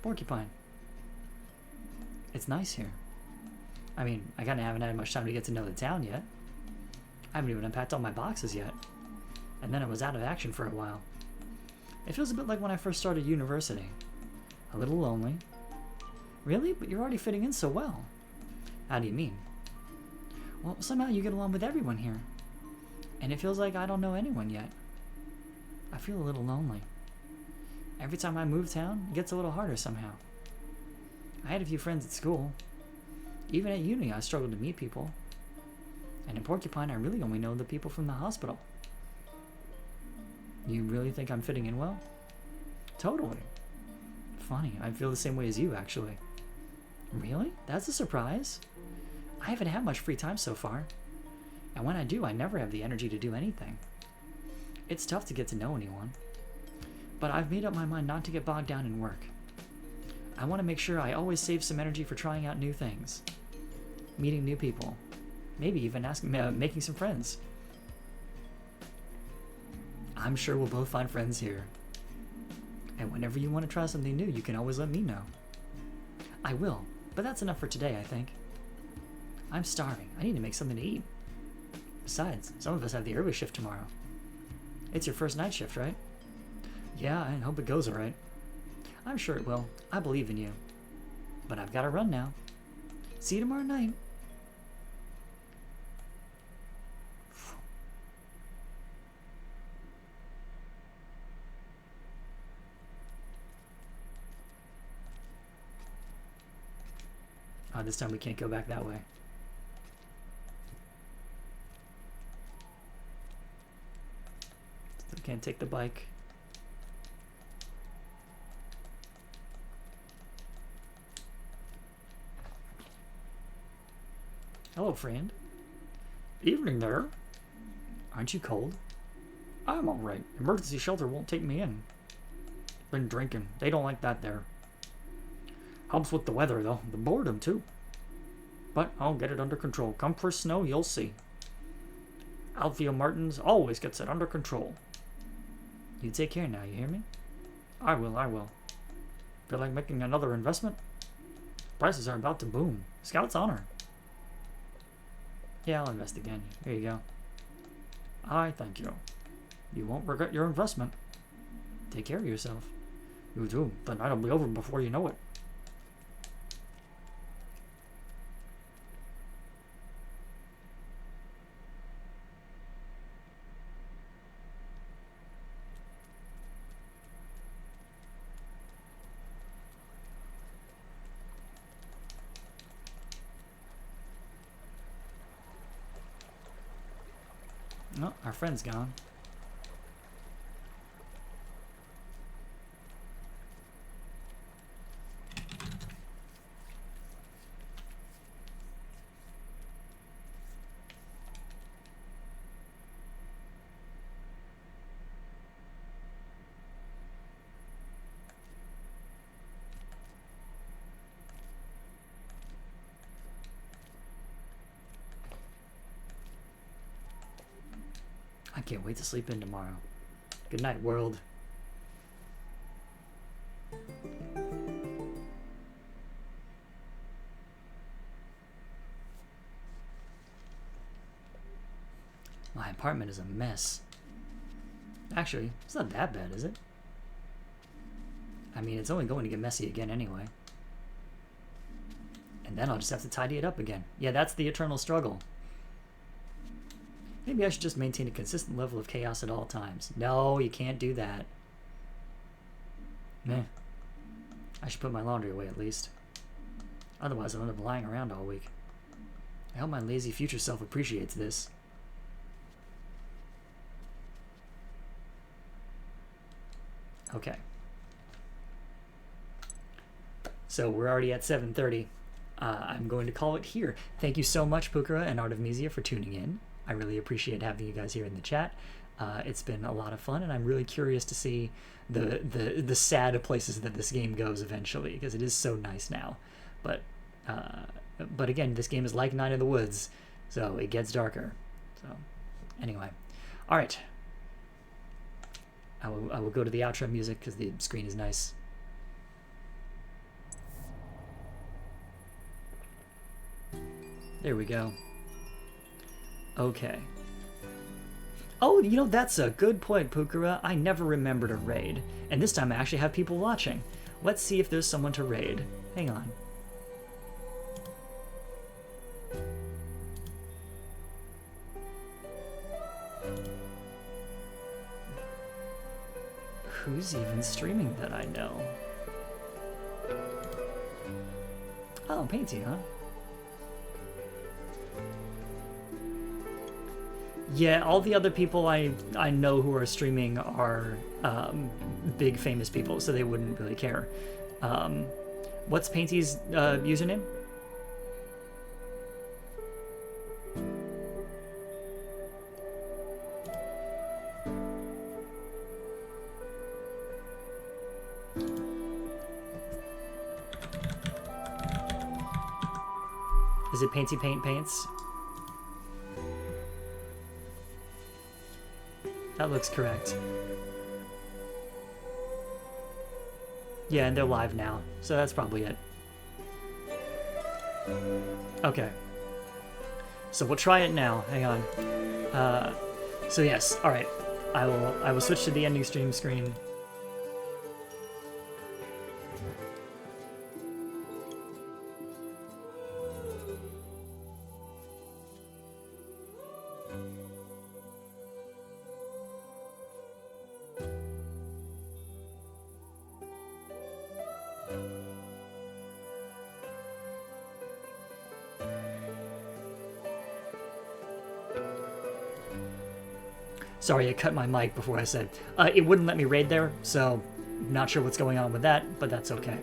Porcupine. It's nice here. I mean, I kinda haven't had much time to get to know the town yet. I haven't even unpacked all my boxes yet. And then I was out of action for a while. It feels a bit like when I first started university. A little lonely. Really? But you're already fitting in so well. How do you mean? Well, somehow you get along with everyone here. And it feels like I don't know anyone yet. I feel a little lonely. Every time I move town, it gets a little harder somehow. I had a few friends at school. Even at uni, I struggled to meet people. And in Porcupine, I really only know the people from the hospital. You really think I'm fitting in well? Totally. Funny, I feel the same way as you, actually. Really? That's a surprise. I haven't had much free time so far. And when I do, I never have the energy to do anything. It's tough to get to know anyone. but I've made up my mind not to get bogged down in work. I want to make sure I always save some energy for trying out new things, meeting new people, maybe even making some friends. I'm sure we'll both find friends here. And whenever you want to try something new, you can always let me know. I will, but that's enough for today, I think. I'm starving. I need to make something to eat. Besides, some of us have the early shift tomorrow. It's your first night shift, right? Yeah, I hope it goes alright. I'm sure it will. I believe in you. But I've got to run now. See you tomorrow night. Oh, this time we can't go back that way. Still can't take the bike. Hello, friend. Evening there. Aren't you cold? I'm alright. Emergency shelter won't take me in. Been drinking. They don't like that there. Helps with the weather, though. The boredom, too. But I'll get it under control. Come for snow, you'll see. Alfio Martins always gets it under control. You take care now, you hear me? I will. Feel like making another investment? Prices are about to boom. Scout's honor. Yeah, I'll invest again. Here you go. I thank you. You won't regret your investment. Take care of yourself. You too. The night will be over before you know it. Oh, our friend's gone. I can't wait to sleep in tomorrow. Good night, world. My apartment is a mess. Actually, it's not that bad, is it? I mean, it's only going to get messy again anyway. And then I'll just have to tidy it up again. Yeah, that's the eternal struggle. Maybe I should just maintain a consistent level of chaos at all times. No, you can't do that. Meh. I should put my laundry away at least. Otherwise, I'll end up lying around all week. I hope my lazy future self appreciates this. Okay. So we're already at 7:30. I'm going to call it here. Thank you so much, Pukara and Artemisia, for tuning in. I really appreciate having you guys here in the chat. It's been a lot of fun, and I'm really curious to see the sad places that this game goes eventually, because it is so nice now. But again, this game is like Night in the Woods, so it gets darker. So anyway, all right. I will go to the outro music because the screen is nice. There we go. Okay. Oh, you know, that's a good point, Pukara. I never remembered a raid. And this time I actually have people watching. Let's see if there's someone to raid. Hang on. Who's even streaming that I know? Oh, Painty, huh? Yeah, all the other people I know who are streaming are big famous people, so they wouldn't really care. What's Painty's username? Is it Painty Paint Paints? That looks correct. Yeah, and they're live now, so that's probably it. Okay. So we'll try it now. Hang on. So yes, all right. I will switch to the ending stream screen. Sorry, I cut my mic before I said. It wouldn't let me raid there, so not sure what's going on with that, but that's okay.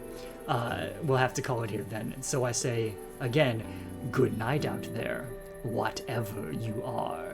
We'll have to call it here then. So I say, again, good night out there, whatever you are.